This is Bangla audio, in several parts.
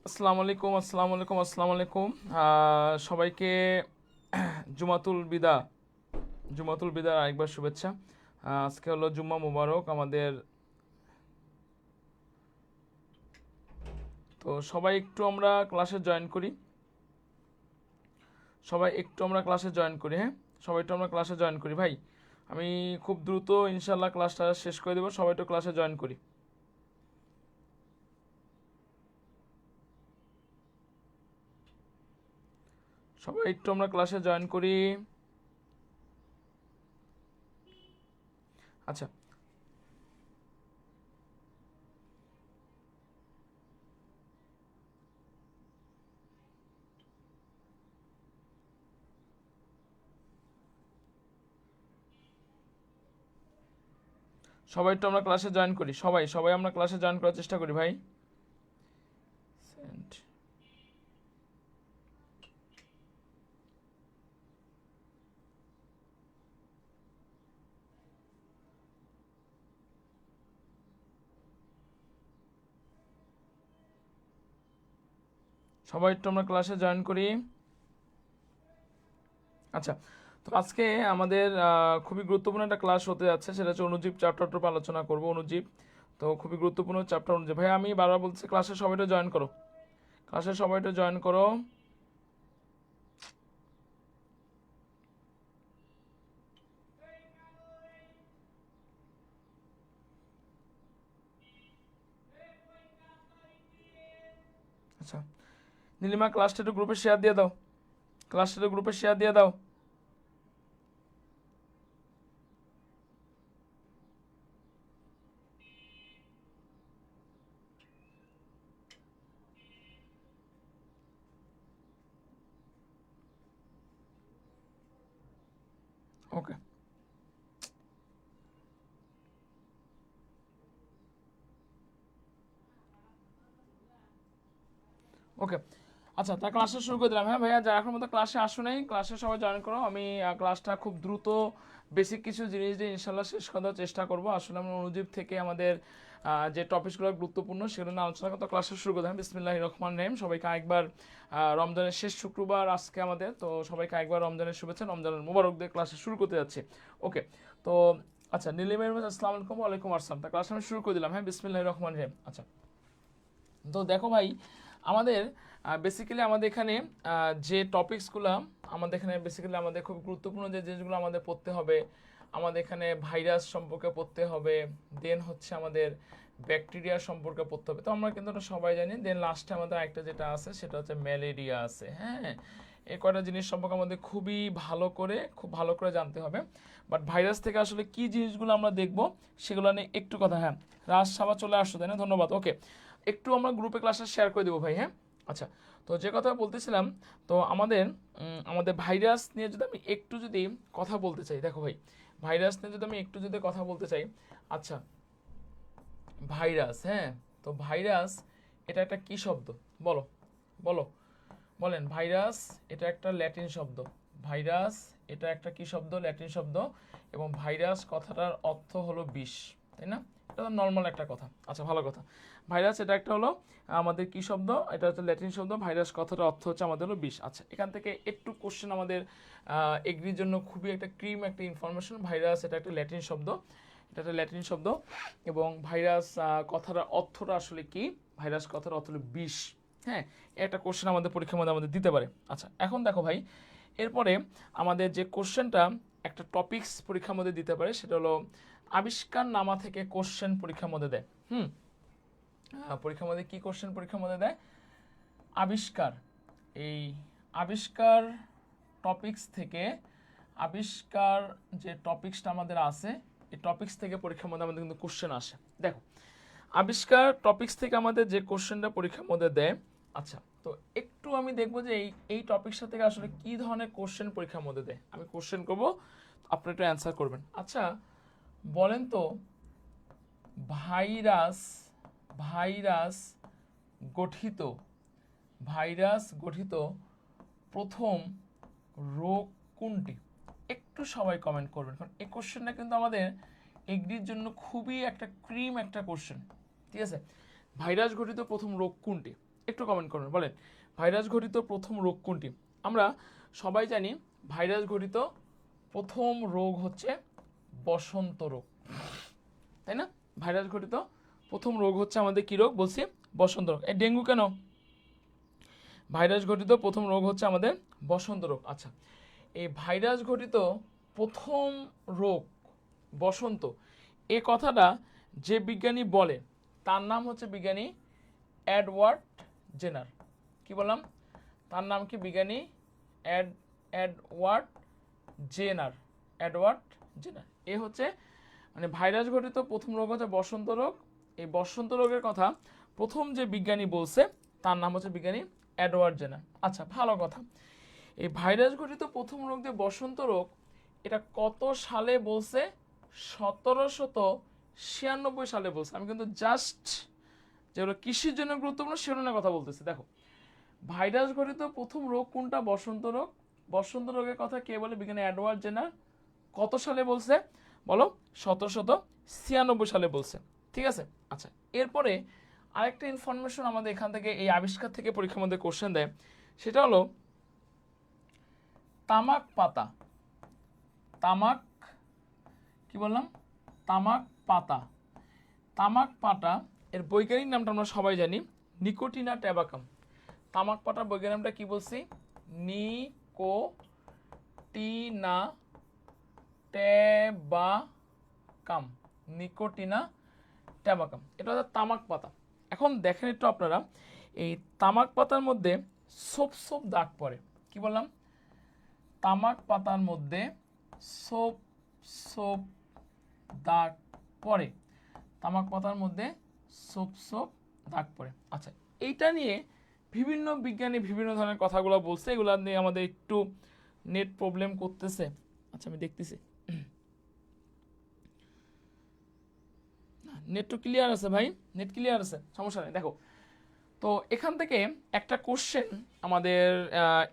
আসসালামু আলাইকুম। সবাইকে জুমাতুল বিদা জুমাতুল বিদার আরেকবার শুভেচ্ছা। আজকে হলো জুম্মা মুবারক আমাদের। তো সবাই একটু আমরা ক্লাসে জয়েন করি। হ্যাঁ, সবাই একটু আমরা ক্লাসে জয়েন করি ভাই। আমি খুব দ্রুত ইনশাল্লাহ ক্লাসটা শেষ করে দেবো, সবাই একটু ক্লাসে জয়েন করি। সবাই একটু আমরা ক্লাসে জয়েন করি। আচ্ছা, সবাই একটু আমরা ক্লাসে জয়েন করি। সবাই সবাই আমরা ক্লাসে জয়েন করার চেষ্টা করি ভাই। সবাই একটু আমরা ক্লাসে জয়েন করি। আচ্ছা, তো আজকে আমাদের খুবই গুরুত্বপূর্ণ একটা ক্লাস হতে যাচ্ছে, সেটা হচ্ছে অনুজীব চ্যাপ্টারটার উপর আলোচনা করব। অনুজীব তো খুবই গুরুত্বপূর্ণ চ্যাপ্টার অনুজীব। ভাই আমি বারবার বলছি ক্লাসে সবাইটা জয়েন করো, ক্লাসে সবাইটা জয়েন করো। আচ্ছা, নীলিমা ক্লাসটা একটু গ্রুপে শেয়ার দিয়ে দাও, ক্লাসটা একটু গ্রুপে শেয়ার দিয়ে দাও। ওকে ওকে আচ্ছা, তা ক্লাসটা শুরু করে দিলাম। হ্যাঁ ভাইয়া, যারা এখন মতো ক্লাসে আসো নাই, ক্লাসে সবাই জয়েন করো। আমি ক্লাসটা খুব দ্রুত বেসিক কিছু জিনিস দিয়ে ইনশাল্লাহ শেষ করার চেষ্টা করব। আসলে আমরা অনুজীব থেকে আমাদের যে টপিকসগুলো গুরুত্বপূর্ণ সেগুলো নিয়ে আলোচনা করতে ক্লাসে শুরু করতে হবে। বিসমিল্লাহির রহমানির রহিম। সবাইকে একবার রমজানের শেষ শুক্রবার আজকে আমাদের, তো সবাইকে একবার রমজানের শুভেচ্ছা, রমজানের মুবারক দিয়ে ক্লাসে শুরু করতে যাচ্ছি। ওকে, তো আচ্ছা, নীলিমের মধ্যে আসসালামু আলাইকুম। ওয়ালাইকুম আসসালাম। তা ক্লাস আমি শুরু করে দিলাম। হ্যাঁ, বিসমিল্লাহির রহমানির রহিম। আচ্ছা, তো দেখো ভাই, আমাদের বেসিক্যালি আমাদের এখানে যে টপিকসগুলো আমাদের এখানে বেসিক্যালি আমাদের খুব গুরুত্বপূর্ণ যে জিনিসগুলো আমাদের পড়তে হবে, আমাদের এখানে ভাইরাস সম্পর্কে পড়তে হবে, দেন হচ্ছে আমাদের ব্যাকটেরিয়া সম্পর্কে পড়তে হবে। তো আমরা কিন্তু ওটা সবাই জানি। দেন লাস্টে আমাদের একটা যেটা আছে সেটা হচ্ছে ম্যালেরিয়া আছে। হ্যাঁ, এই কয়টা জিনিস সম্পর্কে আমাদের খুব ভালো করে জানতে হবে। বাট ভাইরাস থেকে আসলে কি জিনিসগুলো আমরা দেখব সেগুলো নিয়ে একটু কথা। হ্যাঁ, রাজ সাবা চলে আসছো, তাই না? ধন্যবাদ। ওকে, একটু আমরা গ্রুপে ক্লাসটা শেয়ার করে দেবো ভাই। হ্যাঁ, আচ্ছা, তো যে কথা বলতেছিলাম, তো আমাদের ভাইরাস নিয়ে যদি আমি একটু যদি কথা বলতে চাই, দেখো ভাই, ভাইরাস নিয়ে যদি আমি একটু যদি কথা বলতে চাই। আচ্ছা, ভাইরাস, হ্যাঁ, তো ভাইরাস এটা একটা কি শব্দ? বলো বলো বলেন। ভাইরাস এটা একটা ল্যাটিন শব্দ। ভাইরাস এটা একটা কি শব্দ? ল্যাটিন শব্দ। এবং ভাইরাস কথাটার অর্থ হলো বিষ, তাই না? এটা তো নর্মাল একটা কথা। আচ্ছা, ভালো কথা। ভাইরাস এটা একটা হলো আমাদের কি শব্দ? এটা হচ্ছে ল্যাটিন শব্দ। ভাইরাস কথাটার অর্থ হচ্ছে আমাদের হলো বিষ। আচ্ছা, এখান থেকে একটু কোশ্চেন আমাদের এগ্রির জন্য খুবই একটা একটা ইনফরমেশন। ভাইরাস এটা একটা ল্যাটিন শব্দ, এটা একটা ল্যাটিন শব্দ। এবং ভাইরাস কথাটার অর্থটা আসলে কি? ভাইরাস কথার অর্থ হলো বিষ। হ্যাঁ, একটা কোশ্চেন আমাদের পরীক্ষার মধ্যে আমাদের দিতে পারে। আচ্ছা, এখন দেখো ভাই, এরপরে আমাদের যে কোশ্চেনটা একটা টপিকস পরীক্ষার মধ্যে দিতে পারে সেটা হলো আবিষ্কার নামা থেকে কোশ্চেন পরীক্ষার মধ্যে দেয়। পরীক্ষার মধ্যে কি কোশ্চেন পরীক্ষার মধ্যে দেয়? আবিষ্কার। এই আবিষ্কার টপিকস থেকে, আবিষ্কার যে টপিকসটা আমাদের আছে, এই টপিকস থেকে পরীক্ষার মধ্যে আমাদের কিন্তু কোশ্চেন আসে। দেখো, আবিষ্কার টপিকস থেকে আমাদের যে কোশ্চেনটা পরীক্ষার মধ্যে দেয়। আচ্ছা, তো একটু আমি দেখবো যে এই টপিকসটা থেকে আসলে কি ধরনের কোশ্চেন পরীক্ষার মধ্যে দেয়। আমি কোশ্চেন করবো, আপনি একটু অ্যান্সার করবেন। আচ্ছা, বলেন তো, ভাইরাস ভাইরাস গঠিত ভাইরাস গঠিত প্রথম রোগ কোনটি? একটু সবাই কমেন্ট করবেন, কারণ এই কোশ্চেনটা কিন্তু আমাদের এগ্রির জন্য খুবই একটা একটা কোশ্চেন। ঠিক আছে, ভাইরাস গঠিত প্রথম রোগ কোনটি? একটু কমেন্ট করুন, বলেন ভাইরাস ঘটিত প্রথম রোগ কোনটি? আমরা সবাই জানি ভাইরাস ঘটিত প্রথম রোগ হচ্ছে বসন্ত রোগ, তাই না? ভাইরাস ঘটিত প্রথম রোগ হচ্ছে আমাদের কী রোগ বলছি? বসন্ত রোগ। এই ডেঙ্গু কেন? ভাইরাস ঘটিত প্রথম রোগ হচ্ছে আমাদের বসন্ত রোগ। আচ্ছা, এই ভাইরাস ঘটিত প্রথম রোগ বসন্ত, এ কথাটা যে বিজ্ঞানী বলে তার নাম হচ্ছে বিজ্ঞানী এডওয়ার্ড জেনার। কি বললাম? তার নাম কি? বিজ্ঞানী এডওয়ার্ড জেনার। এডওয়ার্ড জেনার এ হচ্ছে মানে ভাইরাস ঘটিত প্রথম রোগ হচ্ছে বসন্ত রোগ। এই বসন্ত রোগের কথা প্রথম যে বিজ্ঞানী বলছে তার নাম হচ্ছে বিজ্ঞানী এডওয়ার্ড জেনার। আচ্ছা, ভালো কথা। এই ভাইরাস ঘটিত প্রথম রোগ যে বসন্ত রোগ, এটা কত সালে বলছে? 1796 সালে বলছে। আমি কিন্তু জাস্ট যেগুলো কৃষির জন্য গুরুত্বপূর্ণ সেগুলো নিয়ে কথা বলতেছি। দেখো, ভাইরাস ঘটিত প্রথম রোগ কোনটা? বসন্ত রোগ। বসন্ত রোগের কথা কে বলে? বিজ্ঞানী এডওয়ার্ড জেনার। কত সালে বলছে বলো? 1796 সালে বলছে। ঠিক আছে। আচ্ছা, এরপরে আরেকটা ইনফরমেশন আমাদের এখান থেকে এই আবিষ্কার থেকে পরীক্ষার মধ্যে কোশ্চেন দেয়, সেটা হলো তামাক পাতা। তামাক কি বললাম? তামাক পাতা। তামাক পাতা এর বৈজ্ঞানিক নামটা আমরা সবাই জানি, নিকোটিনা ট্যাবাকাম। তামাক পাতার বৈজ্ঞানিক নামটা কি বলছি? নিকোটিনা ট্যাবাকাম। নিকোটিনা ট্যাবাকাম, এটা হচ্ছে তামাক পাতা। এখন দেখেন একটু আপনারা, এই তামাক পাতার মধ্যে সোপ সোপ দাগ পড়ে। কি বললাম? তামাক পাতার মধ্যে সোপ সোপ দাগ পড়ে। তামাক পাতার মধ্যে সোপ সোপ দাগ পড়ে। আচ্ছা, এইটা নিয়ে বিভিন্ন বিজ্ঞানী বিভিন্ন ধরনের কথাগুলো বলছে, এগুলো নিয়ে আমাদের একটু নেট প্রবলেম করতেছে। আচ্ছা, আমি দেখতেছি নেট তো ক্লিয়ার আছে ভাই, নেট ক্লিয়ার আছে, সমস্যা নেই। দেখো, তো এখান থেকে একটা কোশ্চেন আমাদের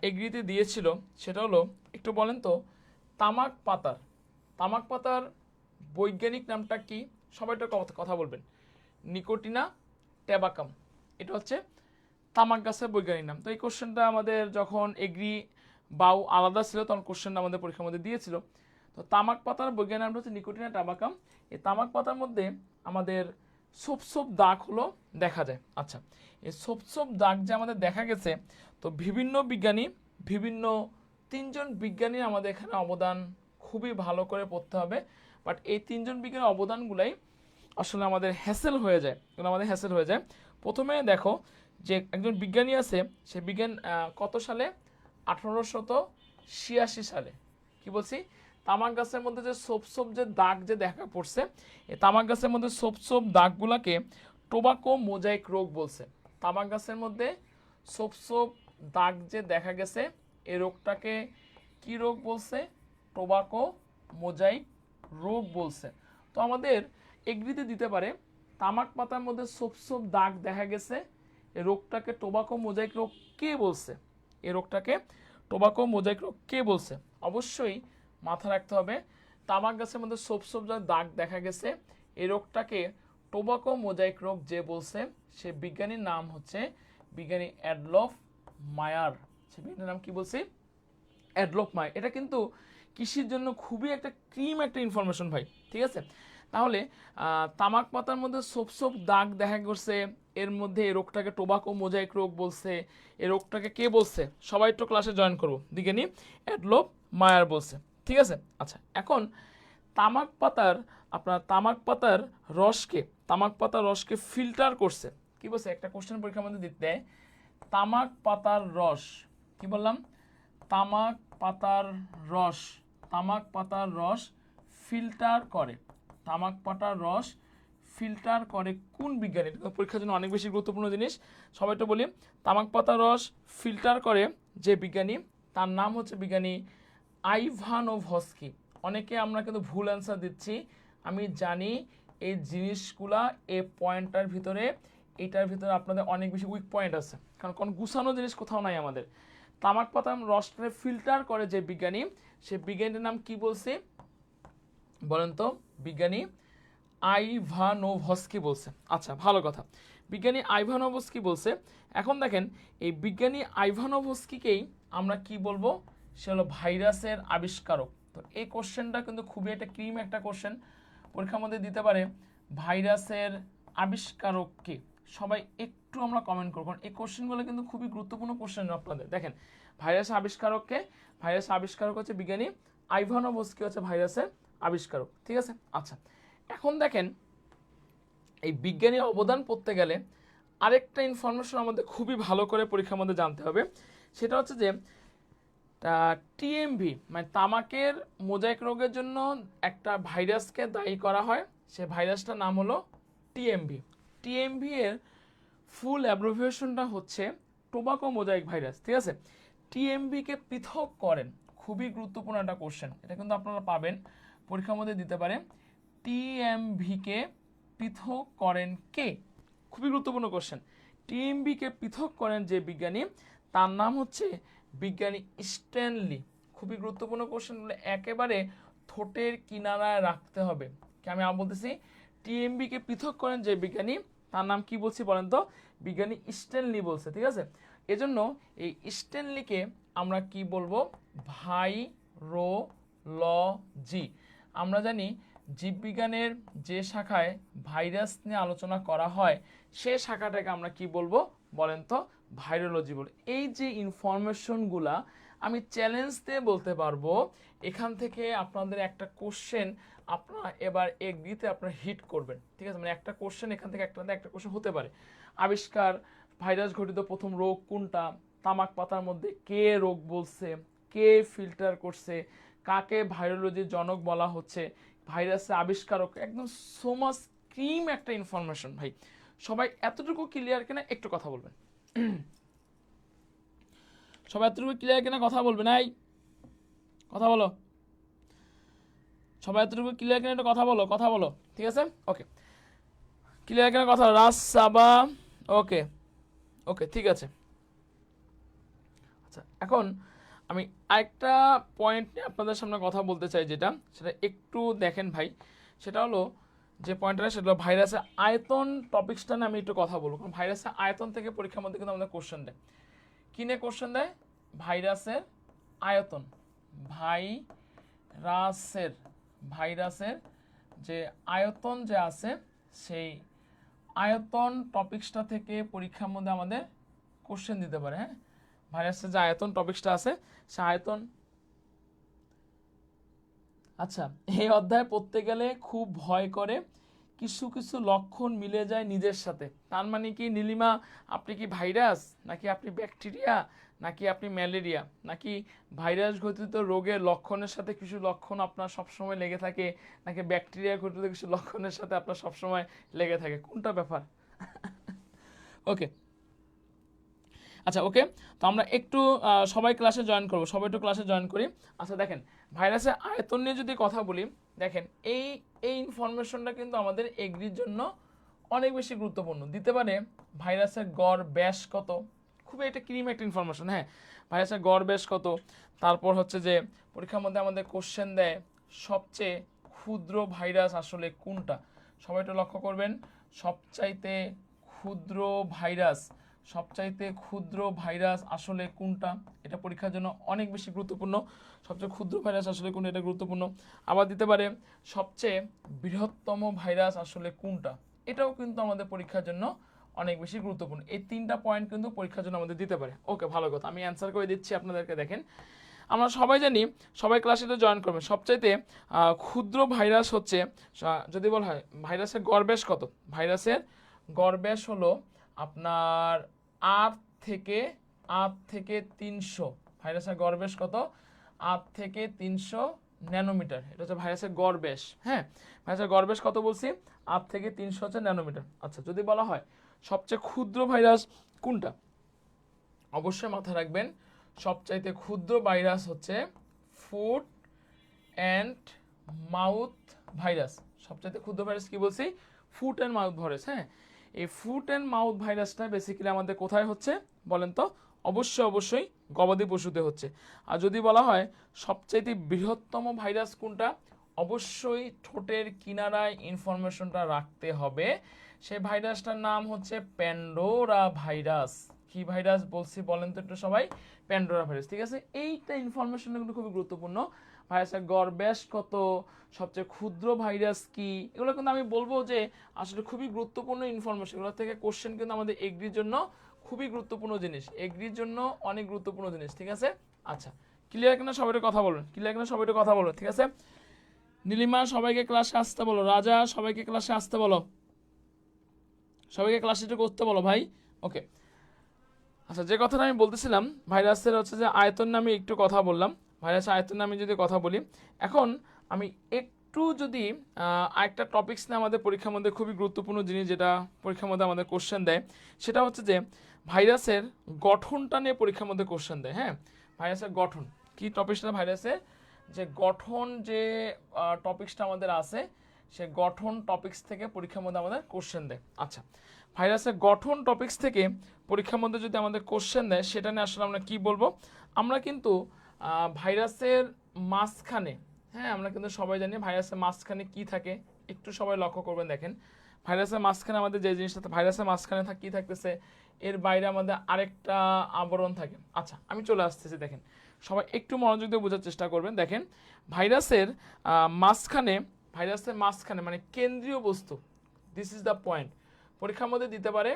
এগ্রিতে দিয়েছিল, সেটা হলো একটু বলেন তো তামাক পাতার বৈজ্ঞানিক নামটা কি? সবাই একটা কথা বলবেন। নিকোটিনা ট্যাবাকাম, এটা হচ্ছে তামাক গাছের বৈজ্ঞানিক নাম। তো এই কোশ্চেনটা আমাদের যখন এগ্রি বাউ আলাদা ছিল তখন কোশ্চেনটা আমাদের পরীক্ষার মধ্যে দিয়েছিল। তো তামাক পাতার বৈজ্ঞানিক নামটা হচ্ছে নিকোটিনা ট্যাবাকাম। এই তামাক পাতার মধ্যে আমাদের সোপ সোপ দাগ হলো দেখা যায়। আচ্ছা, এই সোপ সোপ দাগ যে আমাদের দেখা গেছে, তো বিভিন্ন বিজ্ঞানী তিনজন বিজ্ঞানীর আমাদের এখানে অবদান খুবই ভালো করে পড়তে হবে। বাট এই তিনজন বিজ্ঞানীর অবদানগুলাই আসলে আমাদের হ্যাসেল হয়ে যায়, প্রথমে দেখো যে একজন বিজ্ঞানী আছে, সে বিজ্ঞান কত সালে? 1886 সালে। কি বলছি? তামাক গাছের মধ্যে যে সোপ সোপ যে দাগ যে দেখা পড়ছে, এই তামাক গাছের মধ্যে সোপ সোপ দাগগুলাকে টোবাকো মোজাইক রোগ বলছে। তামাক গাছের মধ্যে সোপ সোপ দাগ যে দেখা গেছে, এই রোগটাকে কি রোগ বলছে? টোবাকো মোজাইক রোগ বলছে। তো আমাদের এগ্রিতে দিতে পারে তামাক পাতার মধ্যে সোপ সোপ দাগ দেখা গেছে, এই রোগটাকে টোবাকো মোজাইক রোগ কে বলছে? এই রোগটাকে টোবাকো মোজাইক রোগ কে বলছে? অবশ্যই মাথা রাখতে হবে, তামাক গাছের মধ্যে সোপ সোপ দাগ দেখা গেছে, এই রোগটাকে টোবাকো মোজাইক রোগ যে বলছে সে বিজ্ঞানীর নাম হচ্ছে বিজ্ঞানী অ্যাডলফ মায়ার। সে বিজ্ঞানীর নাম কি বলছি? অ্যাডলফ মায়ার। এটা কিন্তু কৃষির জন্য খুবই একটা একটা ইনফরমেশন ভাই। ঠিক আছে, তাহলে তামাক পাতার মধ্যে সোপ সোপ দাগ দেখা গেছে, এর মধ্যে এই রোগটাকে টোবাকো মোজাইক রোগ বলছে, এই রোগটাকে কে বলছে? সবাই একটু ক্লাসে জয়েন করবো। বিজ্ঞানী অ্যাডলফ মায়ার বলছে। ঠিক আছে। আচ্ছা, এখন তামাক পাতার রসকে ফিল্টার করছে। কি বলছে? একটা কোশ্চেন পরীক্ষার মধ্যে দিতে দেয়, তামাক পাতার রস, কি বললাম? তামাক পাতার রস ফিল্টার করে। তামাক পাতার রস ফিল্টার করে কোন বিজ্ঞানী? পরীক্ষার জন্য অনেক বেশি গুরুত্বপূর্ণ জিনিস, সবাই তো বলি। তামাক পাতার রস ফিল্টার করে যে বিজ্ঞানী, তার নাম হচ্ছে বিজ্ঞানী আইভানোভস্কি। অনেকে আমরা কিন্তু ভুল অ্যান্সার দিচ্ছি, আমি জানি এই জিনিসগুলা এই পয়েন্টটার ভিতরে, এইটার ভিতরে আপনাদের অনেক বেশি উইক পয়েন্ট আছে, কারণ কোনো গুছানো জিনিস কোথাও নাই আমাদের। তামাক পাতার রসটাকে ফিল্টার করে যে বিজ্ঞানী, সে বিজ্ঞানীর নাম কি বলছে বলেন তো? বিজ্ঞানী আইভানোভস্কি বলছে। আচ্ছা, ভালো কথা। বিজ্ঞানী আইভানোভস্কি বলছে। এখন দেখেন এই বিজ্ঞানী আইভানোভস্কিকেই আমরা কি বলবো, সে হলো ভাইরাসের আবিষ্কারক। তো এই কোশ্চেনটা কিন্তু খুবই একটা ক্রিম একটা কোশ্চেন, পরীক্ষার মধ্যে দিতে পারে। ভাইরাসের আবিষ্কারক কে? সবাই একটু আমরা কমেন্ট করব, কারণ এই কোশ্চেনগুলো কিন্তু খুবই গুরুত্বপূর্ণ কোশ্চেন আপনাদের। দেখেন ভাইরাসের আবিষ্কারক কে? ভাইরাসের আবিষ্কারক হচ্ছে বিজ্ঞানী আইভানোভস্কি, হচ্ছে ভাইরাসের আবিষ্কারক। ঠিক আছে। আচ্ছা, এখন দেখেন এই বিজ্ঞানীর অবদান পড়তে গেলে আরেকটা ইনফরমেশন আমাদের খুবই ভালো করে পরীক্ষার মধ্যে জানতে হবে। সেটা হচ্ছে যে টিএমভি মানে তামাকের মোজাইক রোগের জন্য একটা ভাইরাসকে দায়ী করা হয়, সে ভাইরাসটার নাম হলো টিএমভি। টিএমভি এর ফুল অ্যাব্রিভিয়েশনটা হচ্ছে টোবাকো মোজাইক ভাইরাস। ঠিক আছে। টিএমভিকে পৃথক করেন, খুবই গুরুত্বপূর্ণ একটা কোশ্চেন, এটা কিন্তু আপনারা পাবেন পরীক্ষার মধ্যে দিতে পারে। টিএমভিকে পৃথক করেন কে? খুবই গুরুত্বপূর্ণ কোশ্চেন। টিএমভিকে পৃথক করেন যে বিজ্ঞানী, তার নাম হচ্ছে বিজ্ঞানী স্ট্যানলি। খুবই গুরুত্বপূর্ণ কোশ্চেনগুলো একেবারে ঠোঁটের কিনারায় রাখতে হবে। আমি বলতেছি টিএমভিকে পৃথক করেন যে বিজ্ঞানী, তার নাম কি বলছি বলেন তো? বিজ্ঞানী স্ট্যানলি বলছে। ঠিক আছে। এজন্য এই স্ট্যানলিকে আমরা কি বলবো? ভাইরোলজি। আমরা জানি জীববিজ্ঞানের যে শাখায় ভাইরাস নিয়ে আলোচনা করা হয়, সে শাখাটাকে আমরা কি বলবো বলেন তো? ভাইরোলজি বলে। এই যে ইনফরমেশনগুলা আমি চ্যালেঞ্জ দিয়ে বলতে পারবো, এখান থেকে আপনাদের একটা কোশ্চেন আপনারা এবার এগ্রিতে আপনারা হিট করবেন। ঠিক আছে, মানে একটা কোশ্চেন এখান থেকে একটা কোশ্চেন হতে পারে। আবিষ্কার ভাইরাস ঘটিত প্রথম রোগ কোনটা? তামাক পাতার মধ্যে কে রোগ বলছে? কে ফিল্টার করছে? কাকে ভাইরোলজির জনক বলা হচ্ছে? ভাইরাসের আবিষ্কারক, একদম সো মাচ ক্রিম একটা ইনফরমেশন ভাই। সবাই এতটুকু ক্লিয়ার কিনা একটু কথা বলবেন? সবাই এতটুকু ক্লিয়ার কিনা কথা বলবেন? এই কথা বলো, সবাই এতটুকু ক্লিয়ার কিনা একটু কথা বলো, কথা বলো। ঠিক আছে, ওকে, ক্লিয়ার কিনা কথা? রাজ সাবা, ওকে ওকে, ঠিক আছে। আচ্ছা, এখন আমি আরেকটা পয়েন্ট নিয়ে আপনাদের সামনে কথা বলতে চাই, যেটা সেটা একটু দেখেন ভাই। সেটা হলো যে পয়েন্টটা, সেটা হলো ভাইরাসের আয়তন টপিক্সটা নিয়ে আমি একটু কথা বলবো। কারণ ভাইরাসের আয়তন থেকে পরীক্ষার মধ্যে কিন্তু আমাদের কোশ্চেন দেয়। কি নিয়ে কোশ্চেন দেয়? ভাইরাসের আয়তন। ভাইরাসের যে আয়তন যে আছে, সেই আয়তন টপিক্সটা থেকে পরীক্ষার মধ্যে আমাদের কোশ্চেন দিতে পারে। হ্যাঁ, ভাইরাসের যে আয়তন টপিক্সটা আছে, সে আয়তন। আচ্ছা, এই অধ্যায় পড়তে গেলে খুব ভয় করে, কিছু কিছু লক্ষণ মিলে যায় নিজের সাথে। তার মানে কি নীলিমা, আপনি কি ভাইরাস, নাকি আপনি ব্যাকটেরিয়া, নাকি আপনি ম্যালেরিয়া, নাকি ভাইরাস ঘটিত রোগের লক্ষণের সাথে কিছু লক্ষণ আপনার সবসময় লেগে থাকে, নাকি ব্যাকটেরিয়া ঘটিত কিছু লক্ষণের সাথে আপনার সবসময় লেগে থাকে? কোনটা ব্যাপার? ওকে, আচ্ছা ওকে। তো আমরা একটু সবাই ক্লাসে জয়েন করবো, সবাই একটু ক্লাসে জয়েন করি। আচ্ছা দেখেন, ভাইরাসের আয়তন নিয়ে যদি কথা বলি, দেখেন এই এই ইনফরমেশনটা কিন্তু আমাদের এগ্রির জন্য অনেক বেশি গুরুত্বপূর্ণ। দিতে পারে ভাইরাসের গড় ব্যাস কত, খুবই একটা ক্রিম একটা ইনফরমেশন। হ্যাঁ, ভাইরাসের গড় ব্যাস কত। তারপর হচ্ছে যে পরীক্ষার মধ্যে আমাদের কোশ্চেন দেয় সবচেয়ে ক্ষুদ্র ভাইরাস আসলে কোনটা। সবাই একটু লক্ষ্য করবেন, সবচাইতে ক্ষুদ্র ভাইরাস আসলে কোনটা, এটা পরীক্ষার জন্য অনেক বেশি গুরুত্বপূর্ণ। সবচেয়ে ক্ষুদ্র ভাইরাস আসলে কোনটা, এটা গুরুত্বপূর্ণ। আবার দিতে পারে সবচেয়ে বৃহত্তম ভাইরাস আসলে কোনটা, এটাও কিন্তু আমাদের পরীক্ষার জন্য অনেক বেশি গুরুত্বপূর্ণ। এই তিনটা পয়েন্ট কিন্তু পরীক্ষার জন্য আমাদের দিতে পারে। ওকে, ভালো কথা, আমি অ্যান্সার করে দিচ্ছি আপনাদেরকে। দেখেন, আমরা সবাই জানি, সবাই ক্লাসে তো জয়েন করবেন, সবচাইতে ক্ষুদ্র ভাইরাস হচ্ছে, যদি বলা হয় ভাইরাসের গড় ব্যাস কত, ভাইরাসের গড় ব্যাস হলো আপনার 8 থেকে 300। ভাইরাসের গড় ব্যাস কত? 8 থেকে 300 ন্যানোমিটার। এটা হচ্ছে ভাইরাসের গড় ব্যাস। হ্যাঁ, ভাইরাসের গড় ব্যাস কত বলছি? 8 থেকে 300 হচ্ছে ন্যানোমিটার। আচ্ছা, যদি বলা হয় সবচেয়ে ক্ষুদ্র ভাইরাস কোনটা, অবশ্যই মাথায় রাখবেন সবচাইতে ক্ষুদ্র ভাইরাস হচ্ছে ফুট অ্যান্ড মাউথ ভাইরাস। সবচাইতে ক্ষুদ্র ভাইরাস কি বলছি? Foot and mouth virus. হ্যাঁ, এই ফুট অ্যান্ড মাউথ ভাইরাসটা বেসিক্যালি আমাদের কোথায় হচ্ছে বলেন তো? অবশ্যই গবাদি পশুতে হচ্ছে। আর যদি বলা হয় সবচাইতে বৃহত্তম ভাইরাস কোনটা, অবশ্যই ঠোঁটের কিনারায় ইনফরমেশনটা রাখতে হবে সেই ভাইরাসটার নাম হচ্ছে প্যান্ডোরা ভাইরাস। কি ভাইরাস বলছি বলেন তো একটু সবাই? Pandora virus. ঠিক আছে, এইটা ইনফরমেশন কিন্তু খুবই গুরুত্বপূর্ণ। ভাইরাসের গড় ব্যাস কত, সবচেয়ে ক্ষুদ্র ভাইরাস কি, এগুলো কিন্তু আমি বলবো যে আসলে খুবই গুরুত্বপূর্ণ ইনফরমেশন। এগুলো থেকে কোশ্চেন কিন্তু আমাদের এগ্রির জন্য খুবই গুরুত্বপূর্ণ জিনিস, এগ্রির জন্য অনেক গুরুত্বপূর্ণ জিনিস। ঠিক আছে, আচ্ছা ক্লিয়ার কিনা সবাই কথা বলবেন? ক্লিয়ার কিনা সবাই কথা বলবেন? ঠিক আছে, নীলিমা সবাইকে ক্লাসে আসতে বলো, রাজা সবাইকে ক্লাসে আসতে বলো, সবাইকে ক্লাসে করতে বলো ভাই। ওকে, আচ্ছা যে কথাটা আমি বলতেছিলাম ভাইরাসের হচ্ছে যে আয়তন নামে একটু কথা বললাম। ভাইরাসের আয়তন নামে যদি কথা বলি, এখন আমি একটু যদি আরেকটা টপিকস নিয়ে আমাদের পরীক্ষার মধ্যে খুবই গুরুত্বপূর্ণ জিনিস, যেটা পরীক্ষার মধ্যে আমাদের কোশ্চেন দেয়, সেটা হচ্ছে যে ভাইরাসের গঠনটা নিয়ে পরীক্ষার মধ্যে কোশ্চেন দেয়। হ্যাঁ, ভাইরাসের গঠন কি টপিকসটা, ভাইরাসের যে গঠন, যে টপিকসটা আমাদের আছে, সে গঠন টপিকস থেকে পরীক্ষার মধ্যে আমাদের কোশ্চেন দেয়। আচ্ছা, ভাইরাসের গঠন টপিকস থেকে পরীক্ষার মধ্যে যদি আমাদের কোশ্চেন দেয়, সেটা নিয়ে আসলে আমরা কি বলবো? আমরা কিন্তু ভাইরাসের মাঝখানে, হ্যাঁ আমরা কিন্তু সবাই জানি ভাইরাসের মাঝখানে কি থাকে, একটু সবাই লক্ষ্য করবেন। দেখেন ভাইরাসের মাঝখানে আমাদের যে জিনিসটা, ভাইরাসের মাঝখানে কি থাকতেছে, এর বাইরে আমাদের আরেকটা আবরণ থাকে। আচ্ছা আমি চলে আসতেছি, দেখেন সবাই একটু মনোযোগ দিয়ে বোঝার চেষ্টা করবেন। দেখেন ভাইরাসের মাঝখানে, ভাইরাসের মাঝখানে মানে কেন্দ্রীয় বস্তু, দিস ইজ দ্য পয়েন্ট, পরীক্ষার মধ্যে দিতে পারে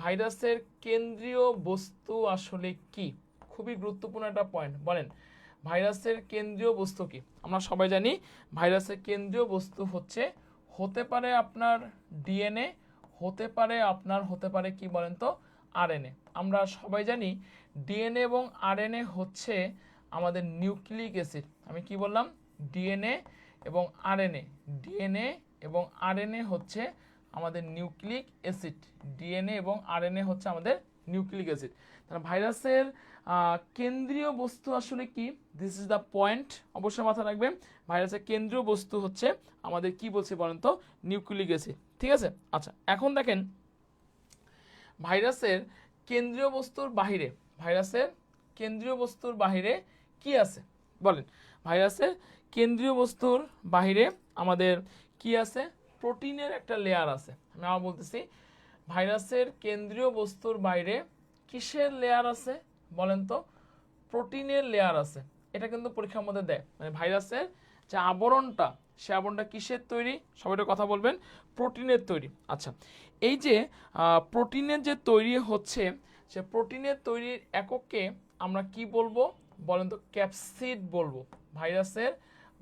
ভাইরাসের কেন্দ্রীয় বস্তু আসলে কি। খুবই গুরুত্বপূর্ণ একটা পয়েন্ট, বলেন ভাইরাসের কেন্দ্রীয় বস্তু কি? আমরা সবাই জানি ভাইরাসের কেন্দ্রীয় বস্তু হচ্ছে, হতে পারে আপনার ডিএনএ, হতে পারে কি বলেন তো, আরএনএ। আমরা সবাই জানি ডিএনএ এবং আরএনএ হচ্ছে আমাদের নিউক্লিক অ্যাসিড। আমি কি বললাম? ডিএনএ এবং আরএনএ, ডিএনএ এবং আরএনএ হচ্ছে আমাদের নিউক্লিক অ্যাসিড, ডিএনএ এবং আরএনএ হচ্ছে আমাদের নিউক্লিক অ্যাসিড। তাহলে ভাইরাসের কেন্দ্রীয় বস্তু আসলে কি, দিস ইজ দ্য পয়েন্ট, অবশ্যই মাথায় রাখবেন। ভাইরাসের কেন্দ্রীয় বস্তু হচ্ছে আমাদের কি বলছি বলেন তো, নিউক্লিক অ্যাসিড। ঠিক আছে, আচ্ছা এখন দেখেন ভাইরাসের কেন্দ্রীয় বস্তুর বাহিরে, ভাইরাসের কেন্দ্রীয় বস্তুর বাহিরে কি আছে বলেন? ভাইরাসের কেন্দ্রীয় বস্তুর বাহিরে আমাদের কি আছে? প্রোটিনের একটা লেয়ার আছে। আমি আবার বলতেছি, ভাইরাসের কেন্দ্রীয় বস্তুর বাইরে কিসের লেয়ার আছে বলেন তো? প্রোটিনের লেয়ার আছে। এটা কিন্তু পরীক্ষার মধ্যে দেয়, মানে ভাইরাসের যে আবরণটা, সে আবরণটা কিসের তৈরি? সবাই কথা বলবেন, প্রোটিনের তৈরি। আচ্ছা এই যে প্রোটিনের যে তৈরি হচ্ছে, সে প্রোটিনের তৈরির এককে আমরা কি বলবো বলেন তো? ক্যাপসিড বলবো। ভাইরাসের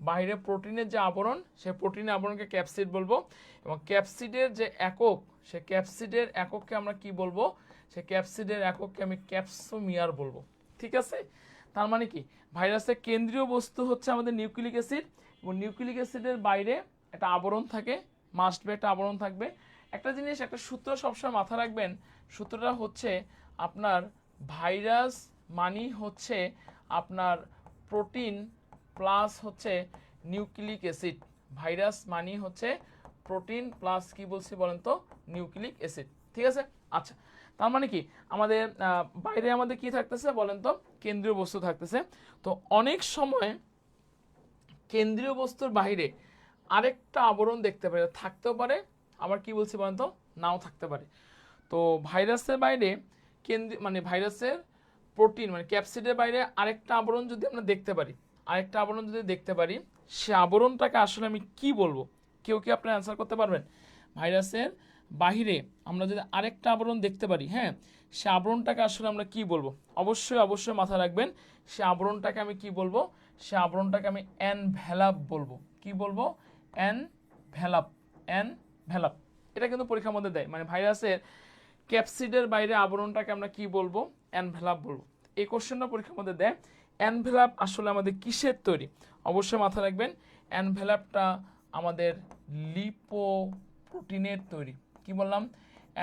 বাইরে প্রোটিনের যে আবরণ, সে প্রোটিনের আবরণকে ক্যাপসিড বলবো, এবং ক্যাপসিডের যে একক, সে ক্যাপসিডের একককে আমরা কি বলবো? সে ক্যাপসিডের একককে আমি ক্যাপসোমিয়ার বলবো। ঠিক আছে, তার মানে কি ভাইরাসের কেন্দ্রীয় বস্তু হচ্ছে আমাদের নিউক্লিক অ্যাসিড, এবং নিউক্লিক অ্যাসিডের বাইরে একটা আবরণ থাকে, মাস্ট বি একটা আবরণ থাকবে। একটা জিনিস, একটা সূত্র সবসময় মাথায় রাখবেন, সূত্রটা হচ্ছে আপনার ভাইরাস মানি হচ্ছে আপনার প্রোটিন প্লাস হচ্ছে নিউক্লিক অ্যাসিড। ভাইরাস মানি হচ্ছে প্রোটিন প্লাস কি বলছি বলেন তো? Nucleic acid. ঠিক আছে, আচ্ছা তার মানে কি আমাদের বাইরে আমাদের কি থাকতেছে বলেন তো? কেন্দ্রীয় বস্তু থাকতেছে। তো অনেক সময় কেন্দ্রীয় বস্তুর বাইরে আরেকটা আবরণ দেখতে পারে, থাকতেও পারে, আবার কি বলছি বলেন তো? নাও থাকতে পারে। তো ভাইরাসের বাইরে কেন্দ্রীয় মানে ভাইরাসের প্রোটিন মানে ক্যাপসিডের বাইরে আরেকটা আবরণ যদি আমরা দেখতে পারি, আরেকটা আবরণ যদি দেখতে পারি, সে আবরণটাকে আসলে আমি কি বলবো? কেউ কি আপনার অ্যান্সার করতে পারবেন? ভাইরাসের বাহিরে আমরা যদি আরেকটা আবরণ দেখতে পারি, হ্যাঁ, সে আবরণটাকে আসলে আমরা কি বলবো? অবশ্যই অবশ্যই মাথায় রাখবেন, সে আবরণটাকে আমি কি বলবো? সে আবরণটাকে আমি এনভেলাপ বলবো। কি বলবো? Envelope, envelope. এটা কিন্তু পরীক্ষার মধ্যে দেয়, মানে ভাইরাসের ক্যাপসিডের বাইরে আবরণটাকে আমরা কি বলবো? এনভেলাপ বলবো। এই কোশ্চেনটা পরীক্ষার মধ্যে দেয়। এনভেলাপ আসলে আমাদের কিসের তৈরি? অবশ্যই মাথায় রাখবেন, এনভেলাপটা আমাদের লিপোপ্রোটিনের তৈরি। কি বললাম?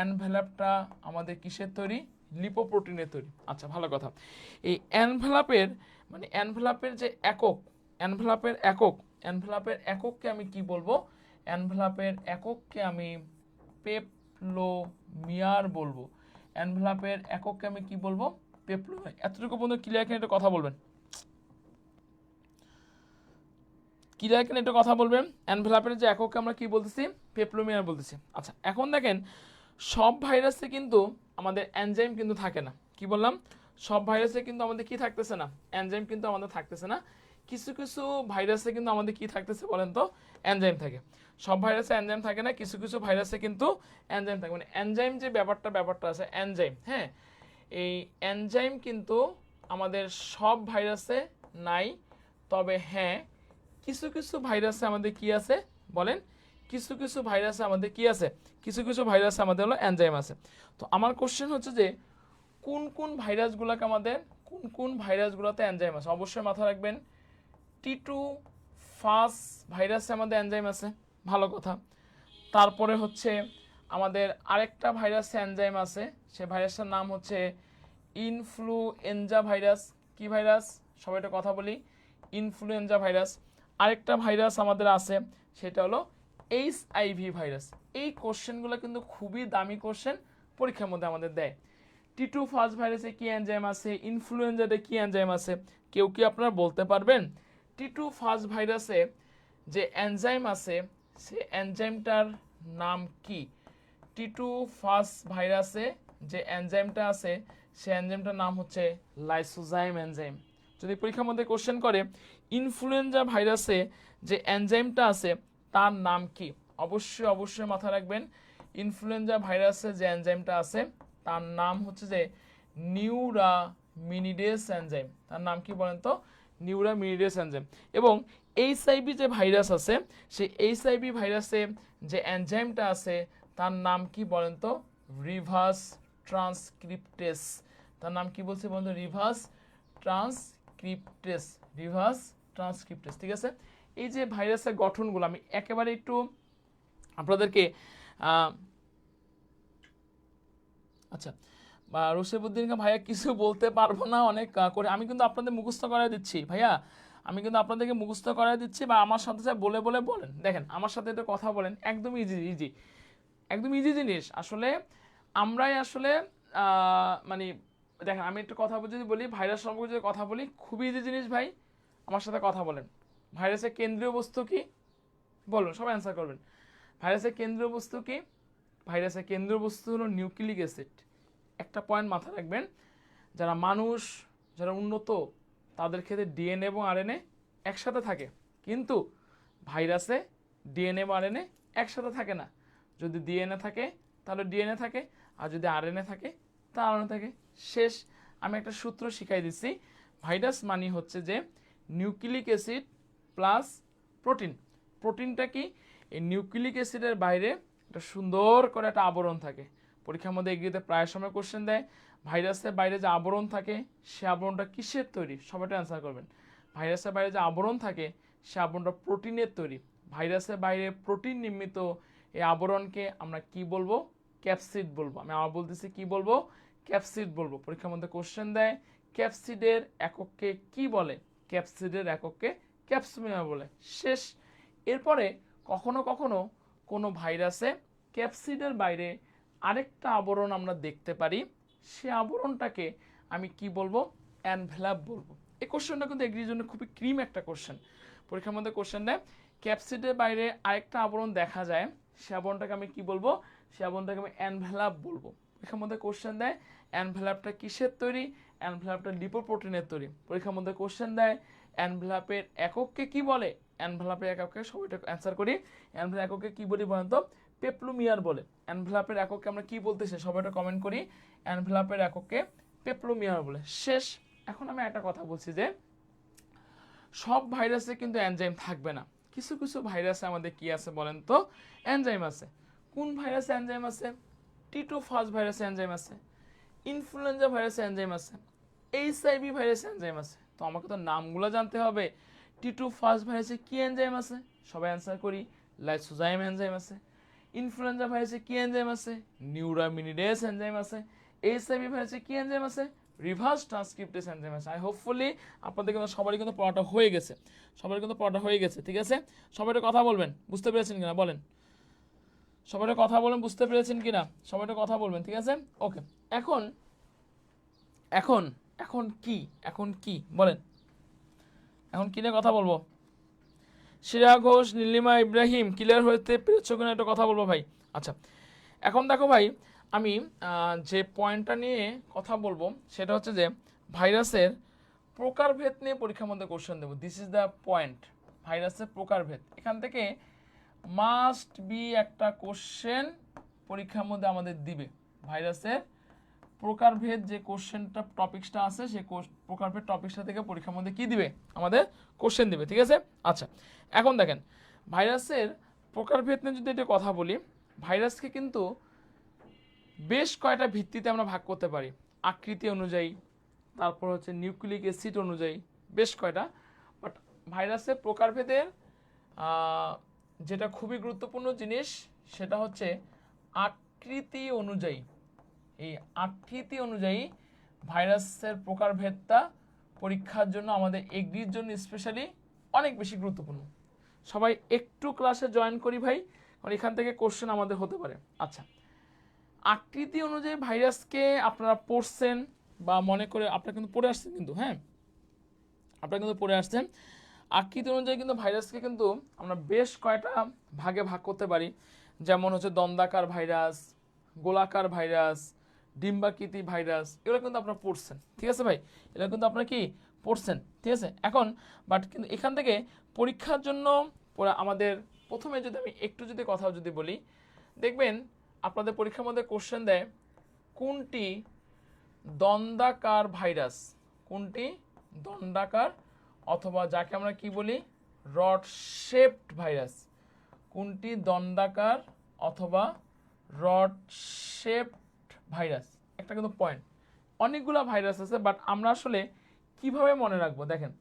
এনভেলাপটা আমাদের কিসের তৈরি? লিপোপ্রোটিনের তৈরি। আচ্ছা ভালো কথা। এই এনভেলাপের মানে এনভেলাপের যে একক, এনভেলাপের একক, এনভেলাপের একককে আমি কি বলবো? এনভেলাপের একককে আমি পেপলোমিয়ার বলবো। এনভেলাপের একককে আমি কি বলবো? পেপলোমিয়ার। এতটুকু পর্যন্ত ক্লিয়ার কিনা একটা কথা বলবেন? ক্লিয়ার কিনা একটা কথা বলবেন? এনভেলাপের যে একককে আমরা কি বলতেছি? পেপলোমিয়ার বলতেছি। আচ্ছা এখন দেখেন সব ভাইরাসে কিন্তু আমাদের এনজাইম কিন্তু থাকে না। কি বললাম? সব ভাইরাসে কিন্তু আমাদের কি থাকতেছে না, এনজাইম কিন্তু আমাদের থাকতেছে না। কিছু কিছু ভাইরাসে কিন্তু আমাদের কি থাকতেছে বলেন তো, এনজাইম থাকে। সব ভাইরাসে এনজাইম থাকে না, কিছু কিছু ভাইরাসে কিন্তু এনজাইম থাকে। মানে এনজাইম যে ব্যাপারটা আছে এনজাইম, হ্যাঁ, এই এনজাইম কিন্তু আমাদের সব ভাইরাসে নাই। তবে হ্যাঁ কিছু কিছু ভাইরাসে আমাদের কি আছে বলেন, কিছু কিছু ভাইরাসে আমাদের কি আছে, কিছু কিছু ভাইরাসে আমাদের হলো এনজাইম আছে। তো আমার কোশ্চেন হচ্ছে যে কোন কোন ভাইরাসগুলোকে আমাদের, কোন কোন ভাইরাসগুলোতে এনজাইম আছে? অবশ্যই মাথায় রাখবেন টি2 ফাস ভাইরাসে আমাদের এনজাইম আছে, ভালো কথা। তারপরে হচ্ছে আমাদের আরেকটা ভাইরাসে এনজাইম আছে, সে ভাইরাসটার নাম হচ্ছে ইনফ্লুয়েঞ্জা ভাইরাস। কি ভাইরাস? সবাই একটা কথা বলি, ইনফ্লুয়েঞ্জা ভাইরাস। আরেকটা ভাইরাস আমাদের আছে সেটা হলো এইচআইভি ভাইরাস। এই কোশ্চেনগুলো কিন্তু খুবই দামি কোশ্চেন, পরীক্ষার মধ্যে আমাদের দেয়। টি2 ফার্স্ট ভাইরাসে কি এনজাইম আছে, ইনফ্লুয়েঞ্জাতে কি এনজাইম আছে, কেউ কি আপনারা বলতে পারবেন? টি2 ফার্স্ট ভাইরাসে যে এনজাইম আছে সে এনজাইমটার নাম কি? টি2 ফার্স্ট ভাইরাসে যে এনজাইমটা আছে সে এনজাইমটার নাম হচ্ছে লাইসোজাইম এনজাইম। যদি পরীক্ষার মধ্যে কোশ্চেন করে ইনফ্লুয়েঞ্জা ভাইরাসে যে এনজাইমটা আছে তার নাম কি, অবশ্যই অবশ্যই মাথায় রাখবেন ইনফ্লুয়েঞ্জা ভাইরাসে যে এনজাইমটা আছে তার নাম হচ্ছে যে নিউরামিনিডেস এনজাইম। তার নাম কি বলেন তো? Neuraminidase enzyme. এবং এইচআইভি যে ভাইরাস আছে সেই এইচআইভি ভাইরাসে যে এনজাইমটা আছে তার নাম কি বলেন তো? Reverse transcriptase. তার নাম কি বলছে বন্ধু? Reverse transcriptase, reverse transcriptase. ঠিক আছে, এই যে ভাইরাসের গঠনগুলো আমি একেবারে একটু আপনাদেরকে আচ্ছা রশিবউদ্দিন ভাইয়া কিছু বলতে পারবো না অনেক করে, আমি কিন্তু আপনাদের মুখস্থ করাই দিচ্ছি ভাইয়া, আমি কিন্তু আপনাদেরকে মুখস্থ করাই দিচ্ছি, বা আমার সাথে বলে বলে বলেন। দেখেন আমার সাথে একটু কথা বলেন, একদম ইজি ইজি, একদম ইজি জিনিস। আসলে আমরাই আসলে মানে দেখেন আমি একটু কথা যদি বলি, ভাইরাস সম্পর্কে যদি কথা বলি, খুবই ইজি জিনিস ভাই, আমার সাথে কথা বলেন। ভাইরাসের কেন্দ্রীয় বস্তু কি বলুন, সবাই অ্যান্সার করবেন। ভাইরাসের কেন্দ্রীয় বস্তু কি? ভাইরাসের কেন্দ্রীয় বস্তু হলো নিউক্লিক অ্যাসিড। একটা পয়েন্ট মাথায় রাখবেন, যারা মানুষ, যারা উন্নত, তাদের ক্ষেত্রে ডিএনএ এবং আরএনএ একসাথে থাকে, কিন্তু ভাইরাসে ডিএনএ এবং আরএনএ একসাথে থাকে না। যদি ডিএনএ থাকে তাহলে ডিএনএ থাকে, আর যদি আরএনএ থাকে তাহলে আরএনএ থাকে। শেষ। আমি একটা সূত্র শিখাই দিচ্ছি। ভাইরাস মানে হচ্ছে যে নিউক্লিক অ্যাসিড প্লাস প্রোটিন। প্রোটিনটা কি? এই নিউক্লিক অ্যাসিডের বাইরে একটা সুন্দর করে একটা আবরণ থাকে। পরীক্ষার মধ্যে এগিয়েতে প্রায় সময় কোশ্চেন দেয় ভাইরাসের বাইরে যে আবরণ থাকে সে আবরণটা কিসের তৈরি? সবাইটা অ্যান্সার করবেন। ভাইরাসের বাইরে যে আবরণ থাকে সে আবরণটা প্রোটিনের তৈরি। ভাইরাসের বাইরে প্রোটিন নির্মিত এই আবরণকে আমরা কি বলবো? ক্যাপসিড বলবো। আমি আবার বলতেছি, কি বলবো? ক্যাপসিড বলবো। পরীক্ষার মধ্যে কোশ্চেন দেয় ক্যাপসিডের একককে কি বলে? ক্যাপসিডের একককে ক্যাপসুমিয়া বলে। শেষ। এরপরে কখনো কখনো কোনো ভাইরাসে ক্যাপসিডের বাইরে আরেকটা আবরণ আমরা দেখতে পারি, সে আবরণটাকে আমি কি বলবো? অ্যানভেলাপ বলবো। এই কোশ্চেনটা কিন্তু এগ্রির জন্য খুবই ক্রিম একটা কোশ্চেন। পরীক্ষার মধ্যে কোশ্চেন দেয় ক্যাপসিডের বাইরে আরেকটা আবরণ দেখা যায়, সে আবরণটাকে আমি কি বলবো? সে আবরণটাকে আমি অ্যানভেলাপ বলবো। পরীক্ষার মধ্যে কোশ্চেন দেয় অ্যানভেলাপটা কিসের তৈরি? অ্যানভেলাপটা লিপোপ্রোটিনের তৈরি। পরীক্ষার মধ্যে কোশ্চেন দেয় অ্যানভেলাপের একককে কি বলে? অ্যানভেলাপের একককে সবাইটা অ্যান্সার করি। অ্যানভেলাপ একককে কি বলি বলেন তো? পেপ্লুমিয়ার বলে। অ্যানভেলাপের একককে আমরা কি বলতেছি? সবাইটা কমেন্ট করি। অ্যানভেলাপের একককে পেপ্লুমিয়ার বলে। শেষ। এখন আমি একটা কথা বলছি যে সব ভাইরাসে কিন্তু এনজাইম থাকবে না। কিছু কিছু ভাইরাসে আমাদের কি আছে বলেন তো? এনজাইম আছে। কোন ভাইরাসে এনজাইম আছে? টি2 ফার্স্ট ভাইরাসে এনজাইম আছে, ইনফ্লুয়েঞ্জা ভাইরাসে এনজাইম আছে, এইচআইভি ভাইরাসে এনজাইম আছে। তো আমাকে তো নামগুলো জানতে হবে। টি2 ফার্স্ট ভাইরাসে কি এনজাইম আছে? সবাই অ্যান্সার করি। লাইসোজাইম এনজাইম আছে। ইনফ্লুয়েঞ্জা ভাইরাসে কি এনজাইম আছে? নিউরামিনিডেস এনজাইম আছে। এইচআইভি ভাইরাসে কি এনজাইম আছে? রিভার্স ট্রান্সক্রিপ্টেস এনজাইম আছে। আই হোপফুলি আপনাদের কিন্তু সবারই কিন্তু পড়াটা হয়ে গেছে, সবারই কিন্তু পড়াটা হয়ে গেছে। ঠিক আছে, সবাইটা কথা বলবেন, বুঝতে পেরেছেন কিনা বলেন? সবাইটা কথা বলেন, বুঝতে পেরেছেন কিনা? সবাইটা কথা বলবেন। ঠিক আছে, ওকে। এখন এখন এখন কি, এখন কি বলেন? এখন কি নিয়ে কথা বলবো? শিরা ঘোষ, নীলিমা ইব্রাহিম, ক্লিয়ার হতে পেরেছো কিনা একটা কথা বলবো ভাই। আচ্ছা, এখন দেখো ভাই, আমি যে পয়েন্টটা নিয়ে কথা বলবো সেটা হচ্ছে যে ভাইরাসের প্রকারভেদ নিয়ে পরীক্ষার মধ্যে কোশ্চেন দেবো। দিস ইজ দ্য পয়েন্ট, ভাইরাসের প্রকারভেদ। এখান থেকে মাস্ট বি একটা কোশ্চেন পরীক্ষার মধ্যে আমাদের দিবে। ভাইরাসের প্রকারভেদ যে কোশ্চেনটা টপিকসটা আছে সেই প্রকারভেদ টপিকসটা থেকে পরীক্ষার মধ্যে কি দিবে, আমাদের কোশ্চেন দিবে, ঠিক আছে। আচ্ছা, এখন দেখেন ভাইরাসের প্রকারভেদ নিয়ে যদি এটা কথা বলি, ভাইরাসকে কিন্তু বেশ কয়টা ভিত্তিতে আমরা ভাগ করতে পারি, আকৃতি অনুযায়ী, তারপর হচ্ছে নিউক্লিক অ্যাসিড অনুযায়ী, বেশ কয়টা। বাট ভাইরাসের প্রকারভেদের যেটা খুবই গুরুত্বপূর্ণ জিনিস সেটা হচ্ছে আকৃতি অনুযায়ী। এই আকৃতি অনুযায়ী ভাইরাসের প্রকারভেদটা পরীক্ষার জন্য আমাদের এগ্রির জন্য স্পেশালি অনেক বেশি গুরুত্বপূর্ণ। সবাই একটু ক্লাসে জয়েন করি ভাই, কারণ এখান থেকে কোশ্চেন আমাদের হতে পারে। আচ্ছা, আকৃতি অনুযায়ী ভাইরাসকে আপনারা পড়ছেন বা মনে করে আপনারা কিন্তু পড়ে আসছেন, কিন্তু হ্যাঁ আপনারা কিন্তু পড়ে আসছেন। আকৃতি অনুযায়ী কিন্তু ভাইরাসকে কিন্তু আমরা বেশ কয়টা ভাগে ভাগ করতে পারি, যেমন হচ্ছে দন্দাকার ভাইরাস, গোলাকার ভাইরাস, ডিম্বাকৃতি ভাইরাস, এগুলো কিন্তু আপনারা পড়ছেন, ঠিক আছে ভাই, এগুলো কিন্তু আপনারা কি পড়ছেন, ঠিক আছে। এখন বাট কিন্তু এখান থেকে পরীক্ষার জন্য আমাদের প্রথমে যদি আমি একটু যদি কথা যদি বলি, দেখবেন আপনাদের পরীক্ষার মধ্যে কোশ্চেন দেয় কোনটি দন্দাকার ভাইরাস, কোনটি দন্ডাকার অথবা যাকে আমরা কি বলি রড শেপড ভাইরাস, কোনটি দন্ডাকার অথবা রড শেপড ভাইরাস। একটা কিন্তু পয়েন্ট, অনেকগুলো ভাইরাস আছে, বাট আমরা আসলে কিভাবে মনে রাখবো? দেখেন,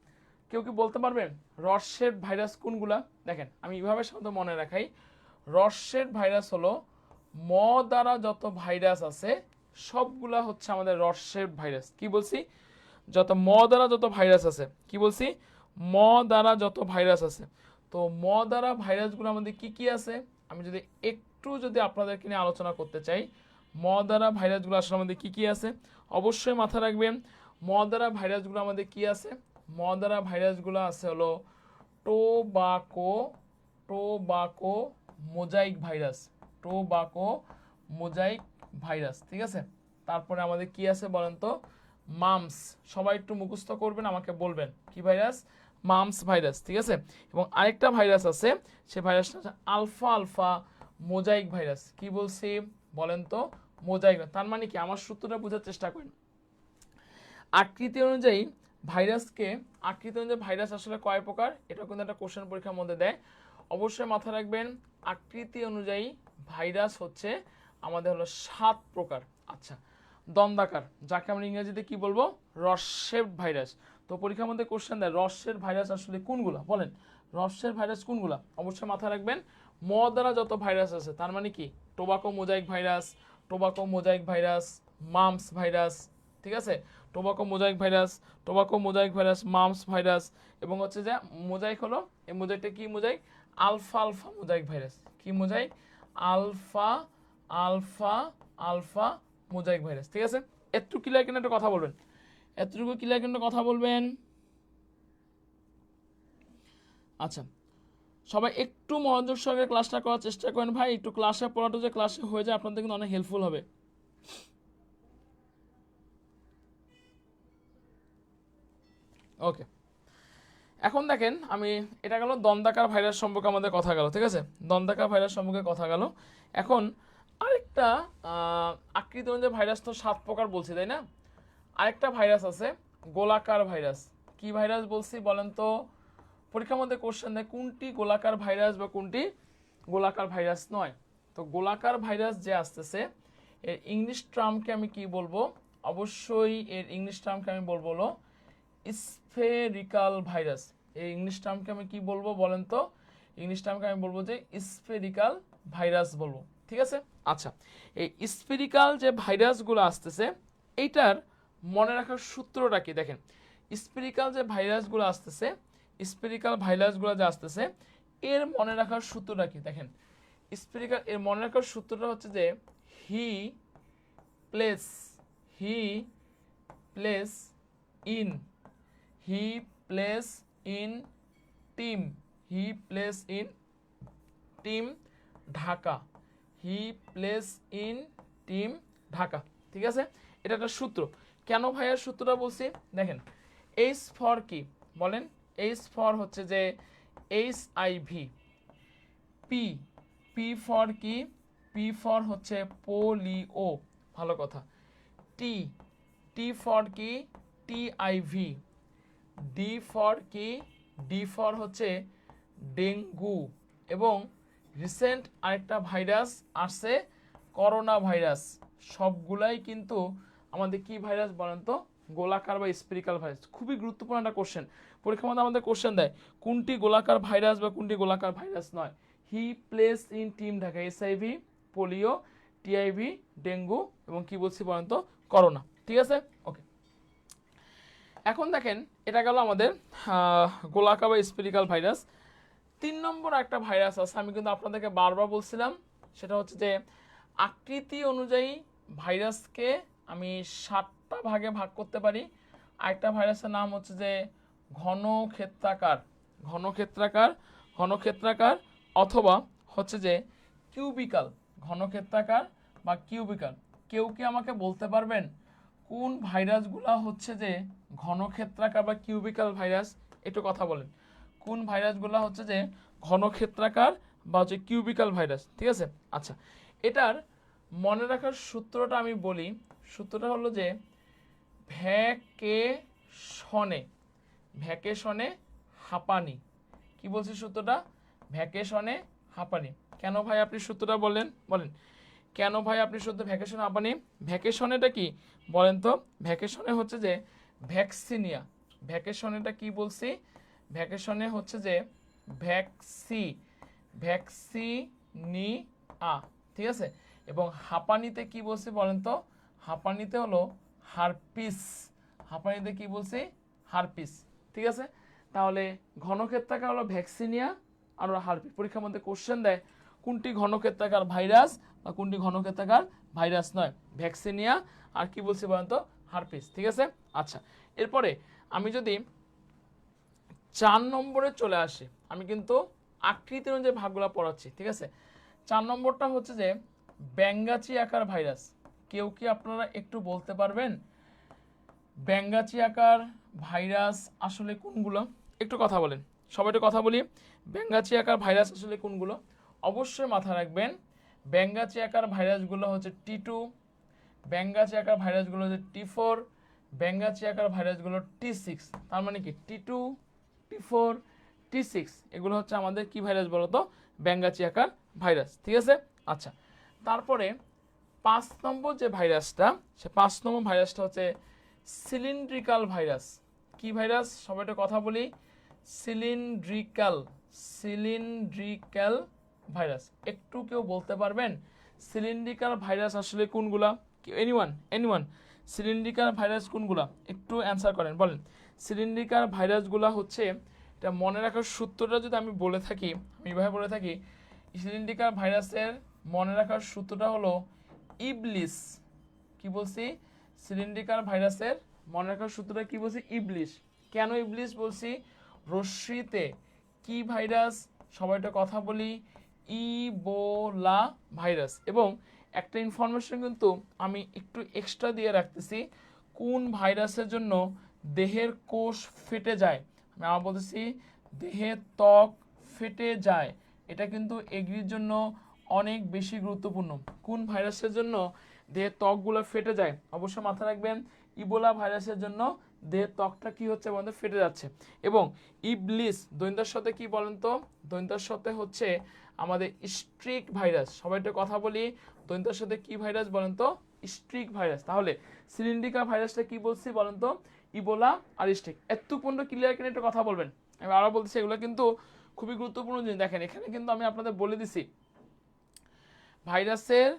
কেউ কি বলতে পারবেন রড শেপড ভাইরাস কোনগুলা? দেখেন আমি এইভাবে সাধারণত মনে রাখাই, রড শেপড ভাইরাস হলো ম দ্বারা যত ভাইরাস আছে সবগুলা হচ্ছে আমাদের রড শেপড ভাইরাস। কি বলছি? যত ম দ্বারা যত ভাইরাস আছে, কি বলছি? ম দ্বারা যত ভাইরাস আছে। তো ম দ্বারা ভাইরাসগুলো আমাদের কি কি আছে, আমি যদি একটু যদি আপনাদেরকে নিয়ে আলোচনা করতে চাই, ম দ্বারা ভাইরাসগুলো আসলে আমাদের কি কি আছে অবশ্যই মাথা রাখবেন। ম দ্বারা ভাইরাসগুলো আমাদের কি আছে? ম দ্বারা ভাইরাসগুলো আছে হলো tobacco, tobacco mosaic virus, tobacco mosaic virus, ঠিক আছে। তারপরে আমাদের কি আছে বলেন তো? মামস। সবাই একটু মুখস্থ করবেন, আমাকে বলবেন কি ভাইরাস? মামস ভাইরাস, ঠিক আছে। এবং আরেকটা ভাইরাস আছে, সে ভাইরাসটা হচ্ছে আলফা আলফা মোজাইক ভাইরাস। কি বলছি বলেন তো? মোজাইক। তার মানে কি, আমার সূত্রটা বোঝার চেষ্টা করেন। আকৃতি অনুযায়ী ভাইরাসকে, আকৃতি অনুযায়ী ভাইরাস আসলে কয় প্রকার, এটা কিন্তু একটা কোশ্চেন পরীক্ষার মধ্যে দেয়। অবশ্যই মাথায় রাখবেন আকৃতি অনুযায়ী ভাইরাস হচ্ছে আমাদের হলো 7 প্রকার। আচ্ছা, দন্দাকার, যাকে আমরা ইংরেজিতে কি বলবো? Rod shaped virus. তো পরীক্ষার মধ্যে কোশ্চেন দেয় রড শেপড ভাইরাস আসলে কোনগুলা, বলেন রড শেপড ভাইরাস কোনগুলা? অবশ্যই মাথায় রাখবেন ম দ্বারা যত ভাইরাস আছে, তার মানে কি tobacco mosaic virus, tobacco mosaic virus, mumps virus, ঠিক আছে। Tobacco mosaic virus, tobacco mosaic virus, mumps virus, এবং হচ্ছে যে মোজাইক হলো, এই মোজাইকটা কি mosaic? Alpha alpha mosaic virus. কি mosaic? Alpha alpha alpha mosaic virus, ঠিক আছে। এতটুকু ক্লিয়ার কিনা একটা কথা বলবেন, এতটুকু ক্লিয়ার কিনা কথা বলবেন। আচ্ছা, সবাই একটু মনোযোগ সহকারে ক্লাসটা করার চেষ্টা করেন ভাই, একটু ক্লাসে পড়াটা যে ক্লাসে হয়ে যায় আপনাদের কিন্তু অনেক হেল্পফুল হবে। ওকে, এখন দেখেন আমি, এটা গেল দন্দাকার ভাইরাস সম্পর্কে আমাদের কথা গেল, ঠিক আছে, দন্দাকার ভাইরাস সম্পর্কে কথা গেল। এখন আরেকটা আকৃতি অনুযায়ী ভাইরাস তো 7 প্রকার বলছি, তাই না? আরেকটা ভাইরাস আছে গোলাকার ভাইরাস। কি ভাইরাস বলছি বলেন তো? পরীক্ষার মধ্যে কোশ্চেন দেয় কোনটি গোলাকার ভাইরাস বা কোনটি গোলাকার ভাইরাস নয়। তো গোলাকার ভাইরাস যে আসতেছে, এর ইংলিশ টার্মকে আমি কি বলবো? অবশ্যই এর ইংলিশ টার্মকে আমি বলবো হলো স্ফেরিকাল ভাইরাস। এই ইংলিশ টার্মকে আমি কি বলবো বলেন তো? ইংলিশ টার্মকে আমি বলবো যে স্ফেরিকাল ভাইরাস বলবো, ঠিক আছে। আচ্ছা, এই স্ফেরিকাল যে ভাইরাসগুলো আসতেছে, এইটার মনে রাখার সূত্রটা কি? দেখেন, স্ফেরিকাল যে ভাইরাসগুলো আসতেছে, স্ফেরিকাল ভাইরাসগুলো যে আসতেছে, এর মনে রাখার সূত্রটা কি? দেখেন, স্ফেরিকাল এর মনে রাখার সূত্রটা হচ্ছে যে he plays in team he plays in team Dhaka, he plays in team Dhaka. ঠিক আছে, এটা একটা সূত্র। কেন ভাইয়ার সূত্রটা বলছি দেখেন, এইচ ফর কি বলেন, এইচ ফর হচ্ছে যে HIV, পি, পি ফর কি, পি ফর হচ্ছে পোলিও, ভালো কথা। টি, টি ফর কি, TIV, ডি ফর কি, ডি ফর হচ্ছে ডেঙ্গু, এবং রিসেন্ট আরেকটা ভাইরাস আসছে করোনা ভাইরাস। সবগুলাই কিন্তু আমাদের কি ভাইরাস বলেন তো, গোলাকার বা স্পিরিকাল ভাইরাস। খুবই গুরুত্বপূর্ণ একটা কোশ্চেন, পরীক্ষার মধ্যে আমাদের কোশ্চেন দেয় কোনটি গোলাকার ভাইরাস বা কোনটি গোলাকার ভাইরাস নয়। He plays in team Dhaka, HIV, polio, TIV, dengue, এবং কি বলছি বলেন তো, করোনা। ঠিক আছে, ওকে। এখন দেখেন, এটা গেল আমাদের গোলাকার বা স্পিরিকাল ভাইরাস। 3 নম্বর একটা ভাইরাস আছে, আমি কিন্তু আপনাদেরকে বারবার বলছিলাম, সেটা হচ্ছে যে আকৃতি অনুযায়ী ভাইরাসকে আমি 7টা ভাগে ভাগ করতে পারি। আরেকটা ভাইরাসের নাম হচ্ছে যে ঘনক্ষেত্রাকার, ঘনক্ষেত্রাকার, ঘনক্ষেত্রাকার, অথবা হচ্ছে যে কিউবিকাল, ঘনক্ষেত্রাকার বা কিউবিকাল। কেউ কি আমাকে বলতে পারবেন কোন ভাইরাসগুলো হচ্ছে যে ঘনক্ষেত্রাকার বা কিউবিকাল ভাইরাস? একটু কথা বলেন, কোন ভাইরাসগুলো হচ্ছে যে ঘনক্ষেত্রাকার বা হচ্ছে কিউবিকাল ভাইরাস? ঠিক আছে, আচ্ছা, এটার মনে রাখার সূত্রটা আমি বলি। সূত্রটা হলো যে ভ্যাকেশনে, ভ্যাকেশনে হাঁপানি। কি বলছি সূত্রটা? ভ্যাকেশনে হাঁপানি। কেন ভাই আপনি সূত্রটা বললেন, বলেন কেন ভাই আপনি সূত্র ভ্যাকেশনে হাঁপানি? ভ্যাকেশনেটা কি বলেন তো? ভ্যাকেশনে হচ্ছে যে ভ্যাকসিনিয়া, ভ্যাকেশনেটা কি বলছি? ভ্যাকেশনে হচ্ছে যে ভ্যাকসিনিয়া, ঠিক আছে। এবং হাঁপানিতে কি বলছি বলেন তো? হাঁপানিতে হলো হারপিস, হাঁপানিতে কি বলছি? হারপিস। ঠিক আছে, তাহলে ঘনক্ষেত্রাকার হলো ভ্যাকসিনিয়া আর হারপিস। পরীক্ষার মধ্যে কোশ্চেন দেয় কোনটি ঘনক্ষেত্রাকার ভাইরাস বা কোনটি ঘনক্ষেত্রাকার ভাইরাস নয়, ভ্যাকসিনিয়া আর কি বলছি বলেন তো? হারপিস। ঠিক আছে, আচ্ছা, এরপরে আমি যদি 4 নম্বরে চলে আসি, আমি কিন্তু আকৃতি অনুযায়ী ভাগগুলো পড়াচ্ছি। ঠিক আছে, 4 নম্বরটা হচ্ছে যে ব্যাঙ্গাচি আকার ভাইরাস। কেউ কি আপনারা একটু বলতে পারবেন ব্যাঙ্গাচি আকার ভাইরাস আসলে কোনগুলো? একটু কথা বলেন, সবাই একটু কথা বলি। ব্যাঙ্গাচি আকার ভাইরাস আসলে কোনগুলো? অবশ্যই মাথায় রাখবেন, ব্যাঙ্গাচি আকার ভাইরাসগুলো হচ্ছে T2, ব্যাঙ্গাচি আকার ভাইরাসগুলো হচ্ছে T4, ব্যাঙ্গাচি আকার ভাইরাসগুলো T6। তার মানে কি T2, T4, T6 এগুলো হচ্ছে আমাদের কি ভাইরাস বলতো? ব্যাঙ্গাচি আকার ভাইরাস। ঠিক আছে, আচ্ছা, তারপরে 5 নম্বর যে ভাইরাসটা, সে 5 নম্বর ভাইরাসটা হচ্ছে সিলিন্ড্রিকাল ভাইরাস। কি ভাইরাস? সবাই একটু কথা বলি, সিলিন্ড্রিকাল, সিলিন্ড্রিকাল ভাইরাস। একটু কেউ বলতে পারবেন সিলিন্ড্রিকাল ভাইরাস আসলে কোনগুলা? এনিওয়ান, এনিওয়ান, সিলিন্ড্রিকাল ভাইরাস কোনগুলা? একটু অ্যান্সার করেন, বলেন। সিলিন্ড্রিকাল ভাইরাসগুলা হচ্ছে, এটা মনে রাখার সূত্রটা যদি আমি বলে থাকি, আমি এইভাবে বলে থাকি, সিলিন্ড্রিকাল ভাইরাসের মনে রাখার সূত্রটা হলো ইবলিস। কি বলছি? সিলিন্ড্রিকাল ভাইরাসের মনে রাখার সূত্রটা কি বলছি? ইবলিস। কেন ইবলিস বলছি? রশ্মিতে কি ভাইরাস? সবাইটা কথা বলি, ইবোলা ভাইরাস। এবং একটা ইনফরমেশন কিন্তু আমি একটু এক্সট্রা দিয়ে রাখতেছি, কোন ভাইরাসের জন্য দেহের কোষ ফেটে যায়। আমি আবার বলতেছি, দেহের ত্বক ফেটে যায়, এটা কিন্তু এগ্রির জন্য অনেক বেশি গুরুত্বপূর্ণ। কোন ভাইরাসের জন্য দেহের ত্বকগুলো ফেটে যায়? অবশ্যই মাথায় রাখবেন, ইবোলা ভাইরাসের জন্য দেহের ত্বকটা কি হচ্ছে আমাদের? ফেটে যাচ্ছে। এবং ইবলিস দৈন্তার সাথে কি বলেন তো? দৈন্তার সাথে হচ্ছে আমাদের স্ট্রিক ভাইরাস। সবাই একটু কথা বলি, দৈন্তার সাথে কি ভাইরাস বলেন তো? Streak virus. তাহলে সিলিন্ড্রিকা ভাইরাসটা কি বলছি বলেন তো? ইবোলা আর স্ট্রিক। এতটুকু ক্লিয়ার কিনা একটু কথা বলবেন। আমি আরও বলতেছি, এগুলো কিন্তু খুবই গুরুত্বপূর্ণ জিনিস। দেখেন, এখানে কিন্তু আমি আপনাদের বলে দিছি ভাইরাসের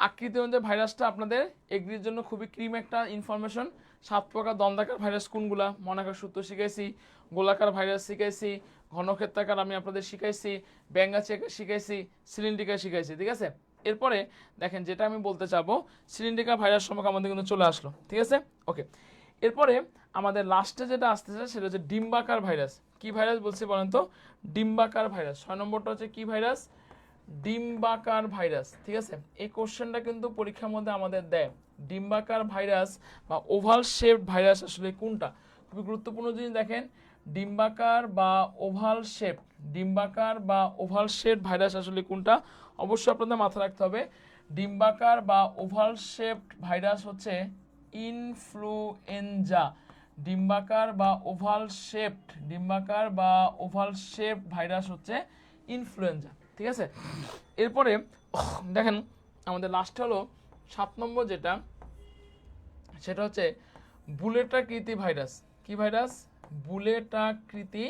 আকৃতি অনুযায়ী ভাইরাসটা আপনাদের এগ্রির জন্য খুবই ক্রিম একটা ইনফরমেশন। 7 প্রকার দন্দাকার ভাইরাস কোনগুলা? মনাকার সূত্র শিখাইছি, গোলাকার ভাইরাস শিখাইছি, ঘনক্ষেত্রাকার আমি আপনাদের শিখাইছি, ব্যাঙ্গাচি শিখাইছি, সিলিন্ড্রিকা শিখাইছি। ঠিক আছে, এরপরে দেখেন যেটা আমি বলতে চাবো, সিলিন্ড্রিকা ভাইরাস সম্পর্কে আমাদের কিন্তু চলে আসলো। ঠিক আছে, ওকে। এরপরে আমাদের লাস্টে যেটা আসতেছে সেটা হচ্ছে ডিম্বাকার ভাইরাস। কি ভাইরাস বলছি বলেন তো? ডিম্বাকার ভাইরাস। 6 নম্বরটা হচ্ছে কি ভাইরাস? ডিম্বাকার ভাইরাস। ঠিক আছে, এই কোশ্চেনটা কিন্তু পরীক্ষার মধ্যে আমাদের দেয়। ডিম্বাকার ভাইরাস বা ওভাল শেপ ভাইরাস আসলে কোনটা? খুবই গুরুত্বপূর্ণ জিনিস দেখেন, ডিম্বাকার বা ওভাল শেপ, ডিম্বাকার বা ওভাল শেপ ভাইরাস আসলে কোনটা? অবশ্যই আপনাদের মাথায় রাখতে হবে, ডিম্বাকার বা ওভাল শেপ ভাইরাস হচ্ছে ইনফ্লুয়েঞ্জা। ডিম্বাকার বা ওভাল শেপ, ডিম্বাকার বা ওভাল শেপ ভাইরাস হচ্ছে ইনফ্লুয়েঞ্জা। ঠিক আছে, এরপরে দেখেন আমাদের লাস্ট হলো 7 নম্বর যেটা, সেটা হচ্ছে বুলেটাকৃতি ভাইরাস। কি ভাইরাস? বুলেটাকৃতি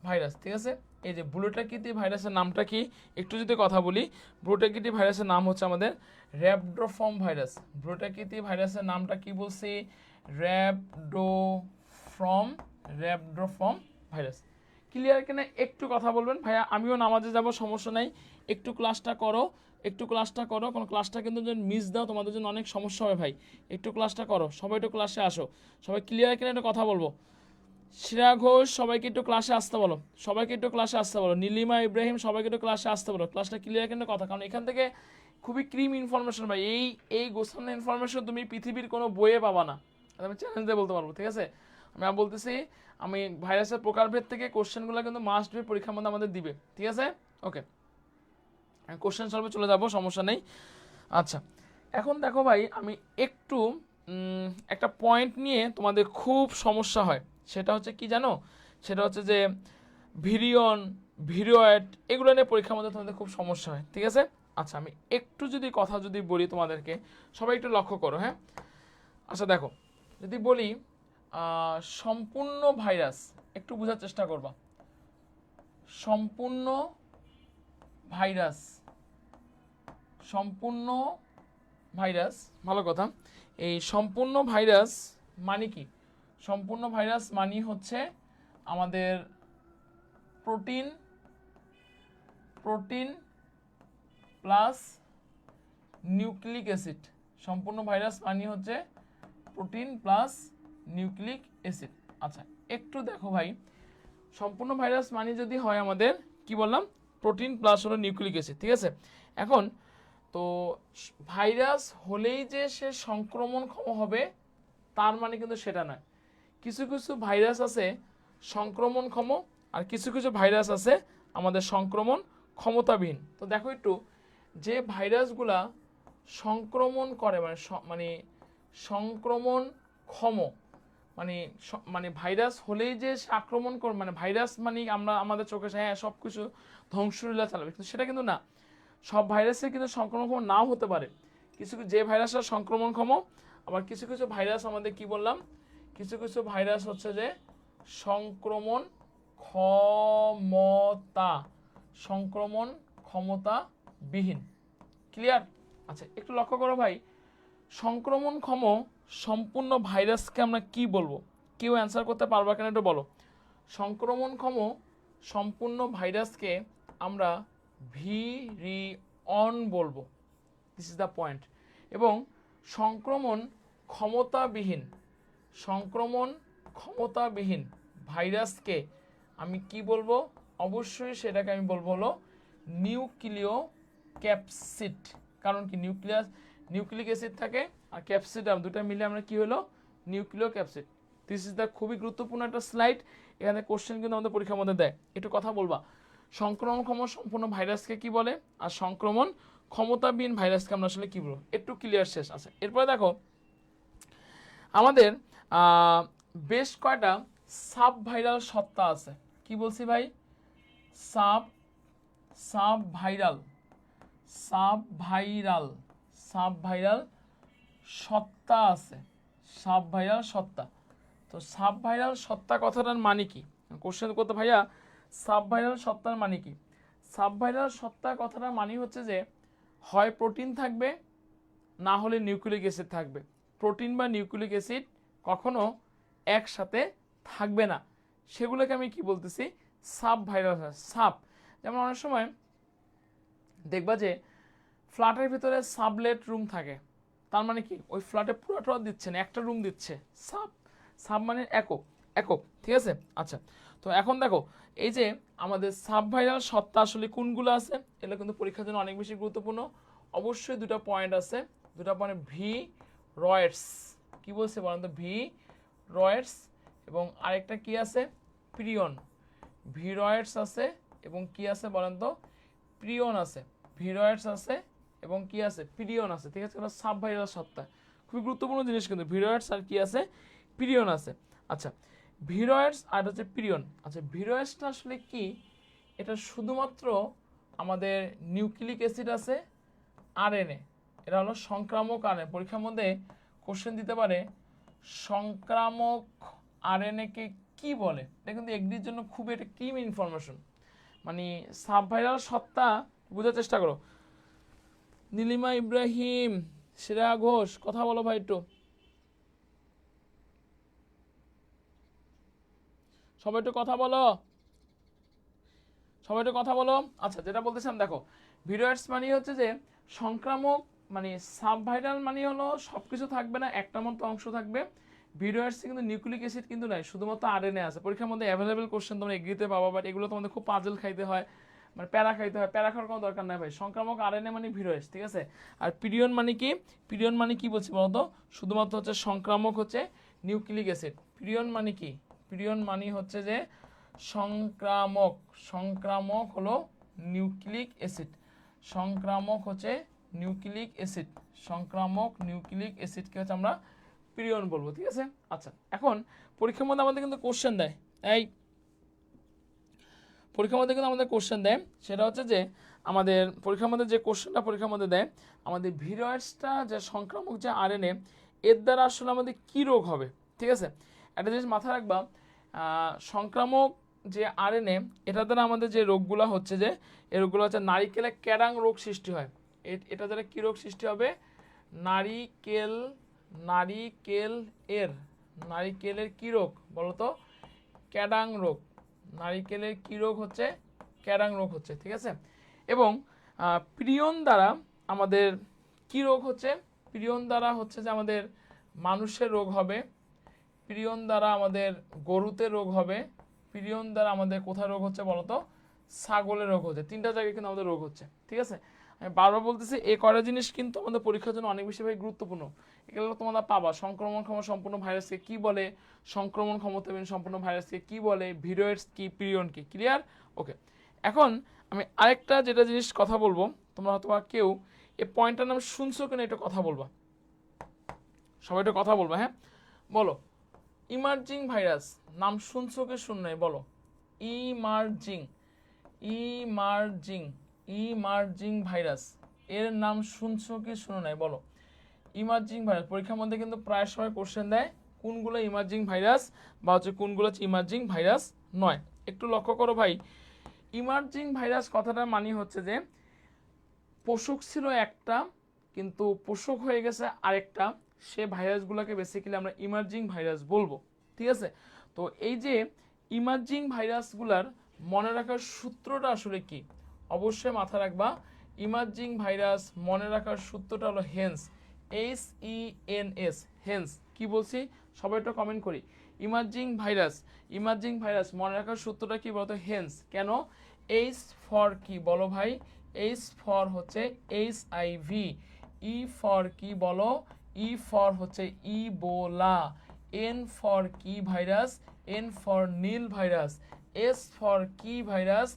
ভাইরাস। ঠিক আছে, এই যে বুলেটাকৃতি ভাইরাসের নামটা কি একটু যদি কথা বলি, বুলেটাকৃতি ভাইরাসের নাম হচ্ছে আমাদের র্যাবডোফর্ম ভাইরাস। বুলেটাকৃতি ভাইরাসের নামটা কি বলছি? র্যাবডোফর্ম ভাইরাস। ক্লিয়ার কিনা একটু কথা বলবেন। ভাইয়া আমিও নামাজে যাব, সমস্যা নাই, একটু ক্লাসটা করো, একটু ক্লাসটা করো, কোনো ক্লাসটা কিন্তু যদি মিস দাও তোমাদের জন্য অনেক সমস্যা হবে ভাই। একটু ক্লাসটা করো, সবাই একটু ক্লাসে আসো। সবাই ক্লিয়ার কিনা একটু কথা বলবো। শ্রেয়া ঘোষ সবাইকে একটু ক্লাসে আসতে বলো, সবাইকে একটু ক্লাসে আসতে বলো। নীলিমা ইব্রাহিম সবাইকে একটু ক্লাসে আসতে বলো। ক্লাসটা ক্লিয়ার কিনা কথা, কারণ এখান থেকে খুবই ক্রিম ইনফরমেশন ভাই। এই গোছানো ইনফরমেশন তুমি পৃথিবীর কোনো বইয়ে পাবা না, আমি চ্যালেঞ্জ দিয়ে বলতে পারবো। ঠিক আছে, আমি বলতেছি, আমি ভাইরাসের প্রকারভেদ থেকে কোশ্চেনগুলো কিন্তু মাস্ট বি পরীক্ষার মধ্যে আমাদের দিবে। ঠিক আছে, ওকে, কোশ্চেন সলভে চলে যাব, সমস্যা নেই। আচ্ছা, এখন দেখো ভাই, আমি একটু একটা পয়েন্ট নিয়ে তোমাদের খুব সমস্যা হয়, সেটা হচ্ছে কি জানো? সেটা হচ্ছে যে ভিরিয়ন, ভিরিয়য়েড, এগুলো নিয়ে পরীক্ষার মধ্যে তোমাদের খুব সমস্যা হয়। ঠিক আছে, আচ্ছা আমি একটু যদি কথা যদি বলি তোমাদেরকে, সবাই একটু লক্ষ্য করো, হ্যাঁ। আচ্ছা দেখো, যদি বলি সম্পূর্ণ ভাইরাস, একটু বোঝার চেষ্টা করবা। সম্পূর্ণ ভাইরাস, সম্পূর্ণ ভাইরাস, ভালো কথা। এই সম্পূর্ণ ভাইরাস মানে কি? সম্পূর্ণ ভাইরাস মানে হচ্ছে আমাদের protein, protein plus nucleic acid. সম্পূর্ণ ভাইরাস মানে হচ্ছে প্রোটিন প্লাস নিউক্লিক অ্যাসিড। আচ্ছা একটু দেখো ভাই, সম্পূর্ণ ভাইরাস মানে যদি হয় আমাদের কি বললাম, প্রোটিন প্লাস হলো নিউক্লিক অ্যাসিড। ঠিক আছে, এখন তো ভাইরাস হলেই যে সে সংক্রমণক্ষম হবে তার মানে কিন্তু সেটা নয়। কিছু কিছু ভাইরাস আছে সংক্রমণক্ষম, আর কিছু কিছু ভাইরাস আছে আমাদের সংক্রমণ ক্ষমতাবিহীন। তো দেখো একটু, যে ভাইরাসগুলা সংক্রমণ করে মানে সংক্রমণক্ষম, মানে মানে ভাইরাস হলেই যে আক্রমণ কর, মানে ভাইরাস মানে আমরা আমাদের চোখে হ্যাঁ সব কিছু ধ্বংসলীলা চালাবে, কিন্তু সেটা কিন্তু না। সব ভাইরাসে কিন্তু সংক্রমণক্ষম নাও হতে পারে। কিছু যে ভাইরাসটা সংক্রমণক্ষম, আবার কিছু কিছু ভাইরাস আমাদের কি বললাম, কিছু কিছু ভাইরাস হচ্ছে যে সংক্রমণ ক্ষমতা, সংক্রমণ ক্ষমতাবিহীন। ক্লিয়ার? আচ্ছা একটু লক্ষ্য করো ভাই, সংক্রমণক্ষম সম্পূর্ণ ভাইরাসকে আমরা কি বলবো? কেউ অ্যান্সার করতে পারবা কেন একটু বলো। সংক্রমণক্ষম সম্পূর্ণ ভাইরাসকে আমরা ভিরিয়ন বলবো। This is the point. এবং সংক্রমণ ক্ষমতাবিহীন, সংক্রমণ ক্ষমতাবিহীন ভাইরাসকে আমি কি বলবো? অবশ্যই সেটাকে আমি বলবো হলো নিউক্লিয় ক্যাপসিড। কারণ কি, নিউক্লিক অ্যাসিড থাকে আর ক্যাপসিড, দুটা মিলে আমরা কি হলো নিউক্লিয় ক্যাপসিড। দিস ইজ দ্য খুবই গুরুত্বপূর্ণ একটা স্লাইড, এখানে কোশ্চেন কিন্তু আমাদের পরীক্ষার মধ্যে দেয়। একটু কথা বলবা, সংক্রমণক্ষম সম্পূর্ণ ভাইরাসকে কি বলে, আর সংক্রমণ ক্ষমতাবিহীন ভাইরাসকে আমরা আসলে কি বলবো, একটু ক্লিয়ার শেষ আছে। এরপরে দেখো আমাদের বেশ কয়টা সাব ভাইরাল সত্তা আছে। কি বলছি ভাই? Sub viral, sub viral, sub viral সত্তা আছে, সাব ভাইরাল সত্তা। তো সাব ভাইরাল সত্তা কথাটার মানে কি? কোশ্চেন করতে ভাইয়া সাব ভাইরাল সত্তার মানে কি? সাব ভাইরাল সত্তা কথাটার মানে হচ্ছে যে হয় প্রোটিন থাকবে, না হলে নিউক্লিক অ্যাসিড থাকবে। প্রোটিন বা নিউক্লিক অ্যাসিড কখনো একসাথে থাকবে না, সেগুলোকে আমি কি বলতেছি? Sub viral sub. যেমন অনেক সময় দেখবা যে ফ্ল্যাটের ভিতরে সাবলেট রুম থাকে, তার মানে কি ওই ফ্ল্যাটে পুরোটা দিচ্ছে না, একটা রুম দিচ্ছে। সাব, সাব মানে একক, একক। ঠিক আছে, আচ্ছা তো এখন দেখো এই যে আমাদের সাবভাইরাল সত্তা আসলে কোনগুলো আছে, এগুলো কিন্তু পরীক্ষার জন্য অনেক বেশি গুরুত্বপূর্ণ। অবশ্যই দুটো পয়েন্ট আছে, দুটো পয়েন্ট ভি রয়েটস, কি বলছে বলেন তো, ভি রয়েটস এবং আরেকটা কি আছে, প্রিয়ন। ভিরয়েডস আছে এবং কি আছে বলেন তো, প্রিয়ন আছে। ভিরয়েডস আছে এবং কি আছে, প্রিয়ন আছে, ঠিক আছে। এটা সাবভাইরাল সত্তা, খুবই গুরুত্বপূর্ণ জিনিস কিন্তু, ভিরয়েডস আর কি আছে, প্রিয়ন আছে। আচ্ছা, ভিরয়েডস আর হচ্ছে প্রিয়ন। আচ্ছা, ভিরয়েডসটা আসলে কি, এটা শুধুমাত্র আমাদের নিউক্লিক অ্যাসিড আছে, আরএনএ, এটা হলো সংক্রামক আরএনএ। পরীক্ষার মধ্যে কোশ্চেন দিতে পারে সংক্রামক আরএনএ কে কি বলে, এটা কিন্তু এগ্রির জন্য খুব একটা ক্রিম ইনফরমেশন, মানে সাবভাইরাল সত্তা বোঝার চেষ্টা করো। নীলিমা ইব্রাহিম, শ্রেয়া ঘোষ, কথা বলো ভাই একটু, সবাই একটু কথা বলো, সবাই একটু কথা বলো। আচ্ছা, যেটা বলতেছিলাম দেখো, ভিরয়েডস মানে হচ্ছে যে সংক্রামক, মানে সাবভাইরাল মানে হলো সব কিছু থাকবে না, একটা মতো অংশ থাকবে। ভিরয়েডসে কিন্তু নিউক্লিক অ্যাসিড কিন্তু নাই, শুধুমাত্র আরএনএ আছে। পরীক্ষার মধ্যে অ্যাভেলেবেল কোশ্চেন তোমরা এগ্রিতে পাবা, বাট এগুলো তোমাদের খুব পাজল খাইতে হয়, মানে প্যারা খাইতে হয়, প্যারা খাওয়ার কোনো দরকার নাই ভাই। সংক্রামক আরএনএ মানে ভিরয়েডস, ঠিক আছে। আর পিরিয়ন মানে কি, পিরিয়ন মানে কি বলছি বলতো, শুধুমাত্র হচ্ছে সংক্রামক হচ্ছে নিউক্লিক অ্যাসিড। পিরিয়ন মানে কি, পিরিয়ন মানে হচ্ছে যে সংক্রামক, সংক্রামক হলো নিউক্লিক অ্যাসিড, সংক্রামক হচ্ছে নিউক্লিক অ্যাসিড, সংক্রামক নিউক্লিক অ্যাসিডকে হচ্ছে আমরা পিরিয়ন বলবো, ঠিক আছে। আচ্ছা, এখন পরীক্ষার মধ্যে আমাদের কিন্তু কোশ্চেন দেয়, এই পরীক্ষার মধ্যে কিন্তু আমাদের কোশ্চেন দেয়, সেটা হচ্ছে যে আমাদের পরীক্ষার মধ্যে যে কোশ্চেনটা পরীক্ষার মধ্যে দেয়, আমাদের ভিরয়েডসটা যে সংক্রামক যে আরএনএ, এর দ্বারা আসলে আমাদের কী রোগ হবে, ঠিক আছে। একটা জিনিস মাথায় রাখবা, সংক্রামক যে আরএনএ, এটা দ্বারা আমাদের যে রোগগুলো হচ্ছে, যে এই রোগগুলো হচ্ছে নারিকেলে ক্যারাং রোগ সৃষ্টি হয়। এটা দ্বারা কী রোগ সৃষ্টি হবে, নারিকেল, নারিকেল এর, নারিকেলের কী রোগ বলো তো, ক্যাডাং রোগ। নারিকেলের কী রোগ হচ্ছে, ক্যাডাং রোগ হচ্ছে, ঠিক আছে। এবং প্রিয়ন দ্বারা আমাদের কী রোগ হচ্ছে, প্রিয়ন দ্বারা হচ্ছে যে আমাদের মানুষের রোগ হবে, প্রিয়ন দ্বারা আমাদের গরুতে রোগ হবে, প্রিয়ন দ্বারা আমাদের কোথায় রোগ হচ্ছে বলতো, ছাগলের রোগ হচ্ছে। তিনটা জায়গায় কিন্তু আমাদের রোগ হচ্ছে, ঠিক আছে। আমি বারবার বলতেছি, এই কয়টা জিনিস কিন্তু আমাদের পরীক্ষার জন্য অনেক বেশি ভাই গুরুত্বপূর্ণ। এগুলো তোমরা পাবা, সংক্রমণ ক্ষমতা সম্পূর্ণ ভাইরাসকে কি বলে, সংক্রমণ ক্ষমতাবিহীন সম্পূর্ণ ভাইরাসকে কি বলে, ভিরয়েডস কি, পিরিয়ন কি, ক্লিয়ার, ওকে। এখন আমি আরেকটা যেটা জিনিস কথা বলবো, তোমরা হয়তো কেউ এই পয়েন্টটার নাম শুনছো কিনা এটা কথা বলবা, সবাই একটু কথা বলবা, হ্যাঁ বলো। ইমার্জিং ভাইরাস নাম শুনছো কি শুন নাই বলো, ইমার্জিং, ইমার্জিং, ইমার্জিং ভাইরাস এর নাম শুনছো কি শুনো নাই বলো। ইমার্জিং ভাইরাস পরীক্ষার মধ্যে কিন্তু প্রায় সময় কোশ্চেন দেয়, কোনগুলো ইমার্জিং ভাইরাস বা হচ্ছে কোনগুলো হচ্ছে ইমার্জিং ভাইরাস নয়। একটু লক্ষ্য করো ভাই, ইমার্জিং ভাইরাস কথাটার মানে হচ্ছে যে পোষক ছিল একটা, কিন্তু পোষক হয়ে গেছে আরেকটা, সে ভাইরাসগুলোকে বেসিক্যালি আমরা ইমার্জিং ভাইরাস বলবো, ঠিক আছে। তো এই যে ইমার্জিং ভাইরাসগুলার মনে রাখার সূত্রটা আসলে কি, অবশ্যই মাথায় রাখবা। ইমার্জিং ভাইরাস মনে রাখার সূত্রটা হলো হেন্স, HENS, হেন্স। কি বলছি সবাই একটু কমেন্ট করি, ইমার্জিং ভাইরাস, ইমার্জিং ভাইরাস মনে রাখার সূত্রটা কি বলতো, হেন্স। কেন, H ফর কি বলো ভাই, H ফর হচ্ছে HIV, E ফর কি বলো, E ফর হচ্ছে ইবোলা, N ফর কি virus, N for Nile virus, S for কি ভাইরাস,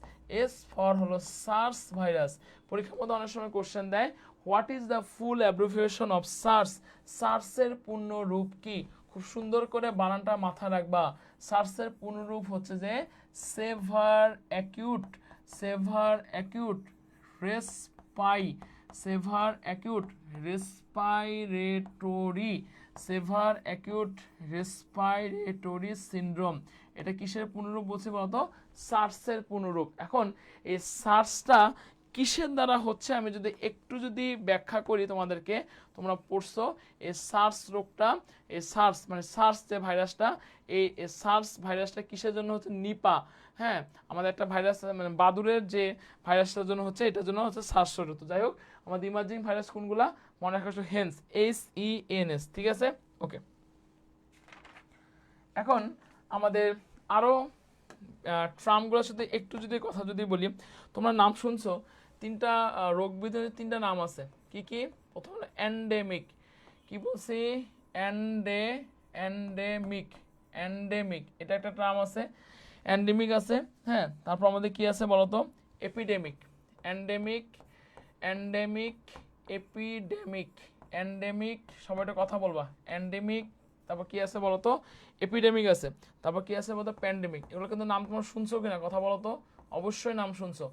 S ফর হলো সার্স ভাইরাস। পরীক্ষার মধ্যে অনেক সময় কোশ্চেন দেয়, what is the full abbreviation of SARS, সার্সের পূর্ণ রূপ কি, খুব সুন্দর করে বানানটা মাথায় রাখবা। সার্সের পূর্ণ রূপ হচ্ছে যে সেভার অ্যাকিউট, সেভার অ্যাকিউট রেসপাই, সেভার অ্যাকিউট রেসপাইরেটরি, সেভার অ্যাকিউট রেসপাইরেটরি সিনড্রোম। এটা কিসের পূর্ণরূপ বলছি বলতো, সার্সের পূর্ণরূপ। এখন এই সার্সটা কিসের দ্বারা হচ্ছে, আমি যদি একটু যদি ব্যাখ্যা করি তোমাদেরকে, তোমরা পড়ছো এই সার্স রোগটা, এই সার্স মানে সার্স যে ভাইরাসটা, এই সার্স ভাইরাসটা কিসের জন্য হচ্ছে, নিপা, হ্যাঁ আমাদের একটা ভাইরাস মানে বাদুরের যে ভাইরাসটার জন্য হচ্ছে, এটার জন্য হচ্ছে সার্স রোগ। যাই হোক, আমাদের ইমার্জিং ভাইরাস কোনগুলা মনে রাখা, হেন্স, HENS, ঠিক আছে, ওকে। এখন আমাদের আরও ট্রামগুলোর সাথে একটু যদি কথা যদি বলি, তোমরা নাম শুনছো, তিনটা রোগ বিধানের তিনটা নাম আছে। কি কি? প্রথম হলো এন্ডেমিক। কি বলছি? এন্ডেমিক। এন্ডেমিক এটা একটা ট্রাম আছে, এন্ডেমিক আছে। হ্যাঁ, তারপর আমাদের কি আছে বলতো? Epidemic. Endemic, endemic, epidemic. Endemic, সবাই একটা কথা বলবা। এন্ডেমিক, তারপর কি আছে বলতো? এপিডেমিক আছে। তারপর কি আছে বলতো? প্যান্ডেমিক। এগুলো কিন্তু নাম তোমরা শুনছো কিনা কথা বলো তো? অবশ্যই নাম শুনছো।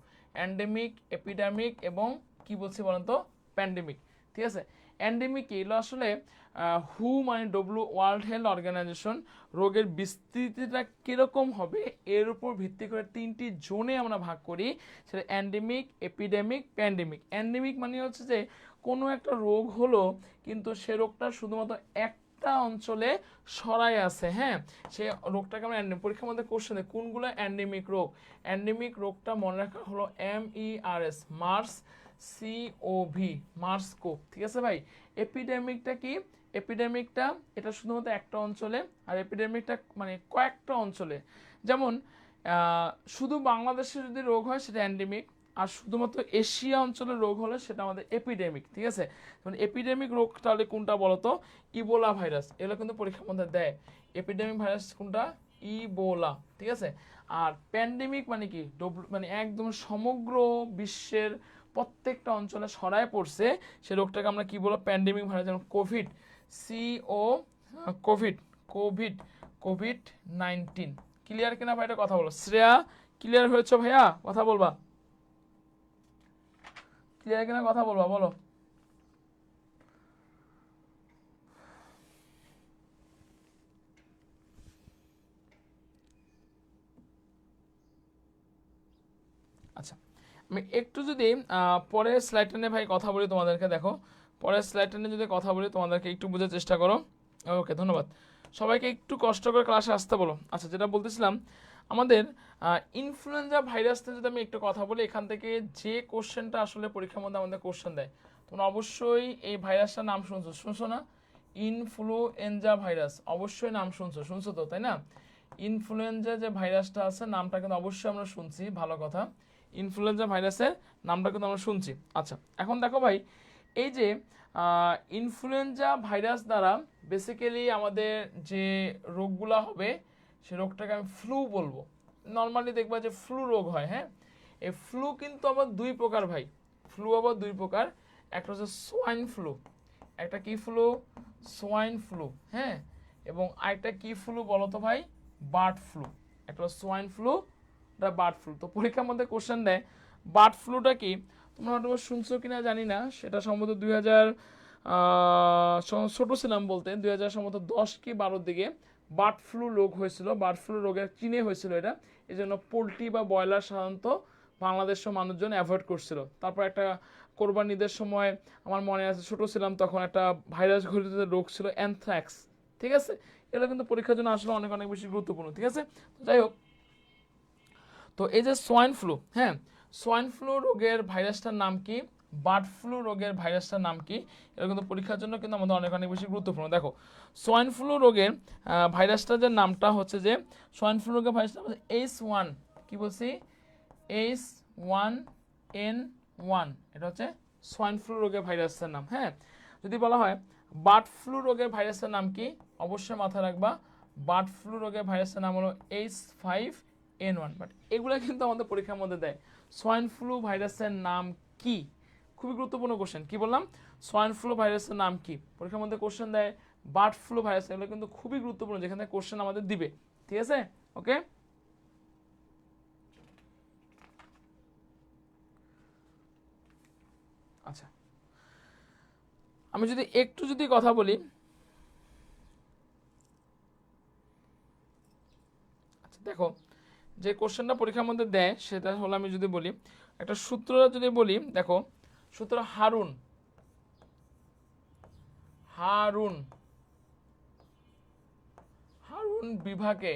এন্ডেমিক, এপিডেমিক এবং কি বলছি বলেন তো? প্যান্ডেমিক। ঠিক আছে। এন্ডেমিক এগুলো আসলে হু মানে ওয়ার্ল্ড হেলথ অর্গানাইজেশন রোগের বিস্তৃতিটা কিরকম হবে এর উপর ভিত্তি করে তিনটি জোনে আমরা ভাগ করি, সেটা এন্ডেমিক, এপিডেমিক, প্যান্ডেমিক। এন্ডেমিক মানে হচ্ছে যে কোনো একটা রোগ হলো কিন্তু সে রোগটা শুধুমাত্র একটা অঞ্চলে ছড়ায় আছে। হ্যাঁ, সে রোগটাকে আমরা পরীক্ষার মধ্যে কোশ্চেন দেয় কোনগুলো এন্ডেমিক রোগ। এন্ডেমিক রোগটা মনে রাখা হলো MERS, মার্স, COV, মার্সকোভ। ঠিক আছে ভাই। এপিডেমিকটা কি? এপিডেমিকটা এটা শুধুমাত্র একটা অঞ্চলে, আর এপিডেমিকটা মানে কয়েকটা অঞ্চলে। যেমন শুধু বাংলাদেশে যদি রোগ হয় সেটা এন্ডেমিক, আর শুধুমাত্র এশিয়া অঞ্চলের রোগ হলে সেটা আমাদের এপিডেমিক। ঠিক আছে। যেমন এপিডেমিক রোগ তাহলে কোনটা বলতো? Ebola virus. এগুলো কিন্তু পরীক্ষার মধ্যে দেয়। এপিডেমিক ভাইরাস কোনটা? ইবোলা। ঠিক আছে। আর প্যান্ডেমিক মানে কি? মানে একদম সমগ্র বিশ্বের প্রত্যেকটা অঞ্চলে ছড়ায় পড়ছে সে রোগটাকে আমরা কি বলবো? Pandemic virus. যেমন কোভিড, কোভিড, কোভিড, কোভিড-19। ক্লিয়ার কিনা ভাই? এটা কথা বলো। শ্রেয়া ক্লিয়ার হয়েছে ভাইয়া? কথা বলবা। ক্লিয়ার কিনা কথা বলবা, বলো। আচ্ছা, আমি একটু যদি পরের স্লাইডটা নিয়ে ভাই কথা বলি তোমাদেরকে। দেখো, পরের স্লাইডটা নিয়ে যদি কথা বলি তোমাদেরকে একটু বোঝার চেষ্টা করো। ওকে, ধন্যবাদ। সবাইকে একটু কষ্ট করে ক্লাসে আসতে বলো। আচ্ছা, যেটা বলতেছিলাম, আমাদের ইনফ্লুয়েঞ্জা ভাইরাস নিয়ে যদি আমি একটু কথা বলি, এখান থেকে যে কোশ্চেনটা আসলে পরীক্ষার মধ্যে আমাদের কোশ্চেন দেয়, তোমরা অবশ্যই এই ভাইরাসটার নাম শুনছো না? ইনফ্লুয়েঞ্জা ভাইরাস অবশ্যই নাম শুনছো তো, তাই না? ইনফ্লুয়েঞ্জা যে ভাইরাসটা আছে নামটা কিন্তু অবশ্যই আমরা শুনছি, ভালো কথা। ইনফ্লুয়েঞ্জা ভাইরাসের নামটা কিন্তু আমরা শুনছি। আচ্ছা, এখন দেখো ভাই, এই যে ইনফ্লুয়েঞ্জা ভাইরাস দ্বারা বেসিক্যালি আমাদের যে রোগগুলো হবে সে রোগটাকে আমি ফ্লু বলবো। নর্মালি দেখবা যে ফ্লু রোগ হয়। হ্যাঁ, এই ফ্লু কিন্তু আবার দুই প্রকার ভাই। ফ্লু আবার দুই প্রকার। একটা হচ্ছে সোয়াইন ফ্লু, একটা কি ফ্লু? Swine flu. হ্যাঁ, এবং আরেকটা কি ফ্লু বলো তো ভাই? Bird flu. একটা সোয়াইন ফ্লু, এটা বার্ড ফ্লু। তো পরীক্ষার মধ্যে কোশ্চেন দেয় বার্ড ফ্লুটা কি, তোমরা হয়তো শুনছো কিনা জানি না, সেটা সম্ভবত 2000 ছোট ছিলাম বলতে 2000 সম্ভবত 10 কি 12 দিকে বার্ড ফ্লু রোগ হয়েছিল। বার্ড ফ্লু রোগের চীনে হয়েছিল এটা। এই জন্য পোলট্রি বা ব্রয়লার সাধারণত বাংলাদেশের মানুষজন অ্যাভয়েড করছিল। তারপর একটা কোরবান ঈদের সময় আমার মনে আছে, ছোট ছিলাম তখন, একটা ভাইরাস ঘটিত রোগ ছিল অ্যানথ্রাক্স। ঠিক আছে। এগুলো কিন্তু পরীক্ষার জন্য আসলে অনেক অনেক বেশি গুরুত্বপূর্ণ। ঠিক আছে। তো যাই হোক, তো এই যে সোয়াইন ফ্লু, হ্যাঁ, সোয়াইন ফ্লু রোগের ভাইরাসটার নাম কি? বার্ড ফ্লু রোগের ভাইরাসটার নাম কি? এটা কিন্তু পরীক্ষার জন্য কিন্তু আমাদের অনেক অনেক বেশি গুরুত্বপূর্ণ। দেখো, সোয়াইন ফ্লু রোগের ভাইরাসটার যে নামটা হচ্ছে যে সোয়াইন ফ্লু রোগের ভাইরাসটা হচ্ছে H1, কি বলছি? H1N1। এটা হচ্ছে সোয়াইন ফ্লু রোগের ভাইরাসের নাম। হ্যাঁ, যদি বলা হয় বার্ড ফ্লু রোগের ভাইরাসের নাম কি, অবশ্যই মাথায় রাখবা বার্ড ফ্লু রোগের ভাইরাসের নাম হলো H5N1। বাট এগুলো কিন্তু আমাদের পরীক্ষার মধ্যে দেয়। সোয়াইন ফ্লু ভাইরাসের নাম কি? খুবই গুরুত্বপূর্ণ কোশ্চেন। কি বললাম? সোয়াইন ফ্লু ভাইরাসের নাম কি পরীক্ষার মধ্যে কোশ্চেন দেয়। বার্ড ফ্লু ভাইরাস, এগুলো কিন্তু খুবই গুরুত্বপূর্ণ, যেখানে কোশ্চেন আমাদের দিবে। ঠিক আছে। ওকে, আচ্ছা, আমি যদি একটু যদি কথা বলি, আচ্ছা দেখো, যে কোশ্চেনটা পরীক্ষার মধ্যে দেয় সেটা হলো, আমি যদি বলি একটা সূত্র যদি বলি, দেখো সূত্র হারুন, হারুন, হারুন বিভাকে,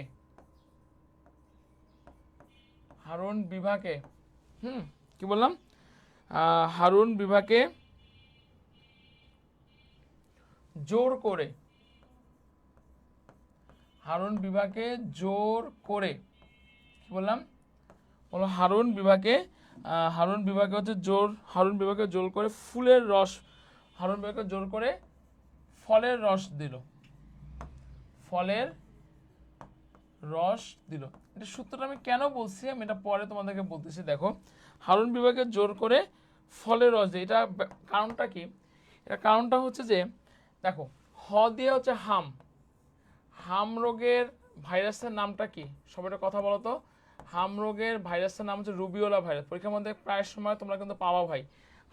হারুন বিভাকে, কি বললাম? হারুন বিভাকে জোর করে, হারুন বিভাকে জোর করে কি বললাম বলো হারুন বিভাগে হচ্ছে হারুন বিভাগে জোর করে ফুলের রস, হারুন বিভাগে জোর করে ফলের রস দিল, ফলের রস দিল। এটা সূত্রটা আমি কেন বলছি আমি এটা পরে তোমাদেরকে বলতেছি। দেখো হারুন বিভাগে জোর করে ফলের রস দিল, এটা কারণটা কি? এটা কারণটা হচ্ছে যে দেখো হ দিয়ে হচ্ছে হাম, হাম রোগের ভাইরাসের নামটা কি? সবাই একটা কথা বলো তো। হাম রোগের ভাইরাসের নাম হচ্ছে রুবিওলা ভাইরাস। পরীক্ষার মধ্যে প্রায় সময় তোমরা কিন্তু পাবা ভাই।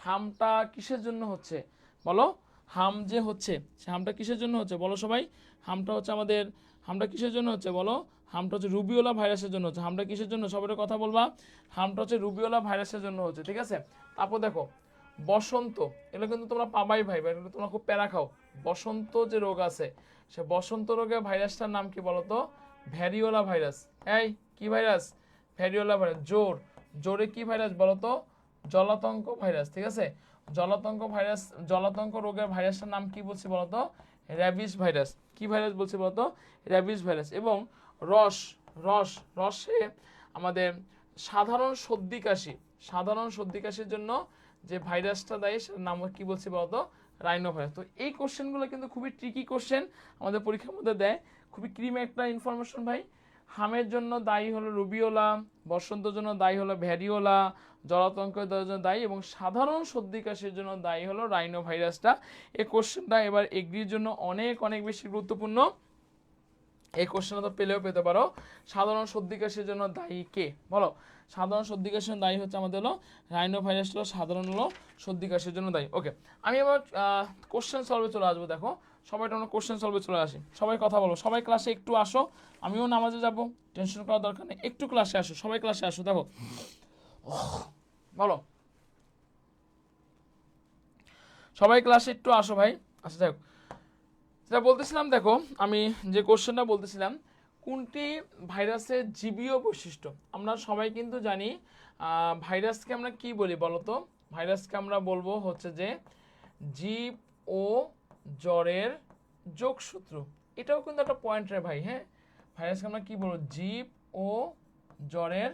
হামটা কিসের জন্য হচ্ছে বলো? হাম যে হচ্ছে সে হামটা কিসের জন্য হচ্ছে বলো সবাই? হামটা হচ্ছে আমাদের, হামটা কিসের জন্য হচ্ছে বলো? হামটা হচ্ছে রুবিওলা ভাইরাসের জন্য হচ্ছে। হামটা কিসের জন্য সবাই কথা বলবা? হামটা হচ্ছে রুবিওলা ভাইরাসের জন্য হচ্ছে, ঠিক আছে? তারপর দেখো বসন্ত, এগুলো কিন্তু তোমরা পাবাই ভাই, এগুলো তোমরা খুব প্যারা খাও। বসন্ত যে রোগ আছে সে বসন্ত রোগের ভাইরাসটার নাম কি বলতো? Variola virus. এই কি ভাইরাস? Variola virus. জোরে কি ভাইরাস বলতো? জলাতঙ্ক ভাইরাস, ঠিক আছে? জলাতঙ্ক ভাইরাস, জলাতঙ্ক রোগের ভাইরাসটার নাম কি বলছি বলতো? Rabies virus. কি ভাইরাস বলছি বলতো? Rabies virus. এবং রসে আমাদের সাধারণ সর্দি কাশি, সাধারণ সর্দি কাশির জন্য যে ভাইরাসটা দেয় সেটার নাম কি বলছি বলতো? Rhino virus. তো এই কোশ্চেনগুলো কিন্তু খুবই ট্রিকি কোশ্চেন আমাদের পরীক্ষার মধ্যে দেয়, খুবই ক্রিম একটা ইনফরমেশন ভাই। হামের জন্য দায়ী হলো রুবিওলা, বসন্তের জন্য দায়ী হলো ভ্যারিওলা, জলাতঙ্কের জন্য দায়ী এবং সাধারণ সর্দি কাশির জন্য দায়ী হলো রাইনো ভাইরাসটা। এই কোশ্চেনটা এবার এগ্রির জন্য অনেক অনেক বেশি গুরুত্বপূর্ণ। এই কোশ্চেনটা তো পেলেও পেতে পারো। সাধারণ সর্দি কাশির জন্য দায়ী কে বলো? সাধারণ সর্দি কাশির দায়ী হচ্ছে আমাদের হলো রাইনো ভাইরাস, হলো সাধারণ হলো সর্দি কাশির জন্য দায়ী। ওকে, আমি এবার কোশ্চেন সলভে চলে আসবো। দেখো সবাই আমরা কোশ্চেন সলভে চলে আসি, সবাই কথা বলো, সবাই ক্লাসে একটু আসো, আমিও নামাজে যাব, টেনশন করার দরকার নেই, একটু ক্লাসে আসো, সবাই ক্লাসে আসো। দেখো বলো সবাই ক্লাসে একটু আসো ভাই। আচ্ছা যাই হোক, যেটা বলতেছিলাম দেখো, আমি যে কোশ্চেনটা বলতেছিলাম, কোনটি ভাইরাসের জীবীয় বৈশিষ্ট্য? আমরা সবাই কিন্তু জানি ভাইরাসকে আমরা কি বলি বলতো? ভাইরাসকে আমরা বলবো হচ্ছে যে জীব ও জ্বরের যোগসূত্র। এটাও কিন্তু একটা পয়েন্ট রে ভাই। হ্যাঁ, ভাইরাসকে আমরা কি বলবো? জীব ও জ্বরের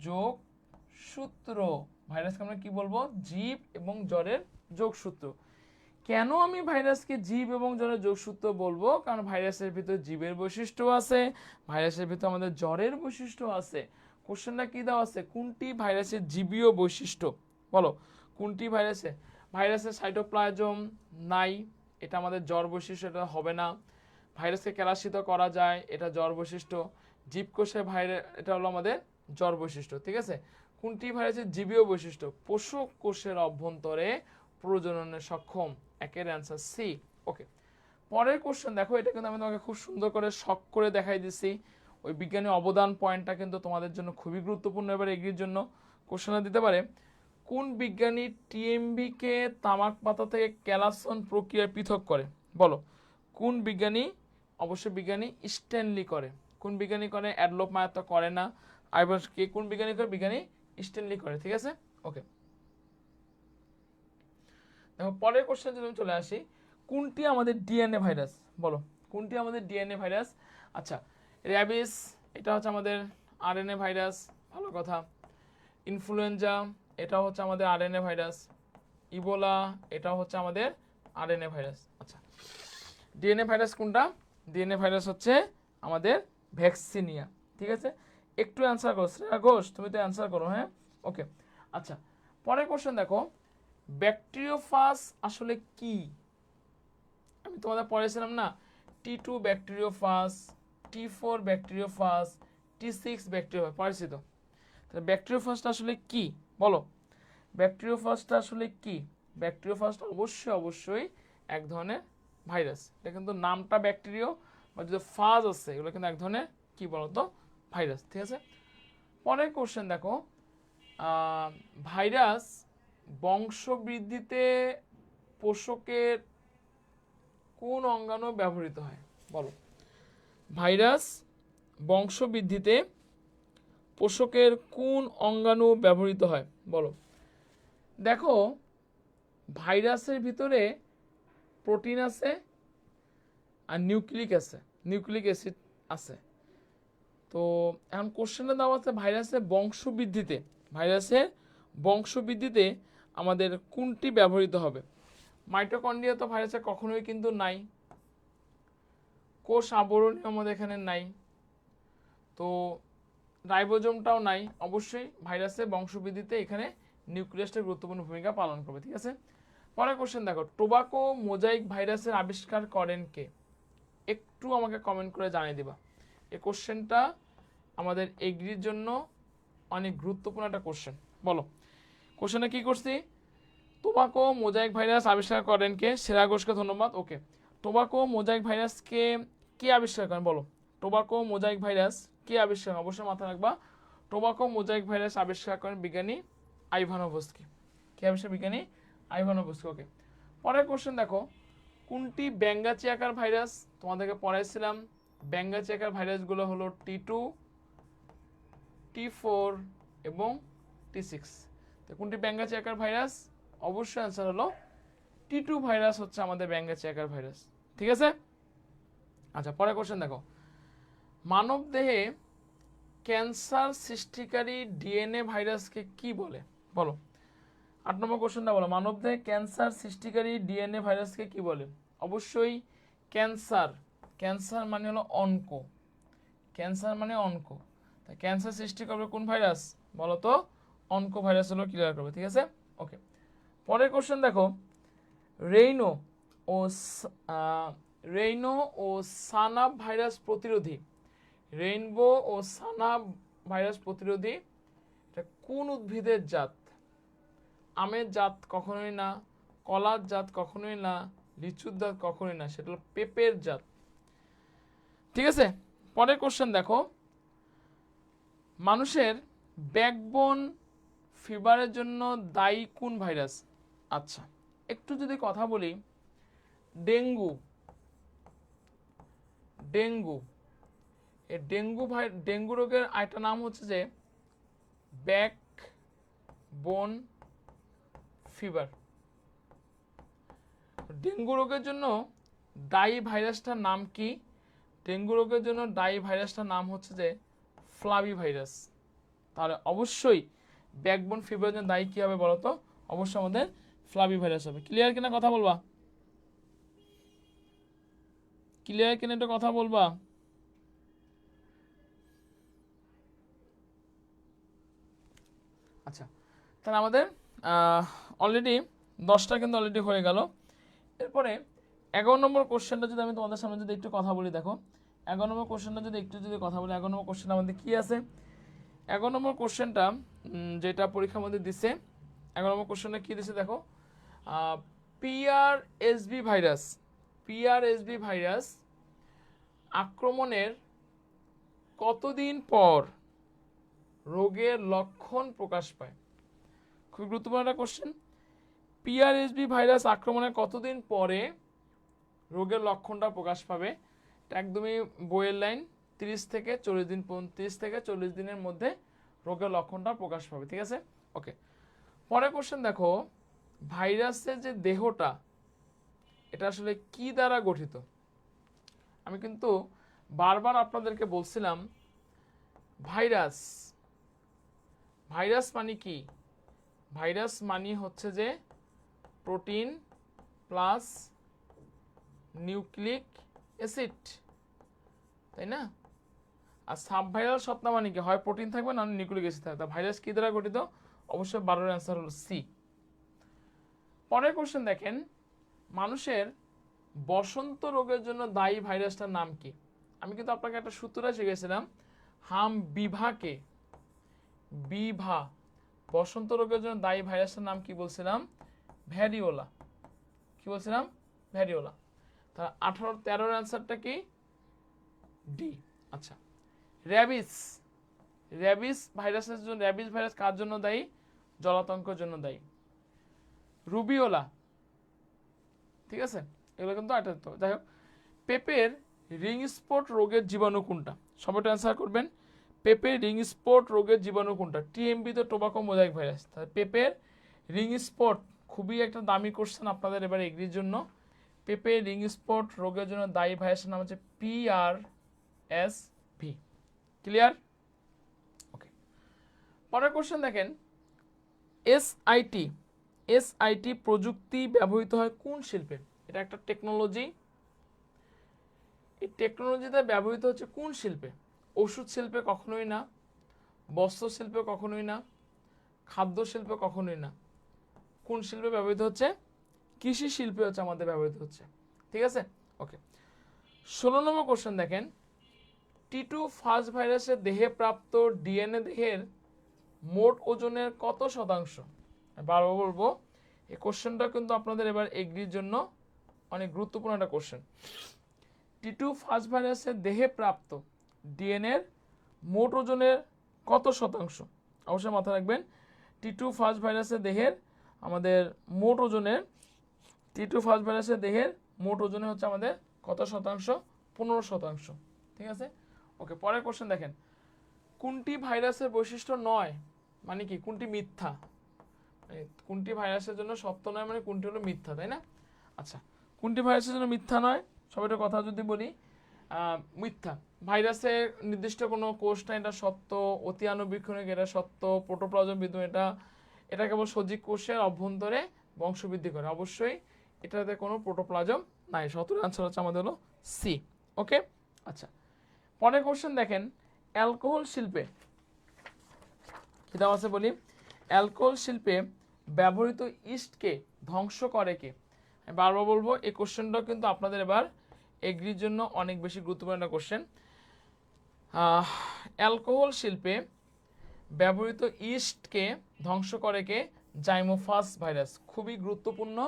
যোগসূত্র। ভাইরাসকে আমরা কি বলবো? জীব এবং জ্বরের যোগসূত্র। কেন আমি ভাইরাসকে জীব এবং জ্বরের যোগসূত্র বলবো? কারণ ভাইরাসের ভিতরে জীবের বৈশিষ্ট্য আছে, ভাইরাসের ভিতরে আমাদের জ্বরের বৈশিষ্ট্য আছে। কোশ্চেনটা কি দেওয়া আছে? কোনটি ভাইরাসের জীবীয় বৈশিষ্ট্য বলো? কোনটি ভাইরাসের সাইটোপ্লাজম নাই, এটা আমাদের জ্বর বৈশিষ্ট্য, এটা হবে না। ভাইরাসকে কেলাসিত করা যায়, এটা জ্বর বৈশিষ্ট্য। জীবকোষে ভাইরাস, এটা হলো আমাদের জ্বর বৈশিষ্ট্য, ঠিক আছে? কোনটি ভাইরাসের জীবীয় বৈশিষ্ট্য? পোষক কোষের অভ্যন্তরে প্রজননে সক্ষম। একের অ্যান্সার সি। ওকে, পরের কোশ্চেন দেখো, এটা কিন্তু আমি তোমাকে খুব সুন্দর করে শক করে দেখাই দিচ্ছি। ওই বিজ্ঞানী অবদান পয়েন্টটা কিন্তু তোমাদের জন্য খুবই গুরুত্বপূর্ণ এবার এগিয়ে জন্য। কোশ্চেনটা দিতে পারে, কোন বিজ্ঞানী টিএমবি কে তামাক পাতা থেকে ক্যালাসন প্রক্রিয়ায় পৃথক করে বলো? কোন বিজ্ঞানী? অবশ্যই বিজ্ঞানী স্ট্যানলি করে। কোন বিজ্ঞানী করে? অ্যাডলফ মায়ার তো করে না। আইবার কে কোন বিজ্ঞানী করে? বিজ্ঞানী স্ট্যানলি করে, ঠিক আছে? ওকে, দেখো পরের কোশ্চেন যদি আমি চলে আসি, কোনটি আমাদের ডিএনএ ভাইরাস বলো? কোনটি আমাদের ডিএনএ ভাইরাস? আচ্ছা, র্যাবিস এটা হচ্ছে আমাদের আরএনএ ভাইরাস, ভালো কথা। ইনফ্লুয়েঞ্জা এটা হচ্ছে আমাদের আরএনএ ভাইরাস। ইবোলা এটাও হচ্ছে আমাদের আরএনএ ভাইরাস। আচ্ছা, ডিএনএ ভাইরাস কোনটা? ডিএনএ ভাইরাস হচ্ছে আমাদের ভ্যাকসিনিয়া, ঠিক আছে? একটু অ্যান্সার করো শ্রেয়া ঘোষ, তুমি তো অ্যান্সার করো। হ্যাঁ, ওকে। আচ্ছা, পরের কোশ্চেন দেখো, ব্যাকটেরিওফাজ আসলে কি? আমি তোমাদের পড়েছিলাম না, T2 bacteriophage, T4 bacteriophage, T6 bacteriophage, পড়েছি তো। তাহলে ব্যাকটেরিওফাজটা আসলে কি বলো? ব্যাকটেরিওফাজটা আসলে কি? ব্যাকটেরিওফাজটা অবশ্যই এক ধরনের ভাইরাস। এটা কিন্তু নামটা ব্যাকটেরিয়া বা যে ফাজ আছে এগুলো কিন্তু এক ধরনের কি বলতো? ভাইরাস, ঠিক আছে? পরের কোশ্চেন দেখো, ভাইরাস বংশবৃদ্ধিতে পোষকের কোন অঙ্গাণু ব্যবহৃত হয় বলো? ভাইরাস বংশবৃদ্ধিতে পোষকের কোন অঙ্গাণু ব্যবহৃত হয় বলো? দেখো, ভাইরাসের ভিতরে প্রোটিন আছে আর নিউক্লিক অ্যাসিড আছে। তো এখন কোশ্চেনটা দেওয়া আছে ভাইরাসের বংশবৃদ্ধিতে আমাদের কোনটি ব্যবহৃত হবে? মাইটোকন্ড্রিয়া তো ভাইরাসে কখনোই কিন্তু নাই, কোষ আবরণী আমাদের এখানে নাই, তো রাইবোজোমটাও নাই। অবশ্যই ভাইরাসের বংশবৃদ্ধিতে এখানে নিউক্লিয়াসটা গুরুত্বপূর্ণ ভূমিকা পালন করবে। ঠিক আছে, পরের কোশ্চেন দেখো, টোবাকো মোজাইক ভাইরাসের আবিষ্কার করেন কে? একটু আমাকে কমেন্ট করে জানিয়ে দিবা। এই কোশ্চেনটা আমাদের এগ্রির জন্য অনেক গুরুত্বপূর্ণ একটা কোশ্চেন। বলো কোশ্চেনে কি করছি? টোবাকো মোজাইক ভাইরাস আবিষ্কার করেন কে? সেরা ঘোষকে ধন্যবাদ। ওকে, টোবাকো মোজাইক ভাইরাসকে কে আবিষ্কার করেন? বলো, টোবাকো মোজাইক ভাইরাস কে আবিষ্কার? অবশ্যই মাথায় রাখবা, টোবাকো মোজাইক ভাইরাস আবিষ্কার করেন বিজ্ঞানী আইভানোভস্কি। কে আবিষ্কার? বিজ্ঞানী আইভানোভস্কি। ওকে, পরের কোশ্চেন দেখো, কোনটি ব্যাঙ্গাচিয়াকার ভাইরাস? তোমাদেরকে পড়াইছিলাম ব্যাঙ্গাচিয়াকার ভাইরাসগুলো হলো T2, T4 এবং T6। তো কোনটি ব্যাঙ্গাচিয়াকার ভাইরাস? অবশ্যই অ্যান্সার হলো T2 ভাইরাস হচ্ছে আমাদের ব্যাঙ্গাচিয়াকার ভাইরাস। ঠিক আছে, আচ্ছা পরের কোশ্চেন দেখো, মানব দেহে ক্যান্সার সৃষ্টিকারী ডিএনএ ভাইরাসকে কি বলে? বলো, 8 নম্বর কোশ্চেনটা বলো, মানব দেহে ক্যান্সার সৃষ্টিকারী ডিএনএ ভাইরাসকে কি বলে? অবশ্যই ক্যান্সার মানে হলো অঙ্ক, ক্যান্সার মানে অঙ্ক। তা ক্যান্সার সৃষ্টি করবে কোন ভাইরাস? বলো তো, অঙ্ক ভাইরাস হলো ক্লিয়ার করবে। ঠিক আছে, ওকে, পরের কোশ্চেন দেখো, রেইনো ও রেইনো ও সানাব ভাইরাস প্রতিরোধী, রেইনবো ও সানাব ভাইরাস প্রতিরোধী এটা কোন উদ্ভিদের জাত? আমের জাত কখনোই না, কলার জাত কখনোই না, লিচুর জাত কখনোই না, সেটা হলো পেঁপের জাত। ঠিক আছে, পরের কোশ্চেন দেখো, মানুষের ব্যাকবোন ফিভারের জন্য দায়ী কোন ভাইরাস? আচ্ছা, একটু যদি কথা বলি, ডেঙ্গু এই ডেঙ্গু রোগের আরেকটা নাম হচ্ছে যে ব্যাকবোন ফিভার। ডেঙ্গু রোগের জন্য দায়ী ভাইরাসটার নাম কি? ডেঙ্গু রোগের জন্য দায়ী ভাইরাসটার নাম হচ্ছে যে ফ্লাভি ভাইরাস। তাহলে অবশ্যই ব্যাকবোন ফিভারের জন্য দায়ী কি হবে বলো তো? অবশ্যই আমাদের ফ্লাভি ভাইরাস হবে। ক্লিয়ার কিনা কথা বলবা? ক্লিয়ার কিনা একটা কথা বলবা? আচ্ছা, তাহলে আমাদের অলরেডি 10টা কিন্তু অলরেডি হয়ে গেল। এরপরে 11 নম্বর কোশ্চেনটা যদি আমি তোমাদের সামনে যদি একটু কথা বলি, দেখো 11 নম্বর কোশ্চেনটা যদি কথা বলি, 11 নম্বর কোশ্চেন আমাদের কি আছে? 11 নম্বর কোশ্চেনটা যেটা পরীক্ষার মধ্যে দিছে, 11 নম্বর কোশ্চেনটা কি দিছে দেখো, পিআরএসবি ভাইরাস আক্রমণের কতদিন পর রোগের লক্ষণ প্রকাশ পায়? খুব গুরুত্বপূর্ণ একটা কোশ্চেন। পিআরএসবি ভাইরাস আক্রমণের কতদিন পরে রোগের লক্ষণটা প্রকাশ পাবে? এটা একদমই বইয়ের লাইন, 30 থেকে 40 দিনের মধ্যে রোগের লক্ষণটা প্রকাশ পাবে। ঠিক আছে, ওকে, পরের কোশ্চেন দেখো, ভাইরাসের যে দেহটা এটা আসলে কি দ্বারা গঠিত? আমি কিন্তু বারবার আপনাদেরকে বলছিলাম ভাইরাস মানে কি? ভাইরাস মানে হচ্ছে যে প্রোটিন প্লাস নিউক্লিক অ্যাসিড, তাই না? আর সাবভাইরাল সত্তা মানে কি? হয় প্রোটিন থাকবে না নিউক্লিক অ্যাসিড থাকবে। ভাইরাস কি দ্বারা গঠিত? অবশ্যই 12-এর অ্যান্সার হলো সি। পরের কোশ্চেন দেখেন, মানুষের বসন্ত রোগের জন্য দায়ী ভাইরাসটার নাম কি? আমি কিন্তু আপনাকে একটা সূত্র শিখেছিলাম, বিভা বসন্ত রোগের জন্য দায়ী ভাইরাসটার নাম কি বলছিলাম? ভ্যারিওলা। কি বলছিলাম? ভ্যারিওলা। তাহলে 13-এর অ্যান্সারটা কি? ডি। আচ্ছা, র্যাবিস ভাইরাসের জন্য, র্যাবিস ভাইরাস কার জন্য দায়ী? জলাতঙ্কের জন্য দায়ী। রুবিওলা, ঠিক আছে, এগুলো কিন্তু আটা। যাই হোক, পেঁপের রিং স্পট রোগের জীবাণু কোনটা? সবাই অ্যান্সার করবেন। পেঁপের রিং স্পট রোগের জীবাণু কোনটা? টিএমবি তো টোবাকো মোজাইক ভাইরাস। তাহলে পেঁপের রিং স্পট খুবই একটা দামি কোশ্চেন আপনাদের এবার এগ্রির জন্য। পেঁপের রিং স্পট রোগের জন্য দায়ী ভাইরাসের নাম হচ্ছে PRSV। ক্লিয়ার? ওকে, পরের কোশ্চেন দেখেন, এসআইটি প্রযুক্তি ব্যবহৃত হয় কোন শিল্পে? এটা একটা টেকনোলজি। এই টেকনোলজিতে ব্যবহৃত হচ্ছে কোন শিল্পে? ওষুধ শিল্পে কখনোই না, বস্ত্র শিল্পে কখনোই না, খাদ্য শিল্পে কখনোই না। কোন শিল্পে ব্যবহৃত হচ্ছে? কৃষি শিল্পে হচ্ছে আমাদের ব্যবহৃত হচ্ছে। ঠিক আছে? ওকে, 16 নম্বর কোশ্চেন দেখেন, টি2 ফার্স্ট ভাইরাসের দেহে প্রাপ্ত ডিএনএ দেহের মোট ওজনের কত শতাংশ? বারবার বলবো, এই কোশ্চেনটা কিন্তু আপনাদের এবার এগ্রির জন্য অনেক গুরুত্বপূর্ণ একটা কোশ্চেন। টি2 ফার্স্ট ভাইরাসের দেহে প্রাপ্ত ডিএনএর মোট ওজনের কত শতাংশ? অবশ্যই মাথায় রাখবেন, টি2 ফার্স্ট ভাইরাসের দেহের আমাদের মোট ওজনের, টি2 ফার্স্ট ভাইরাসের দেহের মোট ওজনে হচ্ছে আমাদের কত শতাংশ? 15%। ঠিক আছে? ওকে, পরের কোশ্চেন দেখেন, কোনটি ভাইরাসের বৈশিষ্ট্য নয়? মানে কি? কোনটি মিথ্যা? মানে কোনটি ভাইরাসের জন্য সত্য নয়, মানে কোনটি হলো মিথ্যা, তাই না? আচ্ছা, কোনটি ভাইরাসের জন্য মিথ্যা নয়? সবাইটা কথা যদি বলি, মিথ্যা ভাইরাসের নির্দিষ্ট কোনো কোষ না, এটা সত্য। অতি আণুবীক্ষণিক, এটা সত্য। প্রোটোপ্লাজম বিদ্যমান, এটা কেবল সজীব কোষের অভ্যন্তরে বংশবৃদ্ধি করে। অবশ্যই এটাতে কোনো প্রোটোপ্লাজম নাই। সতের আনসার হচ্ছে আমাদের হলো সি। ওকে, আচ্ছা, পরের কোশ্চেন দেখেন, অ্যালকোহল শিল্পে কি দেওয়া আছে বলি, অ্যালকোহল শিল্পে ব্যবহৃত ইস্টকে ধ্বংস করে কে? আমি বারবার বলবো, এই কোশ্চেনটাও কিন্তু আপনাদের এবার এগ্রির জন্য অনেক বেশি গুরুত্বপূর্ণ একটা কোশ্চেন। অ্যালকোহল শিল্পে ব্যবহৃত ইস্টকে ধ্বংস করে কে? জাইমোফাস ভাইরাস। খুবই গুরুত্বপূর্ণ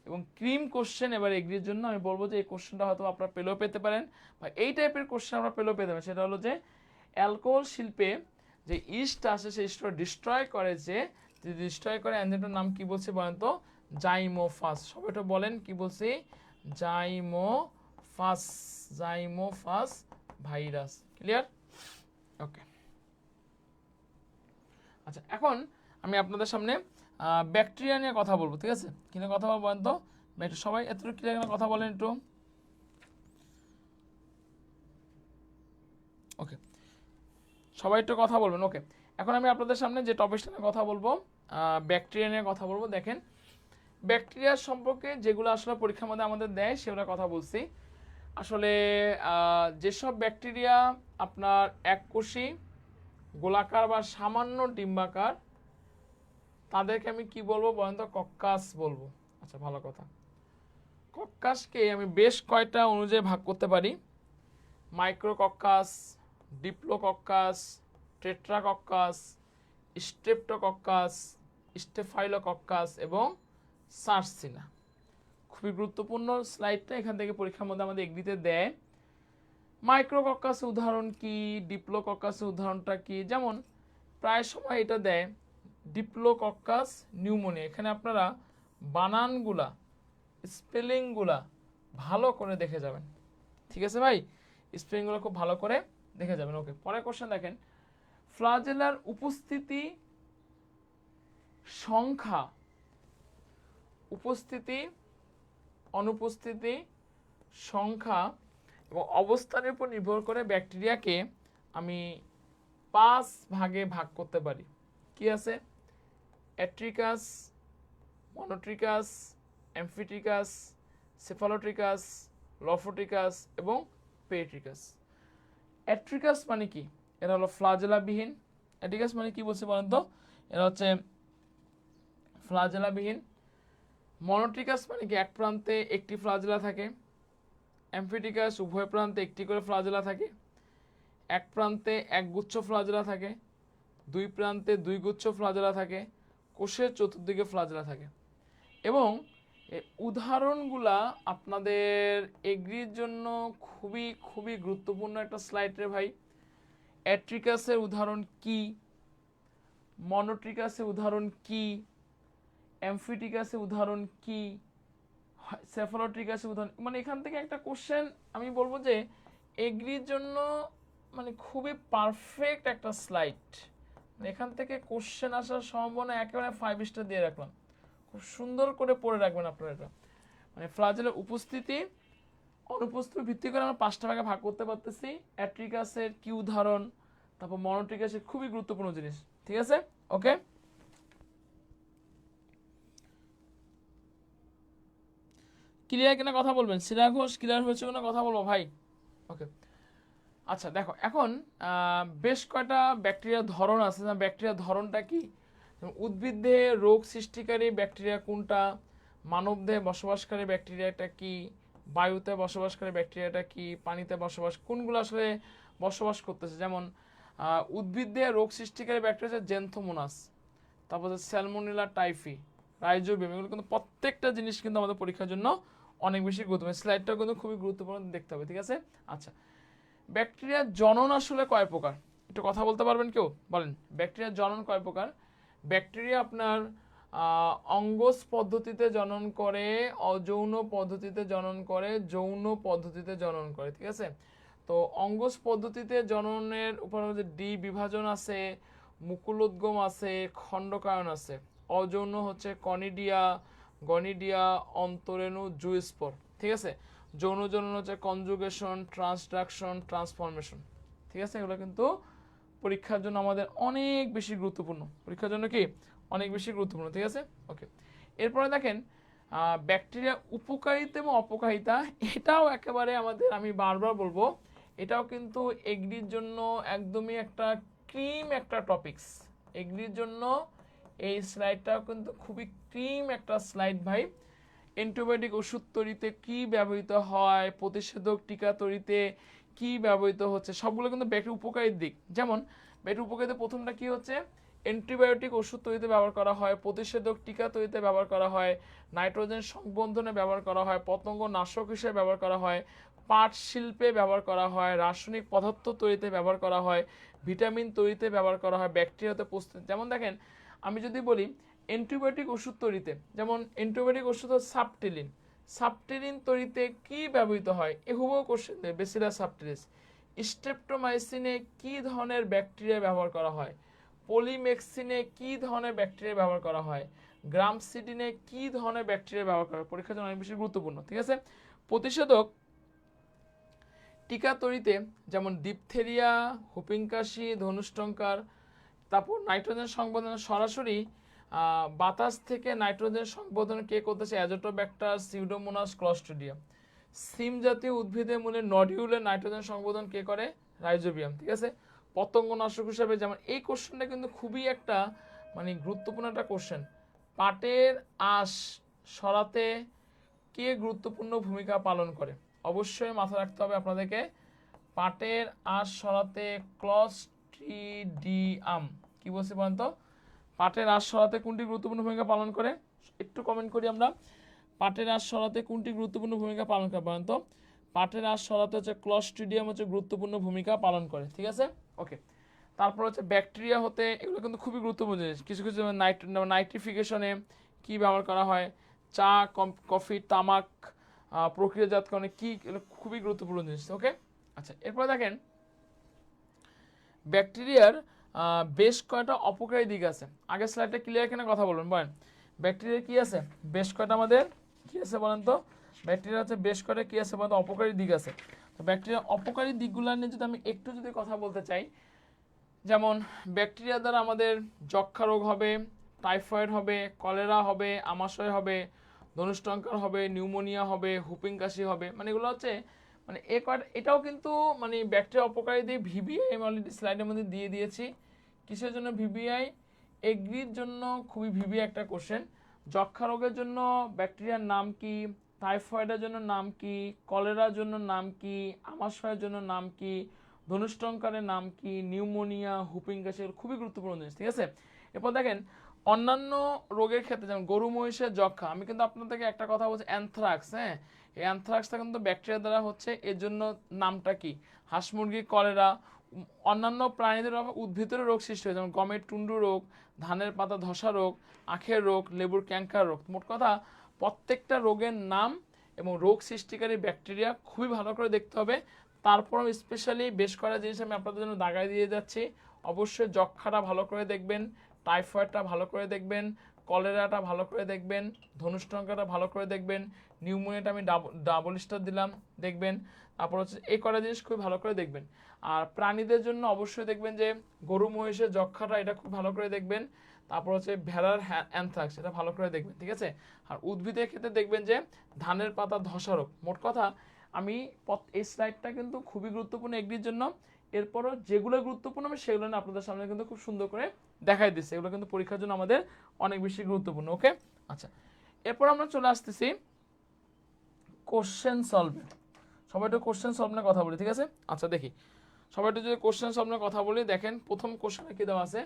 এবং ক্রিম কোশ্চেন এবার এগ্রির জন্য। আমি বলবো যে এই কোশ্চেনটা হয়তো আপনারা পেলেও পেতে পারেন, বা এই টাইপের কোশ্চেন আমরা পেলেও পেতে পারেন। সেটা হলো যে অ্যালকোহল শিল্পে যে ইস্ট আসে, সেই ইস্টটা ডিস্ট্রয় করে, যে ডিস্ট্রয় করে এনজাইমটার নাম কি বলছে বলেন তো? জাইমোফাস। সবাই একটু বলেন কি বলছি? জাইমোফাস, জাইমোফাস ভাইরাস। ক্লিয়ার? ওকে, আচ্ছা, এখন আমি আপনাদের সামনে ব্যাকটেরিয়া নিয়ে কথা বলবো। ঠিক আছে? কি নিয়ে কথা বলেন তো? সবাই এতটুকু ক্লিয়ার কথা বলেন একটু। ওকে, সবাই একটু কথা বলবেন। ওকে, এখন আমি আপনাদের সামনে যে টপিকটা নিয়ে কথা বলবো, ব্যাকটেরিয়া নিয়ে কথা বলবো। দেখেন, ব্যাকটেরিয়া সম্পর্কে যেগুলো আসলে পরীক্ষার মধ্যে আমাদের দেয় সেগুলো কথা বলছি। আসলে যেসব ব্যাকটেরিয়া আপনার এককোষী, গোলাকার বা সামান্য ডিম্বাকার, তাদেরকে আমি কি বলবো বলেন তো? কক্কাস বলবো। আচ্ছা, ভালো কথা। কক্কাসকে আমি বেশ কয়টা অনুযায়ী ভাগ করতে পারি: মাইক্রোকক্কাস, ডিপ্লোকক্কাস, টেট্রাকক্কাস, স্ট্রেপ্টোকক্কাস, স্টেফাইলোকক্কাস এবং সার্সিনা। খুবই গুরুত্বপূর্ণ স্লাইডটা, এখান থেকে পরীক্ষার মধ্যে আমাদের এগ্রিতে দেয়। মাইক্রোকক্কাসের উদাহরণ কি, ডিপ্লোকক্কাসের উদাহরণটা কি? যেমন প্রায় সময় এটা দেয় ডিপ্লোকক্কাস নিউমোনিয়া। এখানে আপনারা বানানগুলা, স্পেলিংগুলা ভালো করে দেখে যাবেন। ঠিক আছে ভাই? স্পেলিংগুলো খুব ভালো করে দেখে যাবেন। ওকে, পরের কোশ্চেন দেখেন, ফ্লাজেলার উপস্থিতি, সংখ্যা, উপস্থিতি, অনুপস্থিতি, সংখ্যা এবং অবস্থানের উপর নির্ভর করে ব্যাকটেরিয়াকে আমি 5 ভাগে ভাগ করতে পারি। কি আছে? অ্যাট্রিকাস, মনোট্রিকাস, অ্যামফিট্রিকাস, সেফালোট্রিকাস, লফোট্রিকাস এবং পেট্রিকাস। অ্যাট্রিকাস মানে কি? এরা হলো ফ্লাজেলাবিহীন। অ্যাট্রিকাস মানে কি বলছে বলেন তো? এরা হচ্ছে ফ্লাজেলাবিহীন। মনোট্রিকাস মানে কি? এক প্রান্তে একটি ফ্লাজেলা থাকে। অ্যামফিটিকাস উভয় প্রান্তে একটি করে ফ্লাজেলা থাকে। এক প্রান্তে একগুচ্ছ ফ্লাজেলা থাকে, দুই প্রান্তে দুই গুচ্ছ ফ্লাজেলা থাকে, কোষের চতুর্দিকে ফ্লাজেলা থাকে। এবং উদাহরণগুলা আপনাদের এগ্রির জন্য খুবই খুবই গুরুত্বপূর্ণ একটা স্লাইড রে ভাই। অ্যাট্রিকাসের উদাহরণ কি, মনোট্রিকাসের উদাহরণ কি, অ্যামফিটিকাসের উদাহরণ কি, সেফালোট্রিকাসের উদাহরণ, মানে এখান থেকে একটা কোশ্চেন আমি বলবো যে এগ্রির জন্য মানে খুবই পারফেক্ট একটা স্লাইড। এখান থেকে কোশ্চেন আসার সম্ভাবনা একেবারে 5 স্টার দিয়ে রাখলাম। খুব সুন্দর করে পড়ে রাখবেন আপনারা এটা। মানে ফ্লাজেলের উপস্থিতি, অনুপস্থিতি ভিত্তি করে আমরা 5টা ভাগে ভাগ করতে পারতেছি। অ্যাট্রিকাসের কি উদাহরণ, তারপর মনোটিক অ্যাসিড খুবই গুরুত্বপূর্ণ জিনিস, ঠিক আছে? ওকে, ক্লিয়ার কিনা কথা বলবেন। সিরা ঘোষ ক্লিয়ার হয়েছে কিনা কথা বলবো ভাই? ওকে, আচ্ছা দেখো এখন বেশ কয়টা ব্যাকটেরিয়ার ধরন আছে। না, ব্যাকটেরিয়ার ধরনটা কি? উদ্ভিদে রোগ সৃষ্টিকারী ব্যাকটেরিয়া কোনটা, মানবদেহে বসবাসকারী ব্যাকটেরিয়াটা কি, বায়ুতে বসবাসকারী ব্যাকটেরিয়াটা কি, পানিতে বসবাস, কোনগুলো আসলে বসবাস করতেছে। যেমন উদ্ভিদে রোগ সৃষ্টিকারী ব্যাকটেরিয়া হচ্ছে জেন্থোমোনাস, তারপর হচ্ছে স্যালমোনেলা টাইফি, রাইজোবিয়াম, এগুলো কিন্তু প্রত্যেকটা জিনিস কিন্তু আমাদের পরীক্ষার জন্য অনেক বেশি গুরুত্বপূর্ণ। স্লাইডটাও কিন্তু খুবই গুরুত্বপূর্ণ দেখতে হবে, ঠিক আছে? আচ্ছা, ব্যাকটেরিয়ার জনন আসলে কয় প্রকার, একটু কথা বলতে পারবেন কেউ? বলেন, ব্যাকটেরিয়ার জনন কয় প্রকার? ব্যাকটেরিয়া আপনার অঙ্গজ পদ্ধতিতে জনন করে, অযৌন পদ্ধতিতে জনন করে, যৌন পদ্ধতিতে জনন করে, ঠিক আছে? তো অঙ্গজ পদ্ধতিতে জননের উপর হচ্ছে ডি বিভাজন আছে, মুকুলোদ্গম আছে, খণ্ডকায়ন আছে। অযৌন হচ্ছে কনিডিয়া, গনিডিয়া, অন্তরেণু, জুস্পর, ঠিক আছে? যৌন জনন হচ্ছে কনজুগেশন, ট্রান্সডাকশন, ট্রান্সফরমেশন, ঠিক আছে? এগুলো কিন্তু পরীক্ষার জন্য আমাদের অনেক বেশি গুরুত্বপূর্ণ, পরীক্ষার জন্য কি অনেক বেশি গুরুত্বপূর্ণ, ঠিক আছে? ওকে, এরপরে দেখেন ব্যাকটেরিয়া উপকারিতা এবং অপকারিতা, এটাও একেবারে আমাদের, আমি বারবার বলবো, এটাও কিন্তু এগ্রির জন্য একদমই একটা ক্রিম একটা টপিকস। এগ্রির জন্য এই স্লাইডটাও কিন্তু খুবই ক্রিম একটা স্লাইড ভাই। অ্যান্টিবায়োটিক ওষুধ তৈরিতে কি ব্যবহৃত হয়, প্রতিষেধক টিকা তৈরিতে কি ব্যবহৃত হচ্ছে, সবগুলো কিন্তু ব্যাকটেরিয়া উপকারী দিক। যেমন ব্যাকটেরিয়া উপকারিতা প্রথমটা কি হচ্ছে, অ্যান্টিবায়োটিক ওষুধ তৈরিতে ব্যবহার করা হয়, প্রতিষেধক টিকা তৈরিতে ব্যবহার করা হয়, নাইট্রোজেন সংবন্ধনে ব্যবহার করা হয়, পতঙ্গ নাশক হিসেবে ব্যবহার করা হয়, পাট শিল্পে ব্যবহার করা হয়, রাসায়নিক পদার্থ তৈরিতে ব্যবহার করা হয়, ভিটামিন তৈরিতে ব্যবহার করা হয়, ব্যাকটেরিয়াতে প্রস্তুত। যেমন দেখেন, আমি যদি বলি অ্যান্টিবায়োটিক ওষুধ তৈরিতে, যেমন অ্যান্টিবায়োটিক ওষুধ সাবটিলিন, সাবটিলিন তৈরিতে কি ব্যবহৃত হয়, এ হুবহু কোশ্চেন দেয়, বেসিলাস সাবটিলিস। স্ট্রেপ্টোমাইসিনে কি ধরনের ব্যাকটেরিয়া ব্যবহার করা হয়, পলিমেক্সিনে কি ধরনের ব্যাকটেরিয়া ব্যবহার করা হয়, গ্রামসিডিনে কি ধরনের ব্যাকটেরিয়া ব্যবহার করা হয়, পরীক্ষার জন্য অনেক বেশি গুরুত্বপূর্ণ, ঠিক আছে? প্রতিষেধক টিকা তৈরিতে যেমন ডিপথেরিয়া, হুপিং কাশি, ধনুষ্টঙ্কার, তারপর নাইট্রোজেন সংবর্ধন সরাসরি বাতাস থেকে নাইট্রোজেন সংবর্ধন কে করতেছে, অ্যাজোটোব্যাক্টার, সিউডোমোনাস, ক্লস্ট্রিডিয়াম। সিম জাতীয় উদ্ভিদের মূলে নডিউলে নাইট্রোজেন সংবর্ধন কে করে, রাইজোবিয়াম, ঠিক আছে? পতঙ্গনাশক হিসাবে, যেমন এই কোশ্চেনটা কিন্তু খুবই একটা মানে গুরুত্বপূর্ণ একটা কোশ্চেন। পাটের আঁশ সরাতে কে গুরুত্বপূর্ণ ভূমিকা পালন করে? অবশ্যই মাথায় রাখতে হবে আপনাদেরকে, পাটের আঁশ সরাতে ক্লস্ট্রিডিয়াম। কি বলছি বলেন তো? পাটের আঁশ সরাতে কোনটি গুরুত্বপূর্ণ ভূমিকা পালন করে? একটু কমেন্ট করি আমরা, পাটের আঁশ সরাতে কোনটি গুরুত্বপূর্ণ ভূমিকা পালন করে বলেন তো? পাটের আঁশ সরাতে হচ্ছে ক্লস্ট্রিডিয়াম হচ্ছে গুরুত্বপূর্ণ ভূমিকা পালন করে, ঠিক আছে? ওকে, তারপর হচ্ছে ব্যাকটেরিয়া হতে, এগুলো কিন্তু খুবই গুরুত্বপূর্ণ জিনিস। কিছু কিছু নাইট্রিফিকেশনে কি ব্যবহার করা হয়, চা, কফি, তামাক প্রক্রিয়াজাতকরণে কি, এগুলো খুবই গুরুত্বপূর্ণ জিনিস, ওকে? আচ্ছা, এরপরে দেখেন ব্যাকটেরিয়ার বেশ কয়টা অপকারী দিক আছে। আগের স্লাইডটা ক্লিয়ার কিনা কথা বলবেন, বলেন ব্যাকটেরিয়া কি আছে, বেশ কয়টা আমাদের কি আছে বলেন তো? ব্যাকটেরিয়া হচ্ছে বেশ কয়টা কি আছে বলেন তো, অপকারী দিক আছে। তো ব্যাকটেরিয়ার অপকারী দিকগুলো নিয়ে যদি আমি একটু যদি কথা বলতে চাই, যেমন ব্যাকটেরিয়া দ্বারা আমাদের যক্ষা রোগ হবে, টাইফয়েড হবে, কলেরা হবে, আমাশয় হবে, ধনুষ্টঙ্কার হবে, নিউমোনিয়া হবে, হুপিং কাশি হবে, মানে এগুলো হচ্ছে মানে এটাও কিন্তু মানে ব্যাকটেরিয়া অপকারী দিয়ে ভিবিআই আমি অলরেডি স্লাইডের মধ্যে দিয়ে দিয়েছি। কিসের জন্য ভিবিআই? এগ্রির জন্য খুবই ভিবিআই একটা কোশ্চেন। যক্ষা রোগের জন্য ব্যাকটেরিয়ার নাম কি, টাইফয়েডের জন্য নাম কি, কলেরার জন্য নাম কি, আমাশয়ের জন্য নাম কি, ধনুষ্টঙ্কারের নাম কি, নিউমোনিয়া, হুপিং কাশি, খুবই গুরুত্বপূর্ণ জিনিস, ঠিক আছে? এরপর দেখেন অন্যান্য রোগের ক্ষেত্রে, যেমন গরু মহিষের যক্ষা, আমি কিন্তু আপনাদেরকে একটা কথা বলছি, অ্যানথ্রাক্স, হ্যাঁ, এই অ্যানথ্রাক্সটা কিন্তু ব্যাকটেরিয়া দ্বারা হচ্ছে, এর জন্য নামটা কি, হাঁস মুরগি কলেরা। অন্যান্য প্রাণীদের উদ্ভিদের রোগ সৃষ্টি হয়, যেমন গমের টুন্ডু রোগ, ধানের পাতা ধসা রোগ, আখের রোগ, লেবুর ক্যাঙ্কার রোগ। মোট কথা প্রত্যেকটা রোগের নাম এবং রোগ সৃষ্টিকারী ব্যাকটেরিয়া খুবই ভালো করে দেখতে হবে। তারপর স্পেশালি বেশ কয়েকটা জিনিস আমি আপনাদের জন্য দাগায় দিয়ে যাচ্ছি। অবশ্যই যক্ষাটা ভালো করে দেখবেন, টাইফয়েডটা ভালো করে দেখবেন, কলেরাটা ভালো করে দেখবেন, ধনুষ্টঙ্কাটা ভালো করে দেখবেন, নিউমোনিয়াটা আমি ডাবল স্টার দিলাম, দেখবেন। তারপর হচ্ছে এই কটা জিনিস খুব ভালো করে দেখবেন। আর প্রাণীদের জন্য অবশ্যই দেখবেন যে গরু মহিষের যক্ষাটা, এটা খুব ভালো করে দেখবেন। তারপর হচ্ছে ভেড়ার অ্যানথ্রাক্স, এটা ভালো করে দেখবেন, ঠিক আছে। আর উদ্ভিদের ক্ষেত্রে দেখবেন যে ধানের পাতা ধসা রোগ। মোট কথা আমি এই স্লাইডটা কিন্তু খুবই গুরুত্বপূর্ণ এগ্রির জন্য। এরপরও যেগুলো গুরুত্বপূর্ণ আমি সেগুলো না আপনাদের সামনে কিন্তু খুব সুন্দর করে দেখাই দিচ্ছি। এগুলো কিন্তু পরীক্ষার জন্য আমাদের অনেক বেশি গুরুত্বপূর্ণ। ওকে, আচ্ছা, এরপর আমরা চলে আসতেছি কোশ্চেন সলভে। সবাই একটু কোশ্চেন সলভ নিয়ে কথা বলি, ঠিক আছে। আচ্ছা দেখি সবাই একটু যদি কোশ্চেন সলভ নিয়ে কথা বলি, দেখেন প্রথম কোশ্চেনে কি দেওয়া আছে,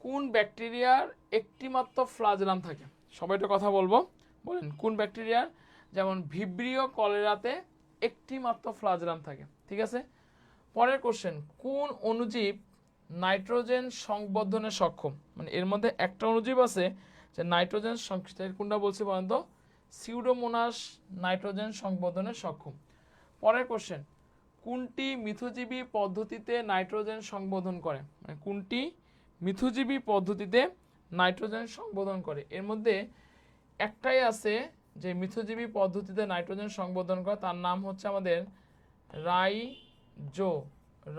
কোন ব্যাকটেরিয়ার একটি মাত্র ফ্লাজেলাম থাকে। সবাই একটু কথা বলবো, বলেন কোন ব্যাকটেরিয়ার, যেমন ভিব্রিও কলেরাতে একটি মাত্র ফ্লাজেলাম থাকে, ঠিক আছে। পরের কোশ্চেন, কোন অণুজীব নাইট্রোজেন সংবর্ধনে সক্ষম, মানে এর মধ্যে একটা অণুজীব আছে যে নাইট্রোজেন কোনটা বলছি বলেন তো, সিউডোমোনাস নাইট্রোজেন সংবর্ধনে সক্ষম। পরের কোশ্চেন, কোনটি মিথজীবী পদ্ধতিতে নাইট্রোজেন সংবর্ধন করে, মানে কোনটি মিথজীবী পদ্ধতিতে নাইট্রোজেন সংবর্ধন করে। এর মধ্যে একটাই আছে যে মিথজীবী পদ্ধতিতে নাইট্রোজেন সংবর্ধন করে, তার নাম হচ্ছে আমাদের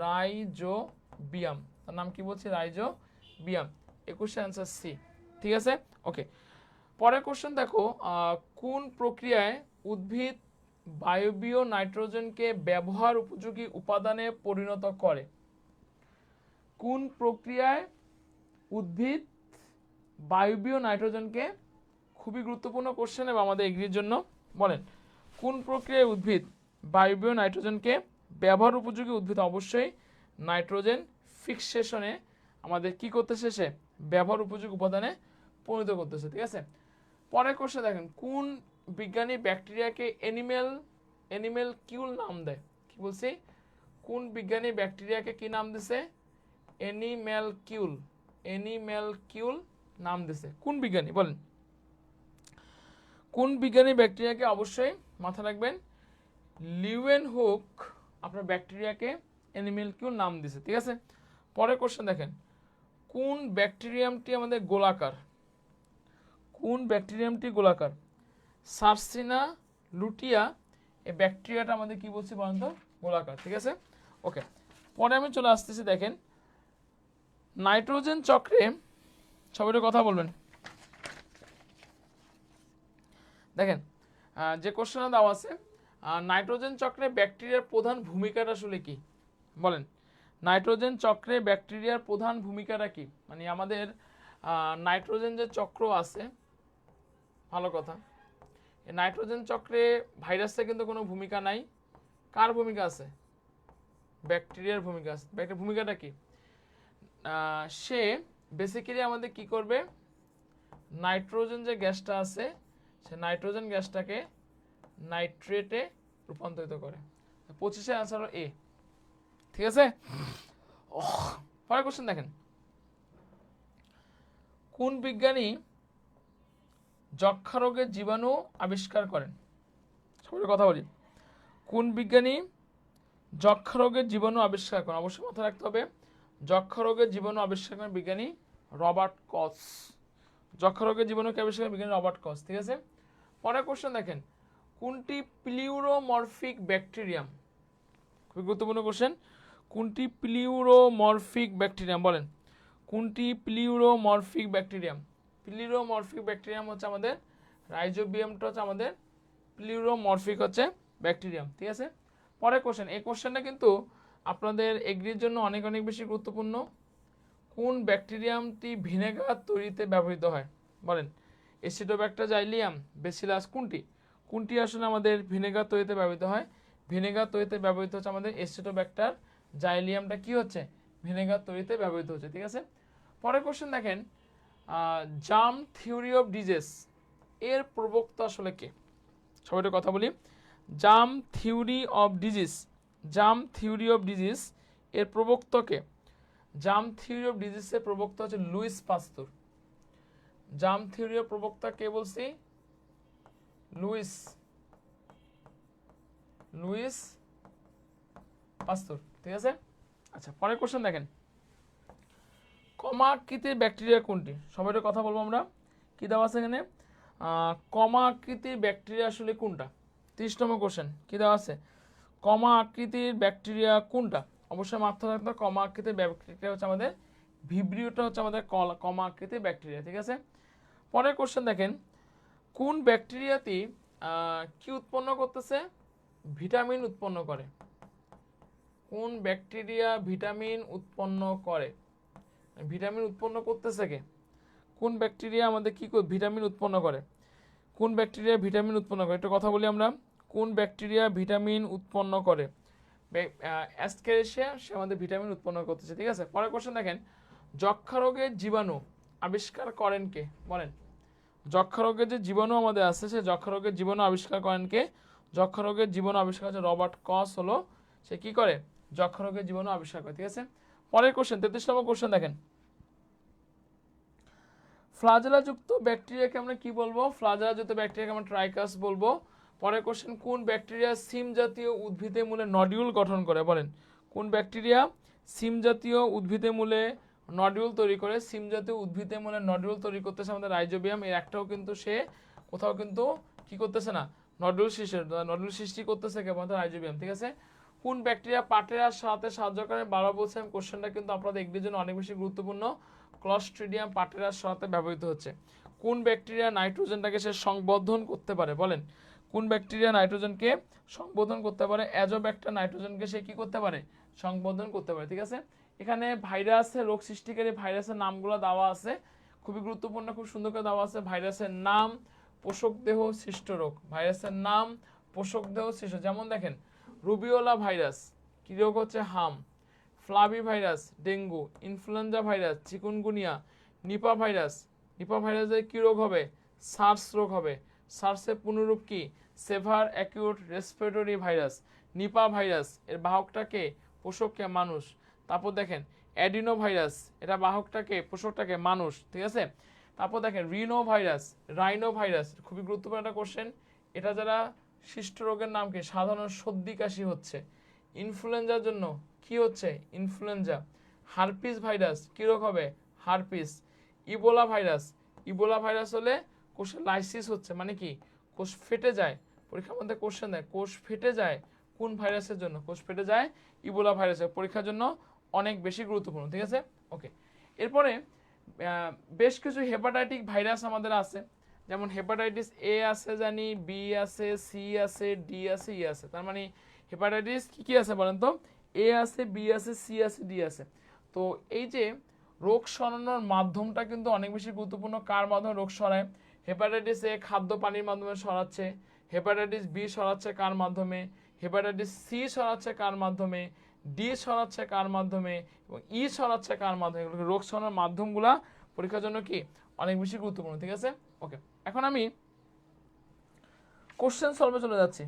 রাইজোবিয়াম। তার নাম কি বলছি, রাইজোবিয়াম। 21 অ্যান্সার সি, ঠিক আছে। ওকে, পরের কোশ্চেন দেখো, কোন প্রক্রিয়ায় উদ্ভিদ বায়বীয় নাইট্রোজেনকে ব্যবহার উপযোগী উপাদানে পরিণত করে। কোন প্রক্রিয়ায় উদ্ভিদ বায়বীয় নাইট্রোজেনকে, খুবই গুরুত্বপূর্ণ কোশ্চেন এবং আমাদের এগ্রির জন্য, বলেন কোন প্রক্রিয়ায় উদ্ভিদ বায়বীয় নাইট্রোজেনকে ব্যবহার উপযোগী উদ্ভিদ অবশ্যই নাইট্রোজেন ফিক্সেশনে আমাদের কি করতেছে, সে ব্যবহার উপযোগী উপাদানে পরিণত করতেছে, ঠিক আছে। পরের কোশ্চেন দেখেন, কোন বিজ্ঞানী ব্যাকটেরিয়াকে অ্যানিমেল কিউল নাম দেয়। কি বলছি, কোন বিজ্ঞানী ব্যাকটেরিয়াকে কি নাম দিছে, অ্যানিমেল কিউল নাম দিছে। কোন বিজ্ঞানী বলেন, কোন বিজ্ঞানী ব্যাকটেরিয়াকে, অবশ্যই মাথা রাখবেন লিউয়েনহুক আপনার ব্যাকটেরিয়াকে অ্যানিমেল কিউল নাম দিছে, ঠিক আছে। পরের কোশ্চেন দেখেন, কোন ব্যাকটেরিয়ামটি আমাদের গোলাকার, কোন ব্যাকটেরিয়ামটি গোলাকার। সার্সিনা লুটিয়া এই ব্যাকটেরিয়াটা আমাদের কি বলছি বলেন তো, গোলাকার, ঠিক আছে। ওকে, পরে আমি চলে আসতেছি, দেখেন নাইট্রোজেন চক্রে, সবাই কথা বলবেন। দেখেন যে কোশ্চেনটা দেওয়া আছে, নাইট্রোজেন চক্রে ব্যাকটেরিয়ার প্রধান ভূমিকাটা আসলে কি, বলেন নাইট্রোজেন চক্রে ব্যাকটেরিয়ার প্রধান ভূমিকাটা কি। মানে আমাদের নাইট্রোজেন যে চক্র আছে, ভালো কথা, এই নাইট্রোজেন চক্রে ভাইরাসের কিন্তু কোনো ভূমিকা নাই, কার ভূমিকা আছে, ব্যাকটেরিয়ার ভূমিকা আছে। ব্যাকটেরিয়ার ভূমিকাটা কি, সে বেসিক্যালি আমাদের কি করবে, নাইট্রোজেন যে গ্যাসটা আছে সে নাইট্রোজেন গ্যাসটাকে নাইট্রেটে রূপান্তরিত করে। 25-এর অ্যান্সার হলো এ, ঠিক আছে। পরের কোশ্চেন দেখেন, কোন বিজ্ঞানী যক্ষা রোগের জীবাণু আবিষ্কার করেন। সবাই কথা বলি, কোন বিজ্ঞানী যক্ষা রোগের জীবাণু আবিষ্কার করেন। অবশ্যই মাথায় রাখতে হবে, যক্ষা রোগের জীবাণু আবিষ্কার করেন বিজ্ঞানী রবার্ট কচ। যক্ষা রোগের জীবাণুকে আবিষ্কার করেন বিজ্ঞানী রবার্ট কচ, ঠিক আছে। পরের কোশ্চেন দেখেন, কোনটি প্লিউরোমরফিক ব্যাকটেরিয়াম, খুবই গুরুত্বপূর্ণ কোশ্চেন, কোনটি প্লিউরোমরফিক ব্যাকটেরিয়াম, বলেন কোনটি প্লিউরোমরফিক ব্যাকটেরিয়াম। প্লিউরোমরফিক ব্যাকটেরিয়াম হচ্ছে আমাদের রাইজোবিয়ামটা, হচ্ছে আমাদের প্লিউরোমরফিক হচ্ছে ব্যাকটেরিয়াম, ঠিক আছে। পরের কোশ্চেন, এই কোশ্চেনটা কিন্তু আপনাদের এগ্রির জন্য অনেক অনেক বেশি গুরুত্বপূর্ণ। কোন ব্যাকটেরিয়ামটি ভিনেগার তৈরিতে ব্যবহৃত হয়, বলেন এসিডোব্যাক্টার জাইলিয়াম, বেসিলাস, কোনটি আসলে আমাদের ভিনেগার তৈরিতে ব্যবহৃত হয়। ভিনেগার তৈরিতে ব্যবহৃত হচ্ছে আমাদের এসিডোব্যাক্টার জাইলিয়ামটা কি হচ্ছে, ভিনেগার তৈরিতে ব্যবহৃত হচ্ছে, ঠিক আছে। পরের কোশ্চেন দেখেন, জার্ম থিওরি অফ ডিজিজ এর প্রবক্তা আসলে কে। সবাই কথা বলি, জার্ম থিওরি অফ ডিজিজ এর প্রবক্তা কে। জার্ম থিওরি অফ ডিজিজের প্রবক্তা হচ্ছে Louis Pasteur. Germ theory of প্রবক্তা কে বলছি, লুইস পাস্তুর, ঠিক আছে। আচ্ছা, পরের কোশ্চেন দেখেন, কমা আকৃতির ব্যাকটেরিয়া কোনটি। সবাই কথা বলবো আমরা, কি দেওয়া আছে এখানে, কমা আকৃতির ব্যাকটেরিয়া আসলে কোনটা? 30 নম্বর কোশ্চেন কি দেওয়া আছে? কমা আকৃতির ব্যাকটেরিয়া কোনটা? অবশ্যই মাথায় রাখতে হবে, কমা আকৃতির ব্যাকটেরিয়া হচ্ছে আমাদের ভিব্রিওটা হচ্ছে আমাদের কমা আকৃতির ব্যাকটেরিয়া, ঠিক আছে। পরের কোশ্চেন দেখেন, কোন ব্যাকটেরিয়াটি কি উৎপন্ন করতেছে? ভিটামিন উৎপন্ন করে। কোন ব্যাকটেরিয়া ভিটামিন উৎপন্ন করে? ভিটামিন উৎপন্ন করতেছে কে? কোন ব্যাকটেরিয়া আমাদের কি ভিটামিন উৎপন্ন করে? কোন ব্যাকটেরিয়া ভিটামিন উৎপন্ন করে? একটু কথা বলি আমরা। কোন ব্যাকটেরিয়া ভিটামিন উৎপন্ন করে? অ্যাস্কেরিসিয়া, সে আমাদের ভিটামিন উৎপন্ন করতেছে, ঠিক আছে। পরের কোশ্চেন দেখেন, যক্ষ্মা রোগের জীবাণু আবিষ্কার করেন কে? বলেন। যক্ষ্মা রোগের যে জীবাণু আমাদের আছে, সে যক্ষ্মা রোগের জীবাণু আবিষ্কার করেন কে? যক্ষ্মা রোগের জীবাণু আবিষ্কার হচ্ছে রবার্ট কস, হলো সে কি করে? যক্ষ্মা রোগের জীবাণু আবিষ্কার করে, ঠিক আছে। পরের কোশ্চেন 33 নম্বর কোশ্চেন দেখেন, ফ্লাজেলাযুক্ত ব্যাকটেরিয়াকে আমরা কি বলবো? ফ্লাজেলাযুক্ত ব্যাকটেরিয়াকে আমরা ট্রাইকাস বলবো। পরের কোশ্চেন, কোন ব্যাকটেরিয়া সিম জাতীয় উদ্ভিদের মূলে নডিউল গঠন করে? বলেন। কোন ব্যাকটেরিয়া সিম জাতীয় উদ্ভিদের মূলে নডিউল তৈরি করে? সিম জাতীয় উদ্ভিদের মূলে নডিউল তৈরি করতেছে আমাদের রাইজোবিয়াম। এর একটাও কিন্তু সে কোথাও কিন্তু কি করতেছে না, নডিউল সৃষ্টি করতেছে কেবল রাইজোবিয়াম, ঠিক আছে। কোন ব্যাকটেরিয়া পাটের সাথে সাহায্য করে? বারবার বলছিলাম, কোশ্চেনটা কিন্তু আপনাদের এগ্রির জন্য অনেক বেশি গুরুত্বপূর্ণ। ক্লস্ট্রিডিয়াম পাটেরার সাথে ব্যবহৃত হচ্ছে। কোন ব্যাকটেরিয়া নাইট্রোজেনটাকে সে সংবর্ধন করতে পারে? বলেন। কোন ব্যাকটেরিয়া নাইট্রোজেনকে সংবর্ধন করতে পারে? অ্যাজোব্যাক্টার নাইট্রোজেনকে সে কি করতে পারে? সংবর্ধন করতে পারে, ঠিক আছে। এখানে ভাইরাসের রোগ সৃষ্টিকারী ভাইরাসের নামগুলো দেওয়া আছে, খুবই গুরুত্বপূর্ণ, খুব সুন্দর করে দেওয়া আছে। ভাইরাসের নাম, পোষক দেহ, সৃষ্ট রোগ। ভাইরাসের নাম, পোষক দেহ, সৃষ্ট। যেমন দেখেন, রুবিওলা ভাইরাস কি রোগ হচ্ছে? হাম। Flavivirus dengue. Influenza virus chikungunya. Nipah ভাইরাসের কি রোগ হবে? সার্স রোগ হবে। সার্সের পুনরূপ কি? Severe acute respiratory virus. Nipah virus এর বাহকটাকে, পোষককে মানুষ। তারপর দেখেন অ্যাডিনো ভাইরাস, এটা বাহকটাকে, পোষকটাকে মানুষ, ঠিক আছে। তারপর দেখেন রাইনো ভাইরাস, খুবই গুরুত্বপূর্ণ একটা কোশ্চেন। এটা যারা সৃষ্ট রোগের নাম কি? সাধারণ সর্দি কাশি হচ্ছে। ইনফ্লুয়েঞ্জার জন্য কি হচ্ছে? ইনফ্লুয়েঞ্জা। হারপিস ভাইরাস কি রোগ হবে? হারপিস। ইবোলা ভাইরাস হলে কোষে লাইসিস হচ্ছে, মানে কি? কোষ ফেটে যায়। পরীক্ষার মধ্যে কোশ্চেন দেয়, কোষ ফেটে যায় কোন ভাইরাসের জন্য? কোষ ফেটে যায় ইবোলা ভাইরাসের। পরীক্ষার জন্য অনেক বেশি গুরুত্বপূর্ণ, ঠিক আছে। ওকে, এরপরে বেশ কিছু হেপাটাইটিক ভাইরাস আমাদের আছে, যেমন হেপাটাইটিস এ আছে, জানি বি আছে, সি আছে, ডি আছে, ই আছে। তার মানে হেপাটাইটিস কি কি আছে বলেন তো? এ আছে, বি আছে, সি আছে, ডি আছে। তো এই যে রোগ ছড়ানোর মাধ্যমটা কিন্তু অনেক বেশি গুরুত্বপূর্ণ। কার মাধ্যমে রোগ ছড়ায়? হেপাটাইটিস এ খাদ্য পানির মাধ্যমে ছড়াচ্ছে। হেপাটাইটিস বি ছড়াচ্ছে কার মাধ্যমে? হেপাটাইটিস সি ছড়াচ্ছে কার মাধ্যমে? ডি ছড়াচ্ছে কার মাধ্যমে? এবং ই ছড়াচ্ছে কার মাধ্যমে? রোগ ছড়ানোর মাধ্যমগুলা পরীক্ষার জন্য কি অনেক বেশি গুরুত্বপূর্ণ, ঠিক আছে। ওকে, এখন আমি কোশ্চেন সলভে চলে যাচ্ছি।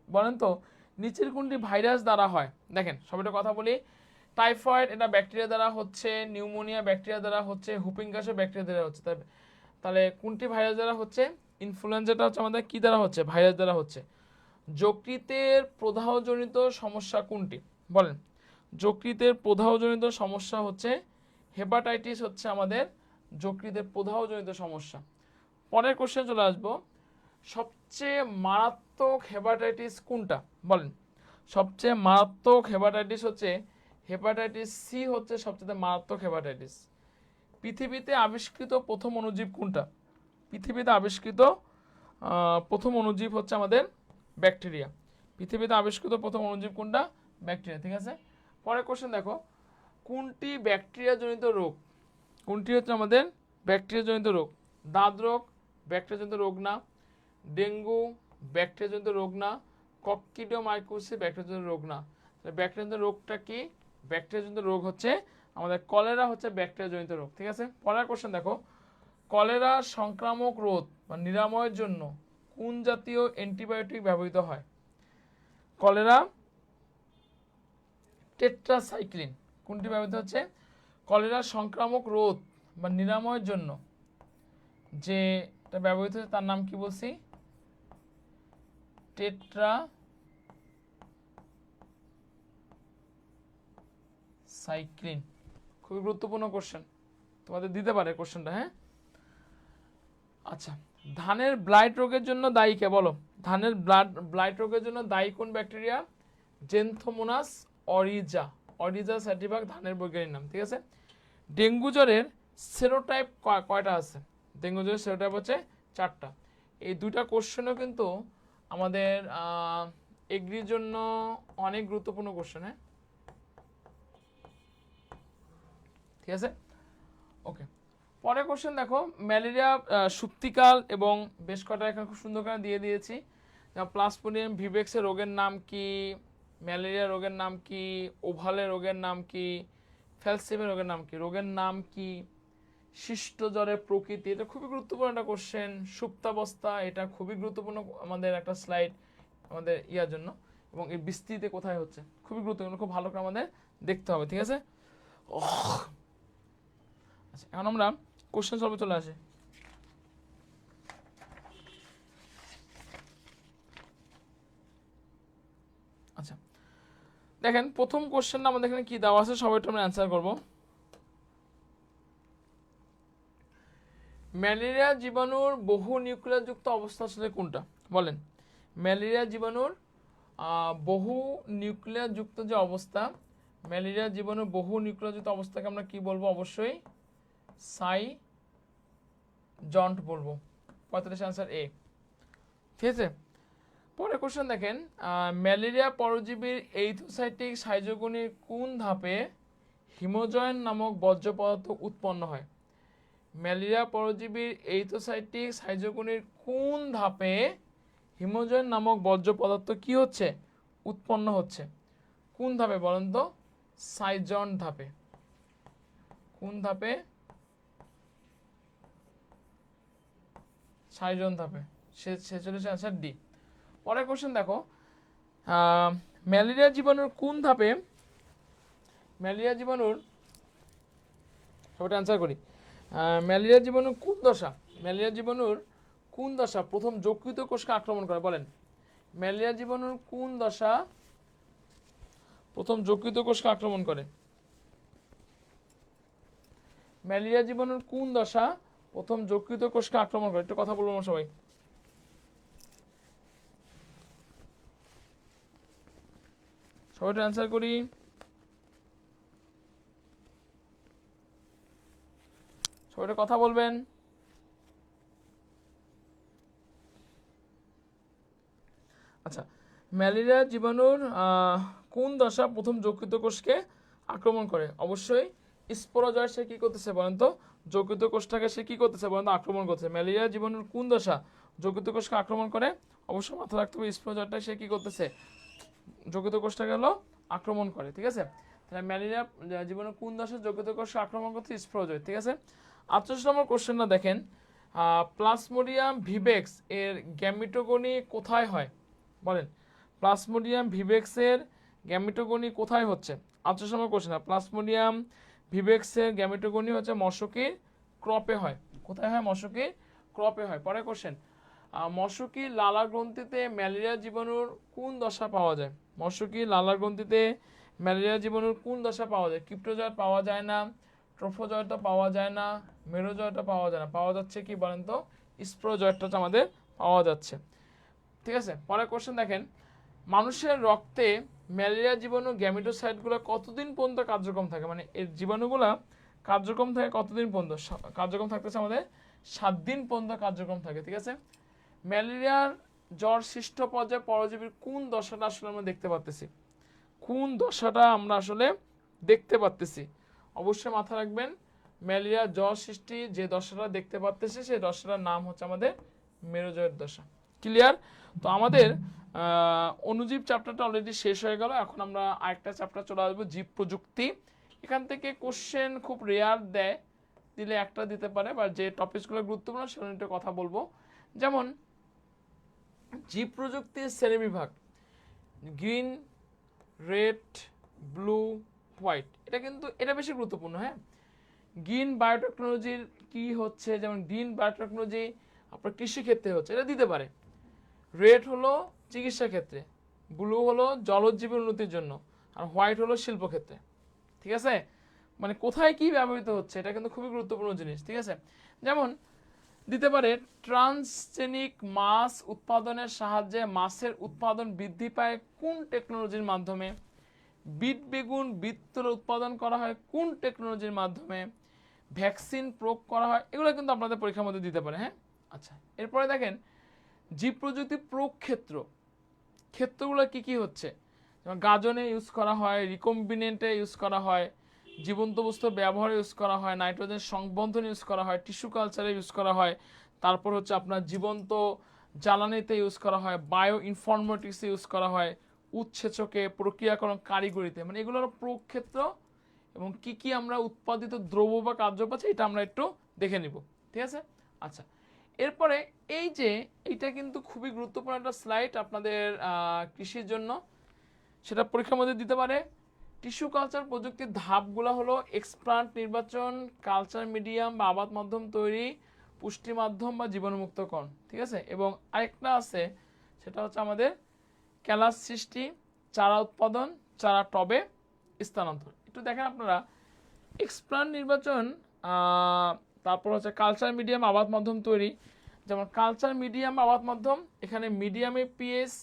বলেন তো, নিচের কোনটি ভাইরাস দ্বারা হয়? দেখেন সবাইটা কথা বলি। টাইফয়েড এটা ব্যাকটেরিয়া দ্বারা হচ্ছে, নিউমোনিয়া ব্যাকটেরিয়া দ্বারা হচ্ছে, হুপিং কাশও ব্যাকটেরিয়া দ্বারা হচ্ছে। তাহলে কোনটি ভাইরাস দ্বারা হচ্ছে? ইনফ্লুয়েঞ্জাটা হচ্ছে আমাদের কি দ্বারা হচ্ছে? ভাইরাস দ্বারা হচ্ছে। যকৃতের প্রদাহজনিত সমস্যা কোনটি? বলেন। যকৃতের প্রদাহজনিত সমস্যা হচ্ছে হেপাটাইটিস, হচ্ছে আমাদের যকৃতের প্রদাহজনিত সমস্যা। পরের কোশ্চেন চলে আসবো, সবচেয়ে মারাত্মক হেপাটাইটিস কোনটা? বলেন। সবচেয়ে মারাত্মক হেপাটাইটিস হচ্ছে হেপাটাইটিস সি, হচ্ছে সবচেয়ে মারাত্মক হেপাটাইটিস। পৃথিবীতে আবিষ্কৃত প্রথম অণুজীব কোনটা? পৃথিবীতে আবিষ্কৃত প্রথম অণুজীব হচ্ছে আমাদের ব্যাকটেরিয়া। পৃথিবীতে আবিষ্কৃত প্রথম অণুজীব কোনটা? ব্যাকটেরিয়া, ঠিক আছে। পরের কোশ্চেন দেখো, কোনটি ব্যাকটেরিয়া জনিত রোগ? কোনটি হচ্ছে আমাদের ব্যাকটেরিয়া জনিত রোগ? দাঁত রোগ ব্যাকটেরিয়া জনিত রোগ না। ডেঙ্গু ব্যাকটেরিয়া জনিত রোগ না। কক্সিডিওমাইকোসিস ব্যাকটেরিয়া জনিত রোগ না। ব্যাকটেরিয়া জনিত রোগটা কি? ব্যাকটেরিয়া জনিত রোগ হচ্ছে আমাদের কলেরা, হচ্ছে ব্যাকটেরিয়া জনিত রোগ, ঠিক আছে। পরের কোশ্চেন দেখো, কলেরা সংক্রামক রোগ বা নিরাময়ের জন্য কোন জাতীয় অ্যান্টিবায়োটিক ব্যবহৃত হয়? কলেরা টেট্রাসাইক্লিন কোনটি ব্যবহৃত হচ্ছে? কলেরা সংক্রামক রোগ বা নিরাময়ের জন্য যেটা ব্যবহৃত হচ্ছে তার নাম কি বলছি? টেট্রাসাইক্লিন। খুবই গুরুত্বপূর্ণ কোশ্চেন, তোমাদের দিতে পারে কোশ্চেনটা, হ্যাঁ। আচ্ছা, ধানের ব্লাইট রোগের জন্য দায়ী কে বলো? ধানের ব্লাইট রোগের জন্য দায়ী কোন ব্যাকটেরিয়া? জেন্থোমোনাস অরিজা। অরিজা স্যাটিভাগ ধানের বৈজ্ঞানিক নাম, ঠিক আছে। ডেঙ্গু জ্বরের সেরোটাইপ কয়টা আছে? ডেঙ্গু জ্বরের সেরোটাইপ হচ্ছে 4টা। এই 2টা কোশ্চেনও কিন্তু আমাদের এগ্রির জন্য অনেক গুরুত্বপূর্ণ কোশ্চেন, হ্যাঁ, ঠিক আছে। ওকে, পরের কোশ্চেন দেখো, ম্যালেরিয়া সুপ্তিকাল এবং বেশ কটা এখানে খুব সুন্দর করে দিয়ে দিয়েছি। যেমন প্লাসমোডিয়াম ভিভেক্সের রোগের নাম কি, ম্যালেরিয়া রোগের নাম কি, ওভালে রোগের নাম কি, ফ্যালসিমের রোগের নাম কি, রোগের নাম কি, শিষ্ট জ্বরের প্রকৃতি, এটা খুবই গুরুত্বপূর্ণ একটা কোশ্চেন। সুপ্তাবস্থা, এটা খুবই গুরুত্বপূর্ণ আমাদের একটা স্লাইড আমাদের ইয়ার জন্য, এবং এই বিস্তৃতি কোথায় হচ্ছে খুবই গুরুত্বপূর্ণ, খুব ভালো করে আমাদের দেখতে হবে, ঠিক আছে। আচ্ছা, এখন আমরা কোশ্চেন সলভে চলে আসি। আচ্ছা, দেখেন প্রথম কোশ্চেনটা আমাদের এখানে কি দেওয়া আছে, সবাইটা আমরা অ্যান্সার করব। ম্যালেরিয়া জীবাণুর বহু নিউক্লিয়াস যুক্ত অবস্থা আসলে কোনটা বলেন? ম্যালেরিয়া জীবাণুর বহু নিউক্লিয়াস যুক্ত যে অবস্থা, ম্যালেরিয়া জীবাণুর বহু নিউক্লিয়াস যুক্ত অবস্থাকে আমরা কি বলবো? অবশ্যই সাইজন্ট বলবো। 45 আনসার এ, ঠিক আছে। পরের কোশ্চেন দেখেন, ম্যালেরিয়া পরজীবীর এইথোসাইটিক সাইজোগনির কোন ধাপে হিমোজয়েন নামক বর্জ্য পদার্থ উৎপন্ন হয়? ম্যালেরিয়া পরজীবীর এইথোসাইটিক সাইজোগনির কোন ধাপে হিমোজয়েন নামক বর্জ্য পদার্থ কি হচ্ছে? উৎপন্ন হচ্ছে। কোন ধাপে বলেন তো? সাইজন ধাপে। কোন ধাপে? সাইজন ধাপে। সে চলেছে আনসার ডি। পরের কোশ্চেন দেখো, ম্যালেরিয়া জীবাণুর কোন ধাপে, ম্যালেরিয়া জীবাণুর, সবাইটা অ্যান্সার করি, ম্যালেরিয়া জীবাণুর কোন দশা, ম্যালেরিয়া জীবাণুর কোন দশা প্রথম যকৃত কোষকে আক্রমণ করে বলেন? ম্যালেরিয়া জীবাণুর কোন দশা প্রথম যকৃত কোষকে আক্রমণ করে? ম্যালেরিয়া জীবাণুর কোন দশা প্রথম যকৃত কোষকে আক্রমণ করে? একটু কথা বলবো সবাই। সবাইটা অ্যান্সার করি। সবাইটা কথা বলবেন। আচ্ছা, ম্যালেরিয়া জীবাণুর কোন দশা প্রথম যকৃত কোষকে আক্রমণ করে? অবশ্যই স্পোরোজয়। সে কি করতেছে বলেন তো? যকৃত কোষটাকে সে কি করতেছে বলেন তো? আক্রমণ করতেছে। ম্যালেরিয়া জীবাণুর কোন দশা যকৃত কোষকে আক্রমণ করে? অবশ্যই মাথা রাখতে হবে স্পোরোজয়টা সে কি করতেছে? যকৃত কোষটাকে হলো আক্রমণ করে, ঠিক আছে। তাহলে ম্যালেরিয়া জীবাণুর কোন দশা যকৃত কোষকে আক্রমণ করতে? স্পোরোজয়, ঠিক আছে। 48 নম্বর কোশ্চেনটা দেখেন, প্লাজমোডিয়াম ভিভেক্স এর গ্যামিটোগনি কোথায় হয় বলেন? প্লাজমোডিয়াম ভিভেক্সের গ্যামিটোগনি কোথায় হচ্ছে? 48 নম্বর কোশ্চেন, প্লাজমোডিয়াম ভিভেক্সের গ্যামিটোগনি হচ্ছে মশকির ক্রপে হয়। কোথায় হয়? মশকির ক্রপে হয়। পরের কোশ্চেন, মশকির লালা গ্রন্থিতে ম্যালেরিয়া জীবাণুর কোন দশা পাওয়া যায়? মশকির লালা গ্রন্থিতে ম্যালেরিয়া জীবাণুর কোন দশা পাওয়া যায়? ক্রিপ্টোজয় পাওয়া যায় না, ট্রোফোজয়টা পাওয়া যায় না, মেরোজয়টা পাওয়া যায় না, পাওয়া যাচ্ছে কি বলেন তো? স্প্রোজয়টা আমাদের পাওয়া যাচ্ছে, ঠিক আছে। পরের কোশ্চেন দেখেন, মানুষের রক্তে ম্যালেরিয়া জীবাণু গ্যামিটোসাইটগুলো কতদিন পর্যন্ত কার্যক্রম থাকে? মানে এর জীবাণুগুলা কার্যক্রম থাকে কতদিন পর্যন্ত? কার্যক্রম থাকতেছে আমাদের 7 দিন পর্যন্ত কার্যক্রম থাকে, ঠিক আছে। ম্যালেরিয়ার জ্বর সৃষ্ট পর্যায়ে পরজীবীর কোন দশাটা আসলে আমরা দেখতে পাচ্তেছি? কোন দশাটা আমরা আসলে দেখতে পাচ্তেছি? অবশ্যই মাথা রাখবেন, ম্যালেরিয়া জ্বর সৃষ্টি যে দশাটা দেখতে পাচ্তেছি সেই দশাটার নাম হচ্ছে আমাদের মেরোজয়ের দশা। ক্লিয়ার? তো আমাদের অণুজীব চ্যাপ্টারটা অলরেডি শেষ হয়ে গেল। এখন আমরা আরেকটা চ্যাপ্টার চলে আসবো, জীব প্রযুক্তি। এখান থেকে কোশ্চেন খুব রেয়ার দেয়, দিলে একটা দিতে পারে, বা যে টপিকসগুলো গুরুত্বপূর্ণ সেগুলো একটু কথা বলবো। যেমন জীব প্রযুক্তির শ্রেণীবিভাগ, গ্রিন, রেড, ব্লু, হোয়াইট, এটা কিন্তু এটা বেশি গুরুত্বপূর্ণ। হ্যাঁ, গ্রিন বায়োটেকনোলজির কি হচ্ছে, যেমন গ্রিন বায়োটেকনোলজি আপনার কৃষিক্ষেত্রে হচ্ছে, এটা দিতে পারে। রেড হলো চিকিৎসা ক্ষেত্রে, ব্লু হলো জলজীবী উন্নতির জন্য, আর হোয়াইট হলো শিল্পক্ষেত্রে, ঠিক আছে। মানে কোথায় কি ব্যবহৃত হচ্ছে এটা কিন্তু খুবই গুরুত্বপূর্ণ জিনিস, ঠিক আছে। যেমন দিতে পারে ট্রান্সজেনিক মাছ উৎপাদনের সাহায্যে মাছের উৎপাদন বৃদ্ধি পায় কোন টেকনোলজির মাধ্যমে? বিট বেগুন বীজ উৎপাদন করা হয় কোন টেকনোলজির মাধ্যমে? ভ্যাকসিন প্রয়োগ করা হয়, এগুলো কিন্তু আপনাদের পরীক্ষার মধ্যে দিতে পারে। হ্যাঁ, আচ্ছা, এরপরে দেখেন জীব প্রযুক্তি প্রয়োগ ক্ষেত্রগুলো কি কি হচ্ছে, যেমন গাজনে ইউজ করা হয়, রিকম্বিনেন্টে ইউজ করা হয়, জীবন্ত বস্তু ব্যবহারে ইউজ করা হয়, নাইট্রোজেন সংবন্ধন ইউজ করা হয়, টিস্যু কালচারে ইউজ করা হয়, তারপর হচ্ছে আপনার জীবন্ত জ্বালানিতে ইউজ করা হয়, বায়ো ইনফরমেটিক্সে ইউজ করা হয়, উৎসেচকে, প্রক্রিয়াকরণ কারিগরিতে, মানে এগুলোর প্রয়োগ ক্ষেত্র এবং কি কি আমরা উৎপাদিত দ্রব্য বা কার্য পাচ্ছি এটা আমরা একটু দেখে নিব। ঠিক আছে, আচ্ছা, এরপরে এই যে এইটা কিন্তু খুবই গুরুত্বপূর্ণ একটা স্লাইড আপনাদের কৃষির জন্য, সেটা পরীক্ষার মধ্যে দিতে পারে। টিস্যু কালচার প্রযুক্তির ধাপগুলো হলো এক্সপ্লান্ট নির্বাচন, কালচার মিডিয়াম বা আবাদ মাধ্যম তৈরি, পুষ্টি মাধ্যম বা জীবাণুমুক্তকরণ। ঠিক আছে, এবং আরেকটা আছে সেটা হচ্ছে আমাদের ক্যালাস সৃষ্টি, চারা উৎপাদন, চারা টবে স্থানান্তর। একটু দেখেন আপনারা, এক্সপ্লান্ট নির্বাচন, তারপর হচ্ছে কালচার মিডিয়াম আবাদ মাধ্যম তৈরি। যেমন কালচার মিডিয়াম আবাদ মাধ্যম, এখানে মিডিয়ামে পিএইচ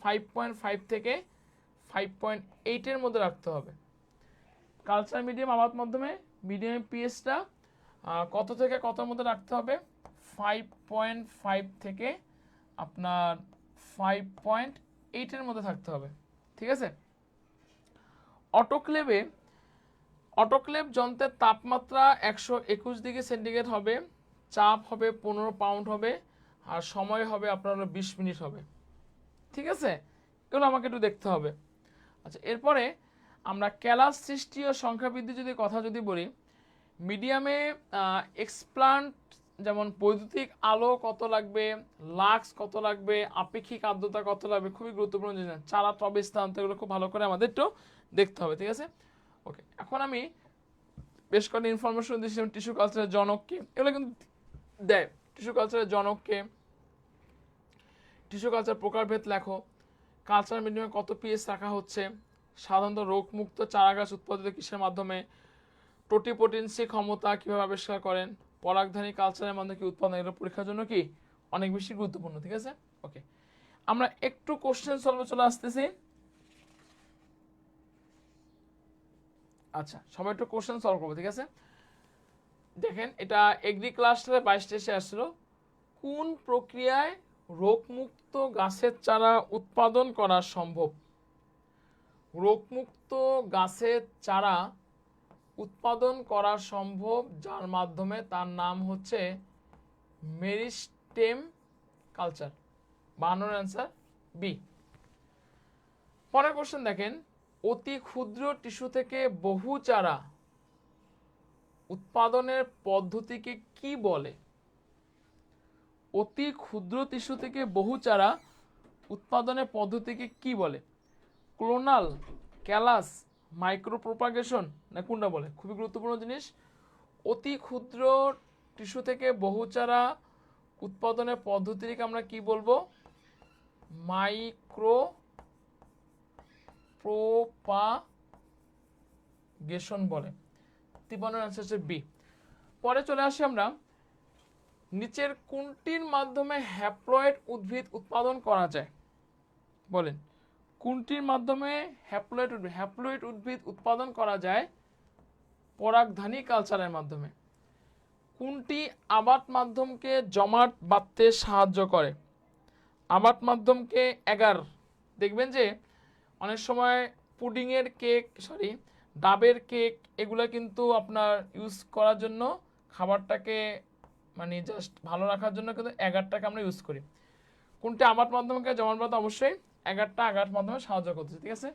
5.5 থেকে 5.8 মধ্যে রাখতে হবে। কালচার মিডিয়াম আবাদ মাধ্যমে মিডিয়ামে পিএইচটা কত থেকে কতর মধ্যে রাখতে হবে? 5.5 থেকে আপনার 5.8 মধ্যে থাকতে হবে। ঠিক আছে, অটোক্লেভ যন্ত্রের তাপমাত্রা 121 ডিগ্রি সেন্টিগ্রেড হবে, চাপ হবে 15 পাউন্ড হবে, আর সময় হবে আপনার 20 মিনিট হবে। ঠিক আছে, এগুলো আমাকে একটু দেখতে হবে। আচ্ছা, এরপরে আমরা ক্যালাস সৃষ্টি ও সংখ্যা বৃদ্ধি কথা বলি, মিডিয়ামে এক্সপ্লান্ট যেমন বৈদ্যুতিক আলো কত লাগবে, লাক্স কত লাগবে, আপেক্ষিক আর্দ্রতা কত লাগবে, খুবই গুরুত্বপূর্ণ জিনিস। চারা টবে স্থানান্তর, এগুলো খুব ভালো করে আমাদের একটু দেখতে হবে। ঠিক আছে, ওকে, এখন আমি বেশ কয়েকটা ইনফরমেশন দিচ্ছি। টিস্যু কালচারের জনককে, এগুলো কিন্তু দেয়। টিস্যু কালচারের জনককে, টিস্যু কালচার প্রকারভেদ লেখো, কালচার মিডিয়ামে কত পিএইচ রাখা হচ্ছে, সাধারণত রোগমুক্ত চারা গাছ উৎপাদিত কিসের মাধ্যমে, টোটিপোটেন্সি ক্ষমতা কিভাবে আবিষ্কার করেন, পরাগধানী কালচারের মাধ্যমে কি উৎপাদন, এগুলো পরীক্ষার জন্য কি অনেক বেশি গুরুত্বপূর্ণ। ঠিক আছে, ওকে, আমরা একটু কোশ্চেন সলভে চলে আসতেছি। আচ্ছা, সবাই একটু কোশ্চেন সলভ করবো। ঠিক আছে, দেখেন এটা এগ্রি ক্লাস্টারে 22 এসে আসলো, কোন প্রক্রিয়ায় রোগমুক্ত গাছের চারা উৎপাদন করা সম্ভব? রোগমুক্ত গাছের চারা উৎপাদন করা সম্ভব যার মাধ্যমে, তার নাম হচ্ছে মেরিস্টেম কালচার। 52 answer B. পরের কোশ্চেন দেখেন, অতি ক্ষুদ্র টিস্যু থেকে বহু চারা উৎপাদনের পদ্ধতিকে কি বলে? অতি ক্ষুদ্র টিস্যু থেকে বহু চারা উৎপাদনের পদ্ধতিকে কি বলে? ক্লোনাল, ক্যালাস, মাইক্রো প্রোপাগেশন, না কোনটা বলে? খুবই গুরুত্বপূর্ণ জিনিস। অতি ক্ষুদ্র টিস্যু থেকে বহু চারা উৎপাদনের পদ্ধতিকে আমরা কি বলবো? মাইক্রো প্রোপাগেশন বলে। 53 আনসার হচ্ছে বি। পরে চলে আসি আমরা, নিচের কোনটির মাধ্যমে হ্যাপ্লয়েড উদ্ভিদ উৎপাদন করা যায়? বলেন, কোনটির মাধ্যমে হ্যাপ্লয়েড উদ্ভিদ উৎপাদন করা যায়? পরাগধানী কালচারের মাধ্যমে। কোনটি আবাদ মাধ্যমকে জমাট বাঁধতে সাহায্য করে? আবাদ মাধ্যমকে এগার। দেখবেন যে অনেক সময় পুডিংয়ের কেক, ডাবের কেক, এগুলো কিন্তু আপনার ইউজ করার জন্য, খাবারটাকে মানে জাস্ট ভালো রাখার জন্য কিন্তু এগারটাকে আমরা ইউজ করি। কোনটি আবাদ মাধ্যমকে জমাট বাঁধতে? অবশ্যই এগারটা আবাদ মাধ্যমে সাহায্য করতেছে। ঠিক আছে,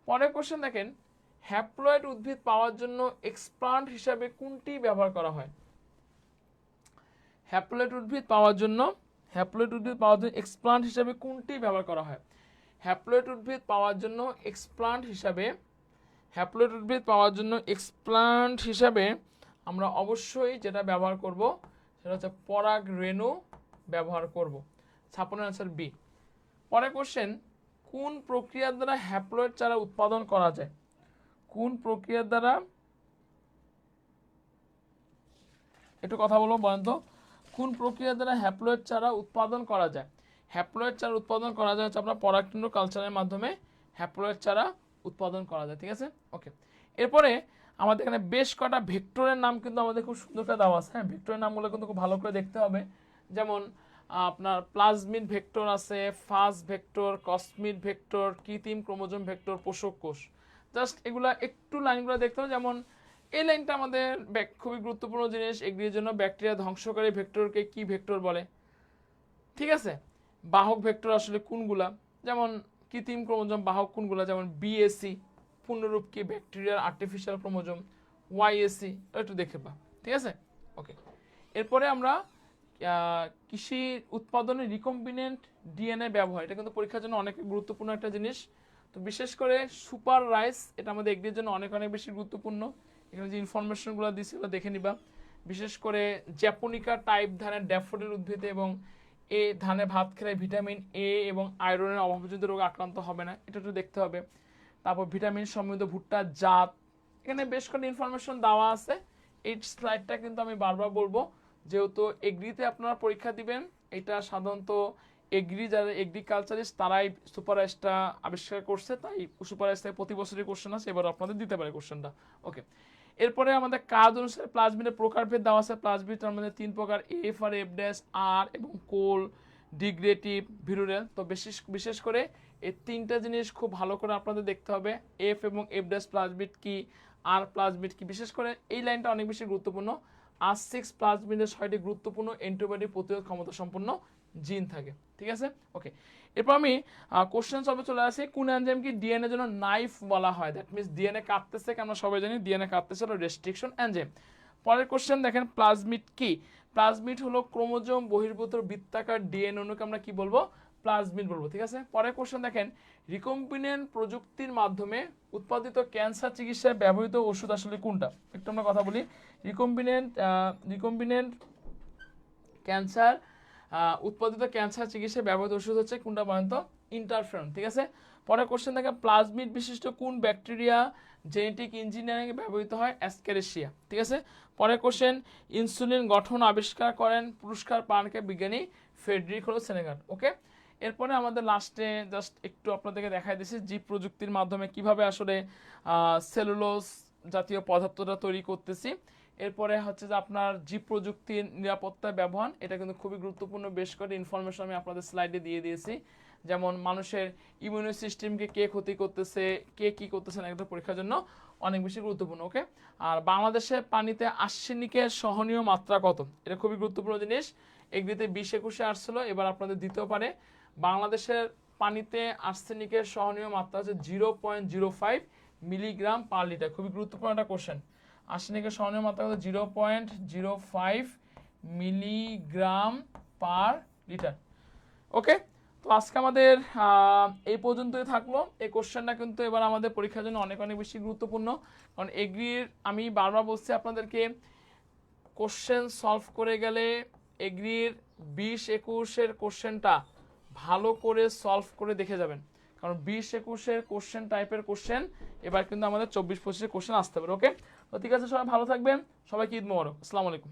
পরের কোশ্চেন দেখেন, হ্যাপ্লয়েড উদ্ভিদ পাওয়ার জন্য এক্সপ্লান্ট হিসাবে কোনটি ব্যবহার করা হয়? হ্যাপ্লয়েড উদ্ভিদ পাওয়ার জন্য এক্সপ্লান্ট হিসাবে কোনটি ব্যবহার করা হয়? হ্যাপ্লয়েড উদ্ভিদ পাওয়ার জন্য এক্সপ্লান্ট হিসাবে আমরা অবশ্যই যেটা ব্যবহার করব সেটা হচ্ছে পরাগ রেণু ব্যবহার করব। 56 আনসার বি। পরের কোশ্চেন, কোন প্রক্রিয়ার দ্বারা হ্যাপ্লয়েড চারা উৎপাদন করা যায়? কোন প্রক্রিয়ার দ্বারা, একটু কথা বলবো, বলেন তো, কোন প্রক্রিয়া দ্বারা হ্যাপ্লয়েড চারা উৎপাদন করা যায়? হ্যাপ্লয়েড চারা উৎপাদন করা যায় হচ্ছে আপনার পরাগরেণু কালচারের মাধ্যমে হ্যাপ্লয়েড চারা উৎপাদন করা যায়, ঠিক আছে। ওকে, এরপরে আমাদের এখানে বেশ কটা ভেক্টরের নাম কিন্তু আমাদের খুব সুন্দর করে দেওয়া আছে। হ্যাঁ, ভেক্টরের নামগুলো কিন্তু খুব ভালো করে দেখতে হবে। যেমন আপনার প্লাজমিড ভেক্টর আছে, ফাজ ভেক্টর, কসমিড ভেক্টর, কৃত্রিম ক্রোমোজোম ভেক্টর, পোষক কোষ। জাস্ট এগুলা একটু লাইনগুলো দেখতে হবে। যেমন এই লাইনটা আমাদের খুবই গুরুত্বপূর্ণ জিনিস, এগুলির জন্য ব্যাকটেরিয়া ধ্বংসকারী ভেক্টরকে কি ভেক্টর বলে, ঠিক আছে। বাহক ভেক্টর আসলে কোনগুলা, যেমন কৃত্রিম ক্রোমোজোম বাহক কোনগুলা, যেমন বিএসি পূর্ণরূপ কি ব্যাকটেরিয়ার আর্টিফিশিয়াল ক্রোমোজোম, ওয়াইএসি একটু দেখে পা, ঠিক আছে। ওকে, এরপরে আমরা কৃষি উৎপাদনে রিকম্বিনেন্ট ডিএনএ ব্যবহার, এটা কিন্তু পরীক্ষার জন্য অনেক গুরুত্বপূর্ণ একটা জিনিস। তো বিশেষ করে সুপার রাইস, এটা আমাদের এগ্রির জন্য অনেক অনেক বেশি গুরুত্বপূর্ণ। এখানে যে ইনফরমেশনগুলো দিচ্ছি ওগুলো দেখে নিবা। বিশেষ করে জ্যাপোনিকা টাইপ ধানের ড্যাফোডিল উদ্ভিদে এবং এই ধানে ভাত খেলে ভিটামিন এ এবং আয়রনের অভাবজনিত রোগে আক্রান্ত হবে না, এটা একটু দেখতে হবে। তারপর ভিটামিন সমৃদ্ধ ভুট্টার জাত, এখানে বেশ কয়েকটা ইনফরমেশন দেওয়া আছে। এই স্লাইডটা কিন্তু আমি বারবার বলবো, যেহেতু এগ্রিতে আপনারা পরীক্ষা দিবেন, এটা সাধারণত এগ্রি যারা এগ্রিকালচারিস্ট তারাই সুপার রাইসটা আবিষ্কার করছে, তাই সুপার রাইস থেকে প্রতি বছরই কোশ্চেন আছে, এবার আপনাদের দিতে পারে কোশ্চেনটা। ওকে, এরপরে আমাদের কাজ অনুসারে প্লাজমিডের প্রকারভেদ দেওয়া আছে। প্লাজমিড তার মধ্যে 3 প্রকার, এফ আর এফ ড্যাশ, আর এবং কোল, ডিগ্রেটিভ, ভিরুরেল। তো বিশেষ করে এই 3টা জিনিস খুব ভালো করে আপনাদের দেখতে হবে, এফ এবং এফ ড্যাশ প্লাজমিড কি, আর প্লাজমিড কি। বিশেষ করে এই লাইনটা অনেক বেশি গুরুত্বপূর্ণ। আর6 প্লাজমিডের 6টি গুরুত্বপূর্ণ অ্যান্টিবডি প্রতিরোধ ক্ষমতা সম্পন্ন জিন থাকে, ঠিক আছে। ওকে, এরপর আমি কোশ্চেন সলভে চলে আসি। কোন এনজাইমকে ডিএনএ জন্য নাইফ বলা হয়? দ্যাট মিনস ডিএনএ কাটতেছে, আমরা সবাই জানি ডিএনএ কাটতেছে হলো রেস্ট্রিকশন এনজাইম। পরের কোশ্চেন দেখেন, প্লাজমিড কি? প্লাজমিড হলো ক্রোমোজোম বহির্ভূত বৃত্তাকার ডিএনএ অণুকে আমরা কি বলবো? প্লাজমিড বলবো, ঠিক আছে। পরের কোশ্চেন দেখেন, রিকম্বিনেন্ট প্রযুক্তির মাধ্যমে উৎপাদিত ক্যান্সার চিকিৎসায় ব্যবহৃত ওষুধ আসলে কোনটা? একটু আমরা কথা বলি। রিকম্বিনেন্ট ক্যান্সার উৎপাদিত ক্যান্সার চিকিৎসায় ব্যবহৃত ওষুধ হচ্ছে কোনটা বলেন তো? ইন্টারফেরন, ঠিক আছে। পরের কোশ্চেন দেখে, প্লাজমিড বিশিষ্ট কোন ব্যাকটেরিয়া জেনেটিক ইঞ্জিনিয়ারিং এ ব্যবহৃত হয়? অ্যাসকেরেসিয়া, ঠিক আছে। পরের কোশ্চেন, ইনসুলিন গঠন আবিষ্কার করেন, পুরস্কার পানকে বিজ্ঞানী ফ্রেডরিক সেনেগার। ওকে, এরপরে আমাদের লাস্টে জাস্ট একটু আপনাদেরকে দেখাই দিচ্ছি জীব প্রযুক্তির মাধ্যমে কিভাবে আসলে সেলুলোজ জাতীয় পদার্থটা তৈরি করতেছি। এরপরে হচ্ছে যে আপনার জীব প্রযুক্তির নিরাপত্তা ব্যবহার, এটা কিন্তু খুবই গুরুত্বপূর্ণ। বেশ করে ইনফরমেশন আমি আপনাদের স্লাইডে দিয়ে দিয়েছি। যেমন মানুষের ইমিউনি সিস্টেমকে কে ক্ষতি করতেছে, কে কি করতেছে না, এটা পরীক্ষার জন্য অনেক বেশি গুরুত্বপূর্ণ। ওকে, আর বাংলাদেশের পানিতে আর্সেনিকের সহনীয় মাত্রা কত? এটা খুবই গুরুত্বপূর্ণ জিনিস। এগ্রিতে 20-21-এ আসছিল, এবার আপনাদের দিতেও পারে। বাংলাদেশের পানিতে আর্সেনিকের সহনীয় মাত্রা হচ্ছে 0.05 মিলিগ্রাম পার লিটার। খুবই গুরুত্বপূর্ণ একটা কোশ্চেন। আর্সেনিকের সহনীয় মাত্রা হচ্ছে 0.05 মিলিগ্রাম পার লিটার। ওকে, তো আজকে আমাদের এই পর্যন্তই থাকলো। এই কোশ্চেনটা কিন্তু এবার আমাদের পরীক্ষার জন্য অনেক অনেক বেশি গুরুত্বপূর্ণ, কারণ এগ্রির আমি বারবার বলছি আপনাদেরকে, কোশ্চেন সলভ করে গেলে এগ্রির 20-21-এর কোশ্চেনটা ভালো করে সলভ করে দেখে যাবেন, কারণ 20-21-এর কোশ্চেন টাইপের কোশ্চেন এবার কিন্তু আমাদের 24-25-এর কোশ্চেন আসতে পারে। ওকে, তো ঠিক আছে, সবাই ভালো থাকবেন, সবাইকে ঈদ মোবারক, আসসালামু আলাইকুম।